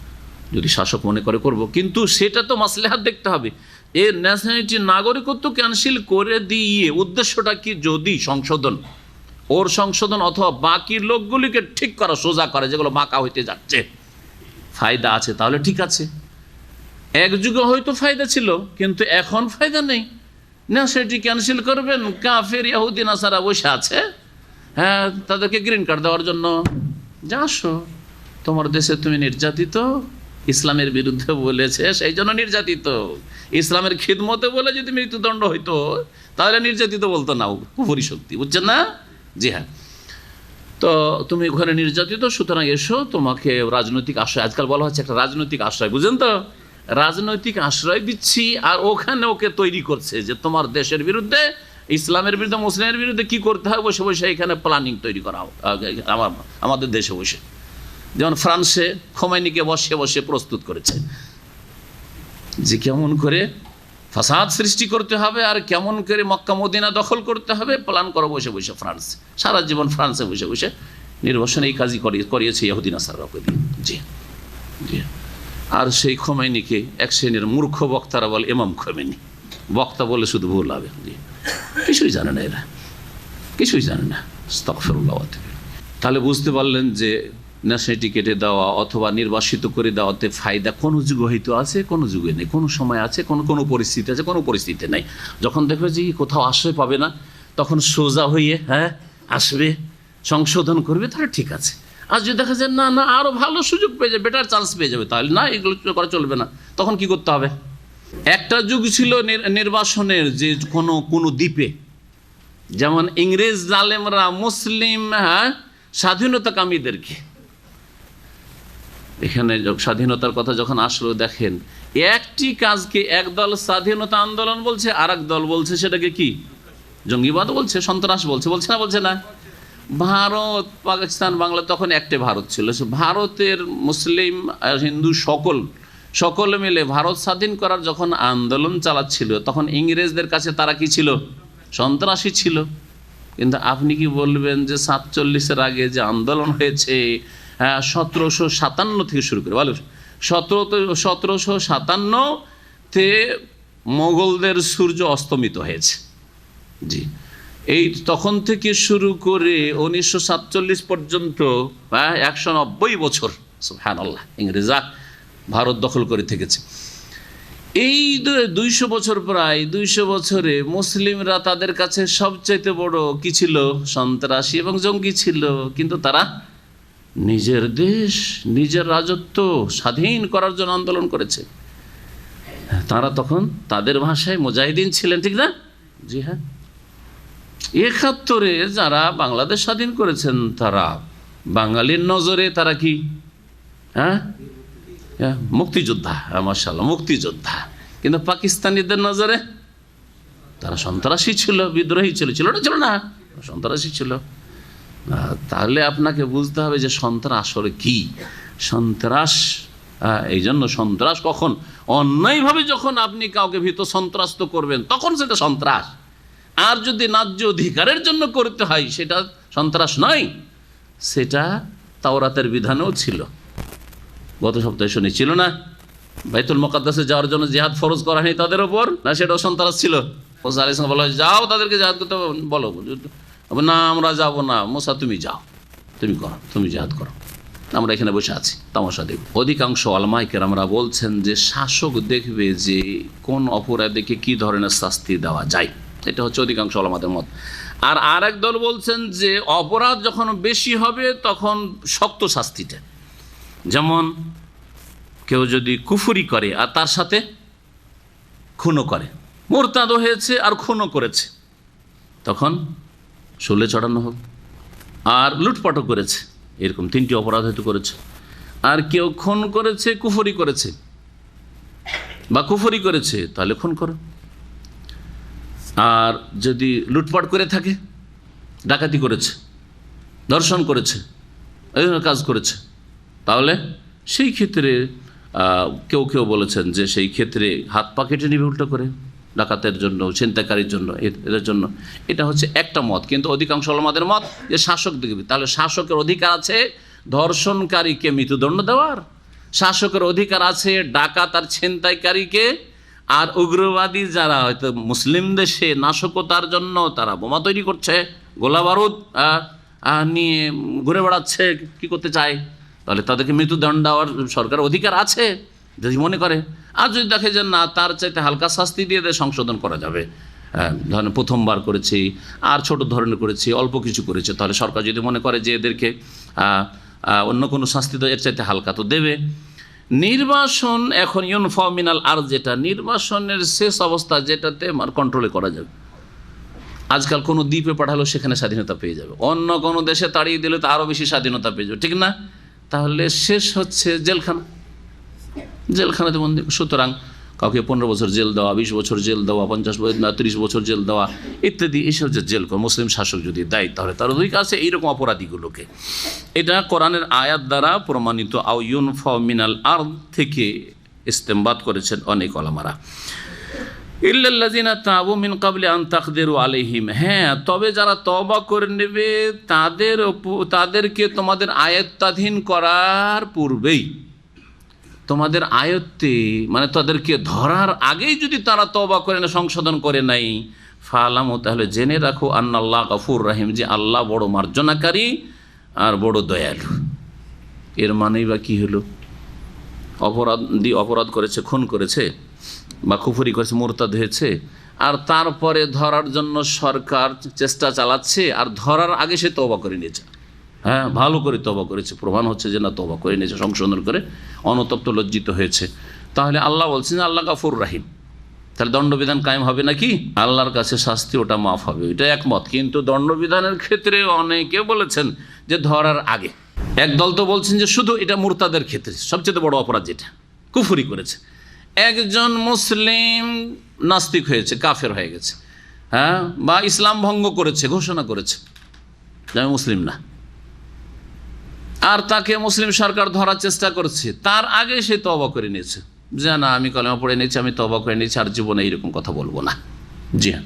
যদি শাসক মনে করে করব, কিন্তু সেটা তো মাসলেহাত দেখতে হবে। এর ন্যাশনালিটি নাগরিকত্ব ক্যান্সেল করে দিয়ে উদ্দেশ্যটা কি? যদি সংশোধন, ওর সংশোধন অথবা বাকি লোকগুলিকে ঠিক করা, সোজা করা, যেগুলো বাঁকা হইতে যাচ্ছে, ফায়দা আছে, তাহলে ঠিক আছে। এক যুগে হয়তো ফায়দা ছিল, কিন্তু এখন ফায়দা নেই। ন্যাশনালিটি ক্যান্সেল করবেন, কাফের ইহুদি নাসারা বসে আছে, হ্যাঁ, তাদেরকে গ্রিন কার্ড দেওয়ার জন্য। যা আসো, তোমার দেশে তুমি নির্যাতিত, ইসলামের বিরুদ্ধে বলেছে সেই জন্য নির্যাতিত, ইসলামের খিদমতে বলে যদি মৃত্যুদণ্ড হইতো তাহলে নির্যাতিত বলতো না, কুফরি শক্তি, বুঝছেন না? জি হ্যাঁ, তো তুমি ওখানে নির্যাতিত, সুতরাং এসো, তোমাকে রাজনৈতিক আশ্রয়, আজকাল বলা হচ্ছে একটা রাজনৈতিক আশ্রয়, বুঝলেন তো? রাজনৈতিক আশ্রয় দিচ্ছি, আর ওখানে ওকে তৈরি করছে যে তোমার দেশের বিরুদ্ধে, ইসলামের বিরুদ্ধে, মুসলিমের বিরুদ্ধে কি করতে হয়, বসে বসে এখানে প্ল্যানিং তৈরি করা আমাদের দেশে বসে। যেমন ফ্রান্সে খোমেনিকে বসে বসে প্রস্তুত করেছে যে কেমন করে ফাসাদ সৃষ্টি করতে হবে আর কেমন করে মক্কা মদিনা দখল করতে হবে, প্ল্যান করো বসে বসে। ফ্রান্স সারা জীবন ফ্রান্সে বসে বসে নির্বাসনে এই কাজই করিয়েছে ইহুদি নাসারাকে দিয়ে। জি জি, আর সেই খোমেনিকে এক শ্রেণীর মূর্খ বক্তারা বলে ইমাম খোমেনি, বক্তা বলে শুধু ভুল হবে। জি, কিছুই জানে না এরা, কিছুই জানে না। আস্তাগফিরুল্লাহ। তাহলে বুঝতে পারলেন যে ন্যাশনালিটি কেটে দেওয়া অথবা নির্বাসিত করে দেওয়াতে ফায়দা কোনো যুগে হয়তো আছে, কোনো যুগে নেই, কোনো সময় আছে, কোনো পরিস্থিতি আছে, কোনো পরিস্থিতি নেই। যখন দেখবে যে কোথাও আশ্রয় পাবে না, তখন সোজা হয়ে আসবে, সংশোধন করবে, তাহলে ঠিক আছে। আর যদি দেখা যায় না না আরও ভালো সুযোগ পেয়ে যাবে, বেটার চান্স পেয়ে যাবে, তাহলে না, এগুলো করা চলবে না। তখন কি করতে হবে? একটা যুগ ছিল নির্বাসনের, যে কোনো দ্বীপে, যেমন ইংরেজ জালেমরা মুসলিম স্বাধীনতাকামীদেরকে, এখানে স্বাধীনতার কথা যখন আসলো, দেখেন একটি কাজকে একদল স্বাধীনতা আন্দোলন বলছে, আর এক দল বলছে সেটাকে কি জঙ্গিবাদ বলছে, সন্ত্রাস বলছে, বলছে না? ভারত, পাকিস্তান, বাংলা, তখন একটি ভারত ছিল। ভারতের মুসলিম হিন্দু সকলে মিলে ভারত স্বাধীন করার যখন আন্দোলন চালাচ্ছিল, তখন ইংরেজদের কাছে তারা কি ছিল? সন্ত্রাসী ছিল। কিন্তু আপনি কি বলবেন যে 47-এর আগে যে আন্দোলন হয়েছে 1757 থেকে শুরু করে, বলো 1757-তে মোগলদের সূর্য অস্তমিত হয়েছে। জি, এই তখন থেকে শুরু করে 1947 পর্যন্ত 190 বছর, সুবহানাল্লাহ, ইংরেজরা ভারত দখল করে থেকেছে। এই 200 বছর, প্রায় 200 বছরে মুসলিমরা তাদের কাছে সবচাইতে বড় কি ছিল? সন্ত্রাসী এবং জঙ্গি ছিল। কিন্তু তারা নিজের দেশ, নিজের রাজত্ব স্বাধীন করার জন্য আন্দোলন করেছে। তারা তখন তাদের ভাষায় মুজাহিদিন ছিলেন, ঠিক না? জি হ্যাঁ। 71-এ যারা বাংলাদেশ স্বাধীন করেছেন, তারা বাঙালির নজরে তারা কি মুক্তিযোদ্ধা, মাশাআল্লাহ, মুক্তিযোদ্ধা। কিন্তু পাকিস্তানিদের নজরে তারা সন্ত্রাসী ছিল, বিদ্রোহী ছিল না? সন্ত্রাসী ছিল। তাহলে আপনাকে বুঝতে হবে যে সন্ত্রাস আসলে কি। সন্ত্রাস, এই জন্য সন্ত্রাস কখন অন্যায়ভাবে যখন আপনি কাউকে ভীত সন্ত্রাস্ত করবেন, তখন সেটা সন্ত্রাস। আর যদি ন্যায্য অধিকারের জন্য করতে হয়, সেটা সন্ত্রাস নয়। সেটা তাওরাতের বিধানেও ছিল। গত সপ্তাহে শুনেছিল না, বাইতুল মুকাদ্দাসে যাওয়ার জন্য জিহাদ ফরজ করা হয়নি তাদের ওপর, না সেটাও সন্ত্রাস ছিল? মুসা আলাইহিস সালাম বলা হয় যাও, তাদেরকে জিহাদ করতে বলো, না আমরা যাব না, মুসা তুমি যাও, তুমি করো, তুমি জিহাদ করো, আমরা এখানে বসে আছি তামাশা দেখব। অধিকাংশ ওলামায়ে কেরামরা বলছেন যে শাসক দেখবে যে কোন অপরাধীকে কি ধরনের শাস্তি দেওয়া যায়, এটা হচ্ছে অধিকাংশ ওলামাদের মত। আর আরেক দল বলছেন যে অপরাধ যখন বেশি হবে তখন শক্ত শাস্তিটা, যেমন কেউ যদি কুফরি করে আর তার সাথে খুনও করে, মুরতাদও হয়েছে আর খুনও করেছে, তখন শুলে চড়ানো হবে। আর লুটপাটও করেছে, এরকম 3টি অপরাধ হয়তো করেছে। আর কেউ খুন করেছে, কুফরি করেছে বা কুফরি করেছে, তাহলে খুন করো। আর যদি লুটপাট করে থাকে, ডাকাতি করেছে, ধর্ষণ করেছে, এই ধরনের কাজ করেছে, তাহলে সেই ক্ষেত্রে কেউ কেউ বলেছেন যে সেই ক্ষেত্রে হাত পা কেটে নিবে উল্টো করে, ডাকাতের জন্য, ছিনতাইকারীর জন্য, এদের জন্য। এটা হচ্ছে একটা মত, কিন্তু অধিকাংশ ওলামাদের মত যে শাসক দেখবে। তাহলে শাসকের অধিকার আছে ধর্ষণকারীকে মৃত্যুদণ্ড দেওয়ার, শাসকের অধিকার আছে ডাকাত আর ছিনতাইকারীকে, আর উগ্রবাদী যারা হয়তো মুসলিম দেশে নাশকতার জন্য তারা বোমা তৈরি করছে, গোলা বারুদ নিয়ে ঘুরে বেড়াচ্ছে, কি করতে চায়, তাহলে তাদেরকে মৃত্যুদণ্ড দেওয়ার সরকারের অধিকার আছে যদি মনে করে। আর যদি দেখে যে না, তার চাইতে হালকা শাস্তি দিয়ে সংশোধন করা যাবে, ধরেন প্রথমবার করেছি আর ছোট ধরনের করেছি, অল্প কিছু করেছে, তাহলে সরকার যদি মনে করে যে এদেরকে অন্য কোনো শাস্তি তো এর চাইতে হালকা তো দেবে। নির্বাসন এখন ইউনফা মিনাল আর, যেটা নির্বাসনের শেষ অবস্থা, যেটাতে কন্ট্রোলে করা যাবে। আজকাল কোনো দ্বীপে পাঠালো সেখানে স্বাধীনতা পেয়ে যাবে, অন্য কোনো দেশে তাড়িয়ে দিলে তো আরও বেশি স্বাধীনতা পেয়ে যাবে, ঠিক না? তাহলে শেষ হচ্ছে জেলখানা, জেলখানাতে বন্দী। সুতরাং কাউকে 15 বছর জেল দেওয়া, 20 বছর জেল দেওয়া, 30 বছর জেল দেওয়া ইত্যাদি, এইসব যে জেল মুসলিম শাসক যদি দেয় তাহলে তার অধিকার আছে এইরকম অপরাধীগুলোকে। এটা কোরআনের আয়াত দ্বারা প্রমাণিত। আও ইউনফা মিনাল আরদ থেকে ইস্তেমবাত করেছেন অনেক ওলামারা। ইল্লাল্লাযিনা তাবু মিন ক্বাবলি আন তাকদিরু আলাইহিম, হ্যাঁ, তবে যারা তওবা করে নেবে তাদেরকে তোমাদের আয়াত্তাধীন করার পূর্বেই, তোমাদের আয়ত্তে মানে তাদেরকে ধরার আগেই যদি তারা তওবা করে না, সংশোধন করে নাই, ফালামু, তাহলে জেনে রাখো আন্নাল্লাহ গফুর রহিম, যে আল্লাহ বড় মার্জনাকারী আর বড় দয়ালু। এর মানেই বা কী হলো? অপরাধ করেছে, খুন করেছে বা কুফরি করেছে, মুরতাদ হয়েছে, আর তারপরে ধরার জন্য সরকার চেষ্টা চালাচ্ছে, আর ধরার আগে সে তওবা করে নিয়েছে, হ্যাঁ, ভালো করে তওবা করেছে, প্রমাণ হচ্ছে যে না তওবা করে নিয়েছে, সংশোধন করে অনুতপ্ত লজ্জিত হয়েছে, তাহলে আল্লাহ বলছেন যে আল্লাহ গফুর রহিম। তাহলে দণ্ডবিধান কায়েম হবে নাকি? আল্লাহর কাছে শাস্তি ওটা মাফ হবে, এটা একমত। কিন্তু দণ্ডবিধানের ক্ষেত্রে অনেকে বলেছেন যে ধরার আগে। একদল তো বলছেন যে শুধু এটা মুরতাদের ক্ষেত্রে সবচেয়ে বড় অপরাধ, যেটা কুফরি করেছে। একজন মুসলিম নাস্তিক হয়েছে, কাফের হয়ে গেছে, হ্যাঁ, বা ইসলাম ভঙ্গ করেছে, ঘোষণা করেছে যে আমি মুসলিম না, আর তাকে মুসলিম সরকার ধরার চেষ্টা করছে, তার আগে সে তওবা করে নিয়েছে যে না, আমি কলেমা পড়ে নিয়েছি, আমি তওবা করে নিয়েছি, আর জীবনে এইরকম কথা বলবো না। জি হ্যাঁ,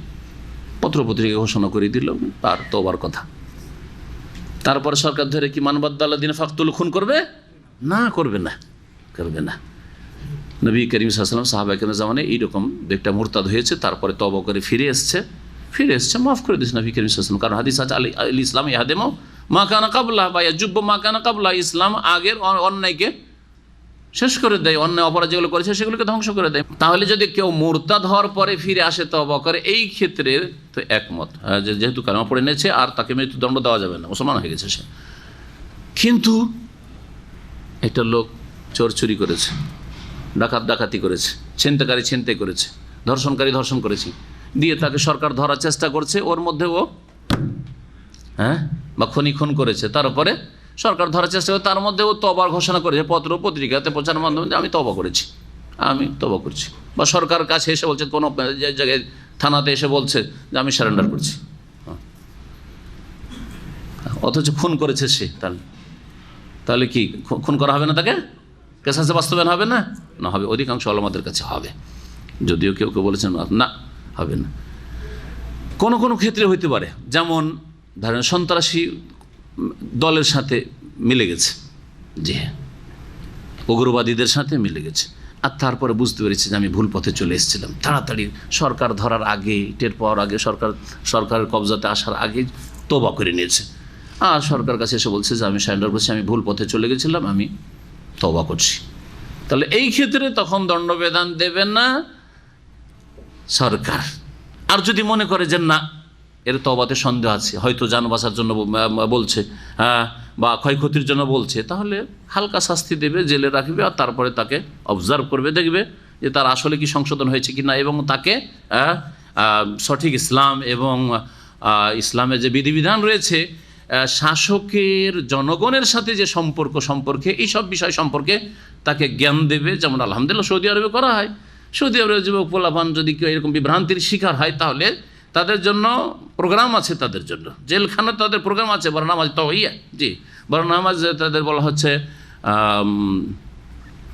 পত্রপত্রিকা ঘোষণা করে দিল তার তওবার কথা। তারপরে সরকার ধরে কি মানবাদ্দাল্লাযিনা ফাকতুল খুন করবে? না, করবে না, করবে না। নবী করিম সাল্লাল্লাহু আলাইহি ওয়াসাল্লাম সাহাবায়ে কেরামের জামানায় এইরকম একটা মুরতাদ হয়েছে, তারপরে তওবা করে ফিরে এসছে, মাফ করে দিয়েছে নবী করিম সাল্লাল্লাহু আলাইহি ওয়াসাল্লাম। কারণ হাদিস আছে আল ইসলাম ইয়াহদিমু মা কানা কাবলা বা ইয়াজুব্বু মা কানা কাবলা, ইসলাম আগের অন্যায়কে শেষ করে দেয়, অন্যায় অপরাধ যেগুলো করেছে সেগুলোকে ধ্বংস করে দেয়। তাহলে যদি কেউ মুরতাদ হওয়ার পরে ফিরে আসে, তওবা করে, এই ক্ষেত্রে তো একমত, যেহেতু কালেমা পড়ে নিয়েছে আর তাকে মৃত্যুদণ্ড দেওয়া যাবে না, মুসলমান হয়ে গেছে সে। কিন্তু একটা লোক চোর চুরি করেছে, ডাকাতি করেছে, ছিনতাই করেছে, ধর্ষণ করেছে, দিয়ে তাকে সরকার ধরার চেষ্টা করছে, ওর মধ্যে ও বা খুন করেছে, তারপরে সরকার ধরার চেষ্টা করে, তার মধ্যে ও তওবার ঘোষণা করেছে, পত্রিকাতে প্রচারের মাধ্যমে যে আমি তওবা করেছি, আমি তওবা করছি, বা সরকারের কাছে এসে বলছে, কোনো জায়গায় থানাতে এসে বলছে যে আমি সারেন্ডার করছি, অথচ খুন করেছে সে। তাহলে কি খুন করা হবে না? তাকে কেসাসে বাস্তবায়ন হবে না? না, হবে। অধিকাংশ ওলামাদের কাছে হবে, যদিও কেউ বলেছেন না, হবে না। কোনো ক্ষেত্রে হইতে পারে, যেমন ধরেন সন্ত্রাসী দলের সাথে মিলে গেছে, জি হ্যাঁ, উগ্রবাদীদের সাথে মিলে গেছে, আর তারপরে বুঝতে পেরেছে যে আমি ভুল পথে চলে এসেছিলাম, তাড়াতাড়ি সরকার ধরার আগে, টের পাওয়ার আগে, সরকারের কবজাতে আসার আগে তওবা করে নিয়েছে, আর সরকার কাছে এসে বলছে যে আমি সারেন্ডার করছি, আমি ভুল পথে চলে গেছিলাম, আমি তওবা করছি। তাহলে এই ক্ষেত্রে তখন দণ্ডবিধান দেবে না সরকার। আর যদি মনে করে যে না, এর তওবাতে সন্দেহ আছে, হয়তো জান বাঁচার জন্য বলছে, বা ক্ষয়ক্ষতির জন্য বলছে, তাহলে হালকা শাস্তি দেবে, জেলে রাখবে, আর তারপরে তাকে অবজার্ভ করবে, দেখবে যে তার আসলে কি সংশোধন হয়েছে কি না, এবং তাকে সঠিক ইসলাম এবং ইসলামের যে বিধিবিধান রয়েছে, শাসকের জনগণের সাথে যে সম্পর্কে এইসব বিষয় সম্পর্কে তাকে জ্ঞান দেবে। যেমন আলহামদুলিল্লাহ সৌদি আরবে করা হয়। সৌদি আরবের যুবক পোলাপান যদি কেউ এরকম বিভ্রান্তির শিকার হয়, তাহলে তাদের জন্য প্রোগ্রাম আছে, তাদের জন্য জেলখানা তাদের প্রোগ্রাম আছে, বরনামাজ তাওইয়া, জি বরনামাজ তাদের বলা হচ্ছে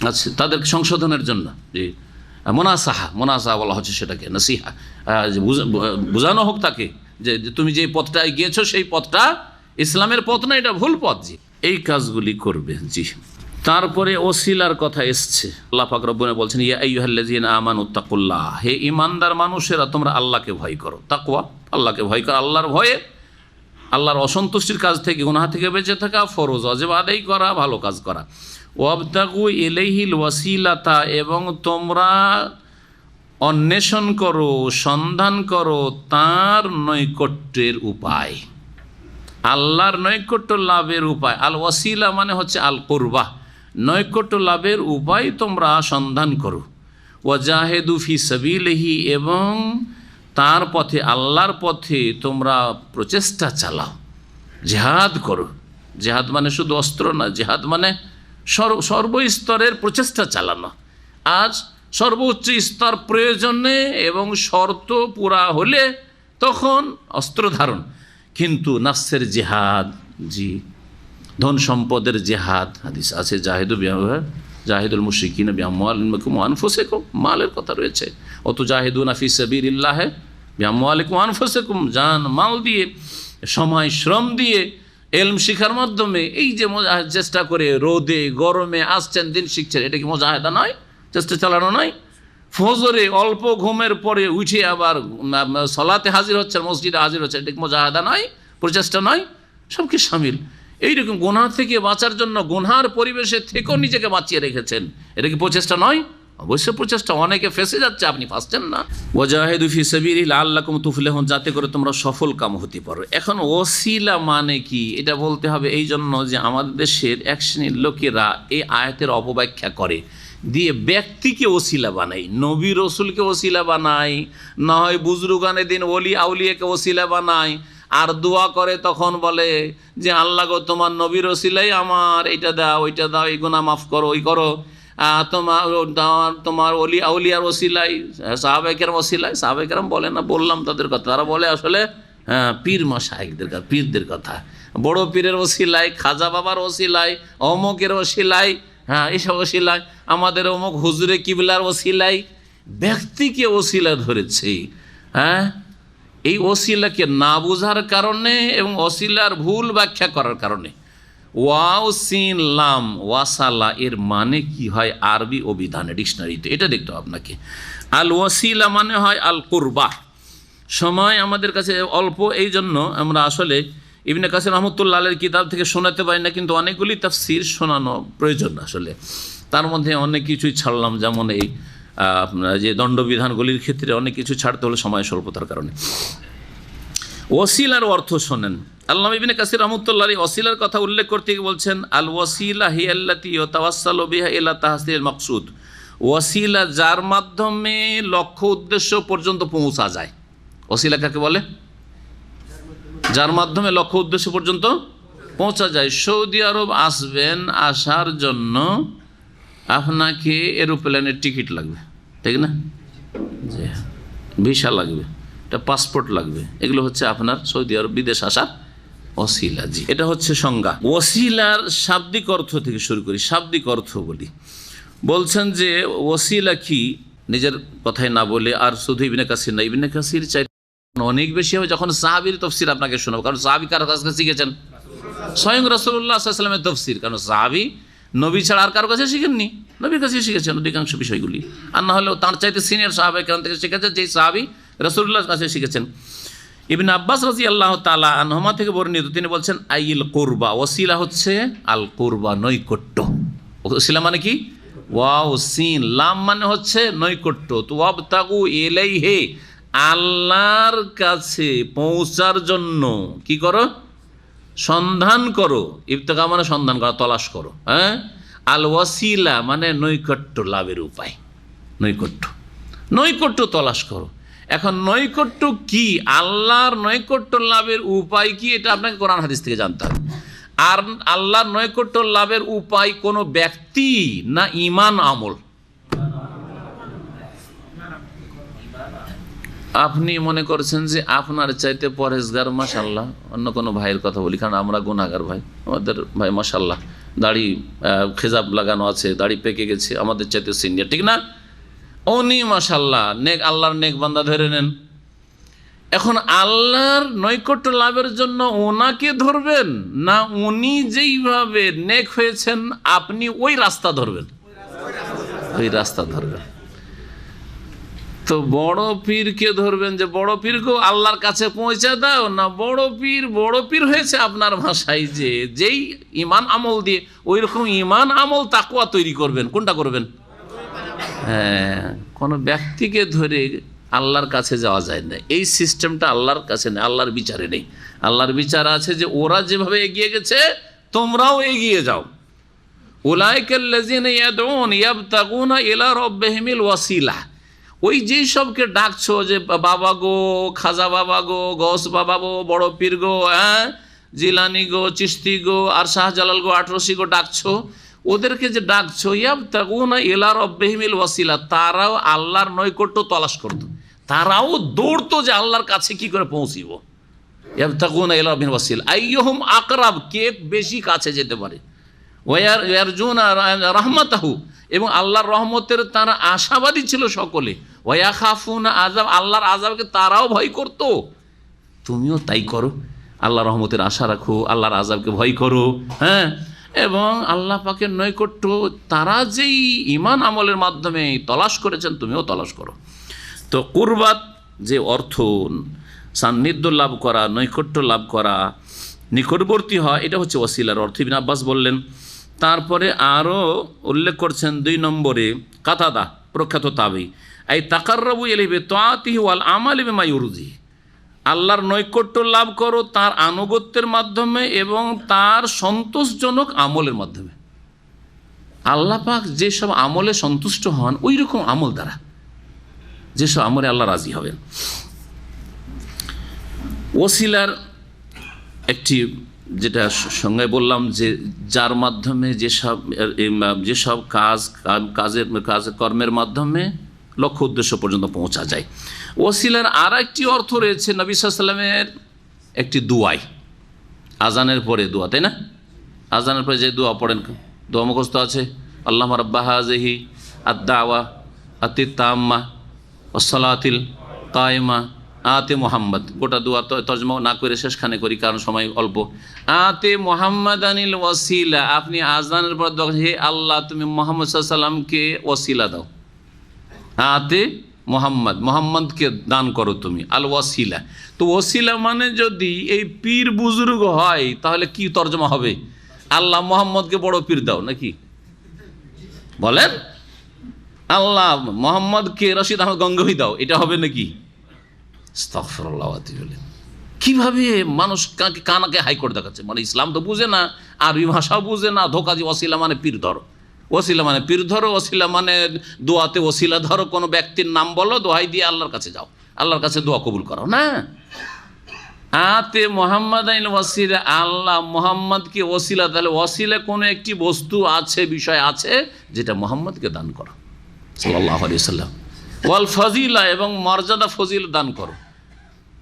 আচ্ছা তাদের সংশোধনের জন্য, জি মোনাসাহা বলা হচ্ছে সেটাকে, নসিহা, বোঝানো হোক তাকে যে তুমি যে পথটা গিয়েছো সেই পথটা ইসলামের পথ না, এটা ভুল পথ। জি এই কাজগুলি করবে। জি তারপরে ওসিলার কথা এসছে। আল্লাহ পাক রব্বুল বলছেন, ইয়া আইয়ুহাল্লাযীনা আমানুত্তাকুল্লাহ, হে ঈমানদার মানুষেরা তোমরা আল্লাহকে ভয় করো। তাকওয়া, আল্লাহকে ভয় করো, আল্লাহর ভয়ে আল্লাহর অসন্তুষ্টির কাজ থেকে, গুনাহ থেকে বেঁচে থাকা, ফরজ ওয়াজিব আদায় করা, ভালো কাজ করা। ওয়াবতাগু ইলাইহিল ওয়াসিলাতা, এবং তোমরা অন্বেষণ করো, সন্ধান করো তার নৈকট্যের উপায়, আল্লাহর নৈকট্য লাভের উপায়। আল ওয়াসিলা মানে হচ্ছে আল কুরবা, নৈকট্য লাভের উপায় তোমরা সন্ধান করো। ওয়াজাহিদু ফি সাবিলিহি, এবং তার পথে, আল্লাহর পথে তোমরা প্রচেষ্টা চালাও, জিহাদ করো। জিহাদ মানে শুধু অস্ত্র না, জিহাদ মানে সর্বস্তরের প্রচেষ্টা চালানো। আজ সর্বোচ্চ স্তর প্রয়োজনে এবং শর্ত পুরা হলে তখন অস্ত্র ধারণ, কিন্তু নাফসের জিহাদ, জি ধন সম্পদের জিহাদ, হাদিস আছে জাহিদুল মুশরিকিনা বিআমওয়ালিকুম ওয়া আনফুসিকুম, মালের কথা রয়েছে। অত জাহিদুনা ফি সাবিলিল্লাহ বিআমওয়ালিকুম ওয়া আনফুসিকুম, জান মাল দিয়ে, সময় শ্রম দিয়ে, এলম শিখার মাধ্যমে, এই যে চেষ্টা করে রোদে গরমে আসছেন, দিন শিখছেন, এটা কি মুজাহিদা নয়? চেষ্টা চালানো নয়? ফজরে অল্প ঘুমের পরে উঠে আবার সলাতে হাজির হচ্ছেন, মসজিদে হাজির হচ্ছেন, এটা কি মুজাহিদা নয়? প্রচেষ্টা নয়? সব কি শামিল। এইরকম গুনাহ থেকে বাঁচার জন্য গুনহার পরিবেশে থেকেও নিজেকে বাঁচিয়ে রেখেছেন, এটা কি প্রচেষ্টা নয়? অবশ্যই প্রচেষ্টা। অনেকে ফেঁসে যাচ্ছে, আপনি ফাঁসছেন না। ওয়াজাহিদু ফি সাবিলিহি লাআল্লাকুম তুফলিহুন, যাতে করে তোমরা সফল কাম হতে পারো। এখন ওসিলা মানে কি, এটা বলতে হবে এই জন্য যে আমাদের দেশের এক শ্রেণীর লোকেরা এই আয়াতের অপব্যাখ্যা করে দিয়ে ব্যক্তিকে ওসিলা বানাই, নবী রসুলকে ওসিলা বানাই, না হয় বুজরুগানে দিন ওলি আউলিয়াকে ওসিলা বানাই, আর দোয়া করে তখন বলে যে আল্লাহ গো তোমার নবীর ওসিলাই আমার এটা দাও, ওইটা দাও, এই গুনাহ মাফ করো, ওই করো, তোমার ওলি আউলিয়ার ওসিলাই, সাহাবায়ে কেরাম ওসিলাই। সাহাবায়ে কেরাম বলে না, বললাম তাদের কথা, তারা বলে আসলে পীর মাশায়েখদের কথা, পীরদের কথা, বড় পীরের ওসিলাই, খাজা বাবার ওসিলাই, অমকের ওসিলাই, এইসব ওসিলাই, আমাদের অমুক হুজুরে কিবলার ওসিলাই। ব্যক্তিকে ওসিলা ধরেছে, এই ওসিলাকে না বোঝার কারণে এবং ওসিলার ভুল ব্যাখ্যা করার কারণে। ওয়াও সিন লাম ওয়াসালা এর মানে কি হয় আরবি অভিধানে, ডিকশনারিতে, এটা দেখতে হবে আপনাকে। আল ওয়াসিলা মানে হয় আল কুরবা। সময় আমাদের কাছে অল্প, এই জন্য আমরা আসলে ইবনে কাসির রহমতুল্লাহ আলাইহির কিতাব থেকে শোনাতে পারি না, কিন্তু অনেকগুলি তাফসীর শোনানো প্রয়োজন আসলে। তার মধ্যে অনেক কিছুই ছাড়লাম, যেমন এই আপনার যে দণ্ডবিধানগুলির ক্ষেত্রে অনেক কিছু ছাড়তে হলো সময় স্বল্পতার কারণে। ওসিলার অর্থ শোনেন। আল্লামা ইবনে কাসির রহমতুল্লাহ আলাইহি ওসিলার কথা উল্লেখ করতে গিয়ে বলছেন, আল ওয়াসিলা হিয়া আল্লাতী ইয়াতাওয়াসসালু বিহা ইলা তাহসিলিল মাকসুদ। ওসিলা যার মাধ্যমে লক্ষ্য উদ্দেশ্য পর্যন্ত পৌঁছা যায়। ওসিলা কাকে বলে? যার মাধ্যমে লক্ষ্য উদ্দেশ্য পর্যন্ত পৌঁছা যায়। সৌদি আরব আসবেন, আসার জন্য আপনাকে এরোপ্লেনের টিকিট লাগবে, ঠিক না? যে ভিসা লাগবে, একটা পাসপোর্ট লাগবে, এগুলো হচ্ছে আপনার সৌদি আরব বিদেশ আসার ওসিলা। জি এটা হচ্ছে সংজ্ঞা। ওসিলার শাব্দিক অর্থ থেকে শুরু করি, শাব্দিক অর্থ বলি। বলছেন যে ওসিলা কি, নিজের কথায় না বলে আর শুধু ইবনে কাসির না, ইবনে কাসির চাই অনেক বেশি হবে যখন সাহাবীর তফসির আপনাকে শোনাবো। কারণ সাহাবী কার কাছে শিখেছেন? স্বয়ং রাসূলুল্লাহ সাল্লাল্লাহু আলাইহি ওয়াসাল্লামের তফসির। কারণ সাহাবী নবী ছাড়া আর কারো কাছে শিখেননি, নবীর কাছে শিখেছেন অধিকাংশ বিষয়গুলি। আর না হলেও তার চাইতে সিনিয়র সাহাবায়ে কেরাম থেকে শিখেছেন, যেই সাহাবী রাসূলুল্লাহর কাছে শিখেছেন। ইবনে আব্বাস রাদিয়াল্লাহু তাআলা আনহুমা থেকে বর্ণিত, তিনি বলছেন আইল কুরবা, ওসিলা হচ্ছে আল কুরবা, নৈকট্য। ওসিলা মানে কি? ওয়াও সিন লাম মানে হচ্ছে নৈকট্য। তো ওয়াবতাগু ইলাইহি, আল্লাহর কাছে পৌঁছার জন্য কি করো? সন্ধান করো, ইবতেগা মানে সন্ধান করা, তলাশ করো। হ্যাঁ, আল ওয়াসিলা মানে নৈকট্য লাভের উপায়, নৈকট্য তলাশ করো। এখন নৈকট্য কি, আল্লাহর নৈকট্য লাভের উপায় কি, এটা আপনাকে কোরআন হাদিস থেকে জানতে হবে। আর আল্লাহর নৈকট্য লাভের উপায় কোনো ব্যক্তি না ঈমান আমল? আপনি মনে করছেন যে আপনার চাইতে পরেজগার মাশাআল্লাহ অন্য কোনো ভাইয়ের কথা বলি, কারণ আমরা গুনাহগার ভাই, আমাদের ভাই মাশাআল্লাহ দাড়ি খেজাব লাগানো আছে, দাড়ি পেকে গেছে, আমাদের চাইতে সিনিয়র, ঠিক না? উনি মাশাআল্লাহ নেক, আল্লাহর নেক বান্দা ধরে নেন। এখন আল্লাহর নৈকট্য লাভের জন্য ওনাকে ধরবেন, না উনি যেইভাবে নেক হয়েছেন আপনি ওই রাস্তা ধরবেন? ওই রাস্তা ধরবেন। তো বড় পীরকে ধরবেন যে বড় পীরকেও আল্লাহর কাছে পৌঁছে দাও, না বড় পীর হয়েছে আপনার ভাষায় যে যেই ঈমান আমল দিয়ে ওই রকম ঈমান আমল তাকওয়া তৈরি করবেন, কোনটা করবেন? হ্যাঁ, কোনো ব্যক্তিকে ধরে আল্লাহর কাছে যাওয়া যায় না, এই সিস্টেমটা আল্লাহর কাছে নেই, আল্লাহর বিচারে নেই। আল্লাহর বিচার আছে যে ওরা যেভাবে এগিয়ে গেছে তোমরাও এগিয়ে যাও। উলাইকাল্লাযিনা ইয়াদউন ইয়াবতাগুনা ইলা রাব্বিহিমিল ওয়াসিলা, ওই যেই সবকে ডাকছো যে বাবা গো, খাজা বাবা গো, গৌস বাবা গো, বড় পীর গো, হ্যাঁ জিলানি গো, চিশতি গো, আর শাহজালাল গো, আটরসি গো ডাকছো, ওদেরকে যে ডাকছো ইয়াবতাগুনা ইলা রাব্বিহিমিল ওয়াসিলা, তারাও আল্লাহর নৈকট্য তলাশ করতো, তারাও দৌড়তো যে আল্লাহর কাছে কি করে পৌঁছিব। ইয়াবতাগুনা ইলা রাব্বিহিমিল ওয়াসিলা আইয়ুহুম আকরাব, কে বেশি কাছে যেতে পারে, ওয়ারজুনা রাহমাতাহু, এবং আল্লাহর রহমতের তারা আশাবাদী ছিল সকলে, ওয়াখাফুনা আযাব, আল্লাহর আযাবকে তারাও ভয় করত। তুমিও তাই করো, আল্লাহর রহমতের আশা রাখো, আল্লাহর আযাবকে ভয় করো। হ্যাঁ, এবং আল্লাহ পাকের নৈকট্য তারা যেই ঈমান আমলের মাধ্যমে তলাশ করেছেন তুমিও তলাশ করো। তো কুরবাত যে অর্থ, সান্নিধ্য লাভ করা, নৈকট্য লাভ করা, নিকটবর্তী হয়, এটা হচ্ছে ওয়াসিলার অর্থ। ইবনে আব্বাস বললেন। তারপরে আরও উল্লেখ করছেন 2 নম্বরে কাতাদা প্রখ্যাত তাবী, আই তাকাররাবু ইলাইহি বিতাআতিহি ওয়াল আমালি বিমা ইউরদিহি, আল্লাহর নৈকট্য লাভ করো তার আনুগত্যের মাধ্যমে এবং তার সন্তোষজনক আমলের মাধ্যমে। আল্লাহ পাক যেসব আমলে সন্তুষ্ট হন ওই রকম আমল দ্বারা, যেসব আমলে আল্লাহ রাজি হবেন। ওসিলার একটি যেটা সঙ্গে বললাম যে যার মাধ্যমে যেসব কর্মের মাধ্যমে লক্ষ্য উদ্দেশ্য পর্যন্ত পৌঁছা যায়। ওসিলার আর একটি অর্থ রয়েছে নবী সাল্লাল্লাহু আলাইহি ওয়াসাল্লামের একটি দুয়াই, আজানের পরে দোয়া, তাই না? আজানের পরে যে দোয়া পড়েন, দোয়া মুখস্থ আছে, আল্লাহুম্মা রাব্বা হাযিহি আদ-দাওয়া আত-তাম্মা ওয়াস-সালাতিল কায়েমা আতে মোহাম্মদ। গোটা দোয়া তর্জমা না করে শেষখানে করি কারণ সময় অল্প। আতে মোহাম্মদ আনিল ওয়াসিলা, আপনি আজানের পর হে আল্লাহ তুমি মোহাম্মদ সাল্লাল্লাহু আলাইহি ওয়াসাল্লামকে ওয়াসিলা দাও। আতে মোহাম্মদকে দান করো তুমি, আল ওয়াসিলা। তো ওয়াসিলা মানে যদি এই পীর বুজুর্গ হয় তাহলে কি তর্জমা হবে? আল্লাহ মোহাম্মদকে বড় পীর দাও নাকি বলেন? আল্লাহ মোহাম্মদকে রশিদ আহমদ গঙ্গোহী দাও, এটা হবে নাকি? আস্তাগফিরুল্লাহ। কিভাবে মানুষ কানাকে হাইকোর্ট দেখাচ্ছে, মানে ইসলাম তো বুঝে না, আরবি ভাষাও বুঝে না, ধোকাজি। ওসিলা মানে পীর ধরো, ওসিলা মানে পীর ধরো, ওসিলা মানে দোয়াতে ওসিলা ধরো, কোনো ব্যক্তির নাম বলো, দোহাই দিয়ে আল্লাহর কাছে যাও, আল্লাহর কাছে দোয়া কবুল করো না। আতে মোহাম্মদ আইন ওয়াসিলা, আল্লাহ মোহাম্মদকে ওসিলা, তাহলে ওসিলা কোনো একটি বস্তু আছে, বিষয় আছে যেটা মোহাম্মদকে দান করো সাল্লাল্লাহু আলাইহি ওয়াসাল্লাম। ওয়াল ফজিলা, এবং মর্যাদা ফজিল দান করো।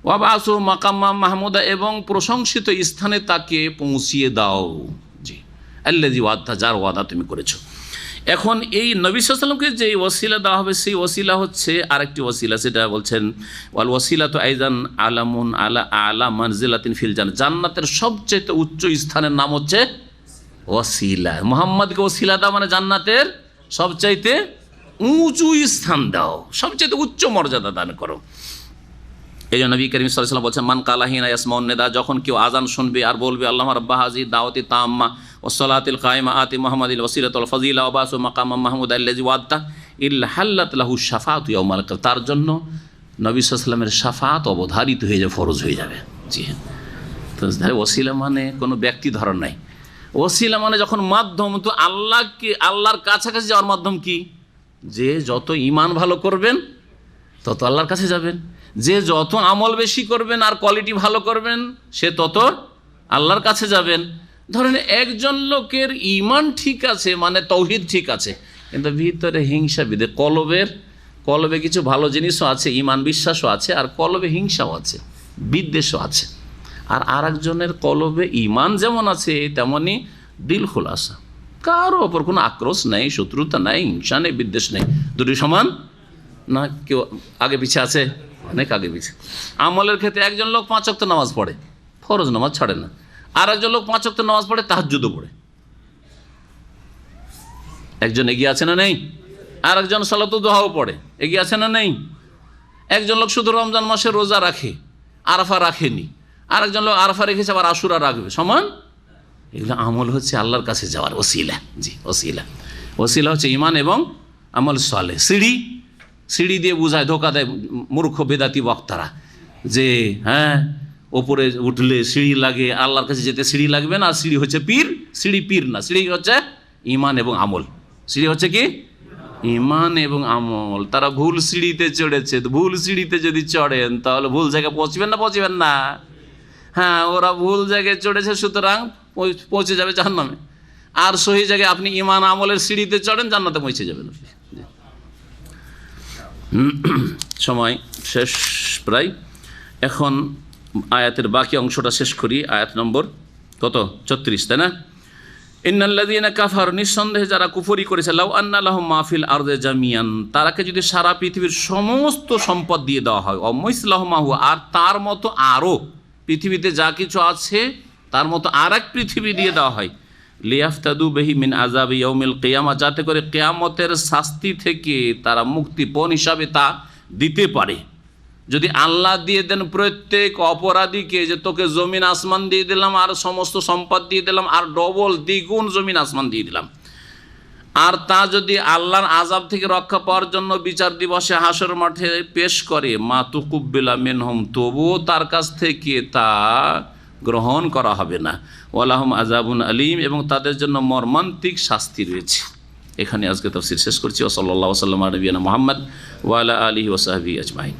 ওয়াবাসু মাকামা মাহমুদা, এবং প্রশংসিত স্থানে তাকে পৌঁছিয়ে দাও। জি, আল্লাযী ওয়াদা, যার ওয়াদা তুমি করেছো। এখন এই নবী সাল্লাল্লাহু আলাইহি ওয়াসাল্লামকে যে ওসিলা দেওয়া হবে সেই ওসিলা হচ্ছে আরেকটি ওসিলা, সেটা বলছেন ওয়াল ওয়াসিলাতু আইযান আলামুন আলা আলা মানজিলাতিন ফিল জান্নাহ, জান্নাতের সবচেয়ে উচ্চ স্থানের নাম হচ্ছে ওসিলা। মুহাম্মদকে ওসিলা দাও মানে জান্নাতের সবচাইতে উঁচু স্থান দাও, সবচেয়ে উচ্চ মর্যাদা দান করো। এই জন্য নবী করিম সাল্লাল্লাহু আলাইহি ওয়াসাল্লাম বলছেন মান কালা হিনা ইয়াসমাউন নিদা, যখন কেউ আজান শুনবে আর বলবে আল্লাহুম্মা রাব্বা হাযিহি দাওয়াতি তাম্মা ওয়াস সালাতিল কায়েমা আতি মুহাম্মাদিল ওয়াসিলাতুল ফাযিলা ওয়া বাসু মাকামাম মাহমুদ আল্লাযী ওয়াদতা ইল্লা হাল্লাত লাহু শাফাআতু ইয়াউমাল কিয়ামাহ, তার জন্য নবী সাল্লাল্লাহু আলাইহি ওয়াসাল্লামের শাফাআত অবধারিত হয়ে যাবে, ফরজ হয়ে যাবে। জি হ্যাঁ, তো ওসিলা মানে কোনো ব্যক্তি ধরন নাই, ওসিলা মানে যখন মাধ্যম, তো আল্লাহর কাছাকাছি যাওয়ার মাধ্যম কি? যে যত ঈমান ভালো করবেন তত আল্লাহর কাছে যাবেন, যে যত আমল বেশি করবেন আর কোয়ালিটি ভালো করবেন সে তত আল্লাহর কাছে যাবেন। ধরেন একজন লোকের ঈমান ঠিক আছে, মানে তাওহীদ ঠিক আছে, কিন্তু ভিতরে হিংসা বিদ্বেষ, কলবে কিছু ভালো জিনিসও আছে, ঈমান বিশ্বাসও আছে, আর কলবে হিংসাও আছে, বিদ্বেষও আছে। আর আরেকজনের কলবে ঈমান যেমন আছে তেমনি দিল খোলাসা, কারো ওপর কোনো আক্রোশ নেই, শত্রুতা নেই, হিংসা নেই, বিদ্বেষ নেই। দুটি সমান না? কেউ আগে পিছিয়ে আছে? অনেক আগে পিছিয়ে। আমলের ক্ষেত্রে একজন লোক 5 ওয়াক্ত নামাজ পড়ে, ফরজ নামাজ ছাড়ে না, আর একজন লোক 5 ওয়াক্ত নামাজ পড়ে, তাহাজ্জুদও পড়ে। একজন এগিয়ে আছে না নেই? আর একজন সালাতুদ দুহাও পড়ে, এগিয়ে আছে না নেই? একজন লোক শুধু রমজান মাসে রোজা রাখে, আরাফা রাখেনি, আর একজন লোক আরাফা রেখেছে আবার আশুরা রাখবে, সমান? এগুলো আমল হচ্ছে আল্লাহর কাছে যাওয়ার ওসিলা। জি, ওসিলা হচ্ছে ঈমান এবং আমল সালেহ। সিঁড়ি দিয়ে বুঝায়, ধোকা দেয় মূর্খ বেদাতি বক্তারা, যে হ্যাঁ ওপরে উঠলে সিঁড়ি লাগে, আল্লাহর কাছে যেতে সিঁড়ি লাগবে না, আর সিঁড়ি হচ্ছে পীর। সিঁড়ি পীর না, সিঁড়ি হচ্ছে ঈমান এবং আমল। সিঁড়ি হচ্ছে কি? ঈমান এবং আমল। তারা ভুল সিঁড়িতে চড়েছে, ভুল সিঁড়িতে যদি চড়েন তাহলে ভুল জায়গায় পৌঁছবেন না? হ্যাঁ, ওরা ভুল জায়গায় চড়েছে, সুতরাং পৌঁছে যাবে জাহান্নামে। আর সহি জায়গায় আপনি ঈমান আমলের সিঁড়িতে চড়েন, জান্নাতে পৌঁছে যাবেন। সময় শেষ প্রায়, এখন আয়াতের বাকি অংশটা শেষ করি। আয়াত নম্বর কত? 34, তাই না? ইন্নাল্লাযীনা কাফারু, নিঃসন্দেহে যারা কুফরি করেছে, লাউ আন্না লাহুম মা ফিল আরদি জামিয়ান, তারাকে যদি সারা পৃথিবীর সমস্ত সম্পদ দিয়ে দেওয়া হয়, অমিসলাহু মাহু, আর তার মতো আরও পৃথিবীতে যা কিছু আছে তার মতো আর এক পৃথিবী দিয়ে দেওয়া হয়, লিয়াফতাদু বিহি মিন আযাবি ইয়াউমিল কিয়ামা, যাতে করে কিয়ামতের শাস্তি থেকে তারা মুক্তিপণ হিসাবে তা দিতে পারে। যদি আল্লাহ দিয়ে দেন প্রত্যেক অপরাধীকে, যে তোকে জমিন আসমান দিয়ে দিলাম, আর সমস্ত সম্পদ দিয়ে দিলাম, আর ডবল দ্বিগুণ জমিন আসমান দিয়ে দিলাম, আর তা যদি আল্লাহর আযাব থেকে রক্ষা পাওয়ার জন্য বিচার দিবসে হাসর মাঠে পেশ করে, মা তুকুব্বিলা মিনহুম, তবুও তার কাছ থেকে তা গ্রহণ করা হবে না, ওয়ালাহুম আযাবুন আলীম, এবং তাদের জন্য মর্মান্তিক শাস্তি রয়েছে। এখানে আজকে তাফসীর শেষ করছি। ওয়া সাল্লাল্লাহু ওয়া সাল্লামা আলা নবিয়িনা মুহাম্মদ ওয়া আলা আলিহি ওয়া সাহবিহি আজমাইন।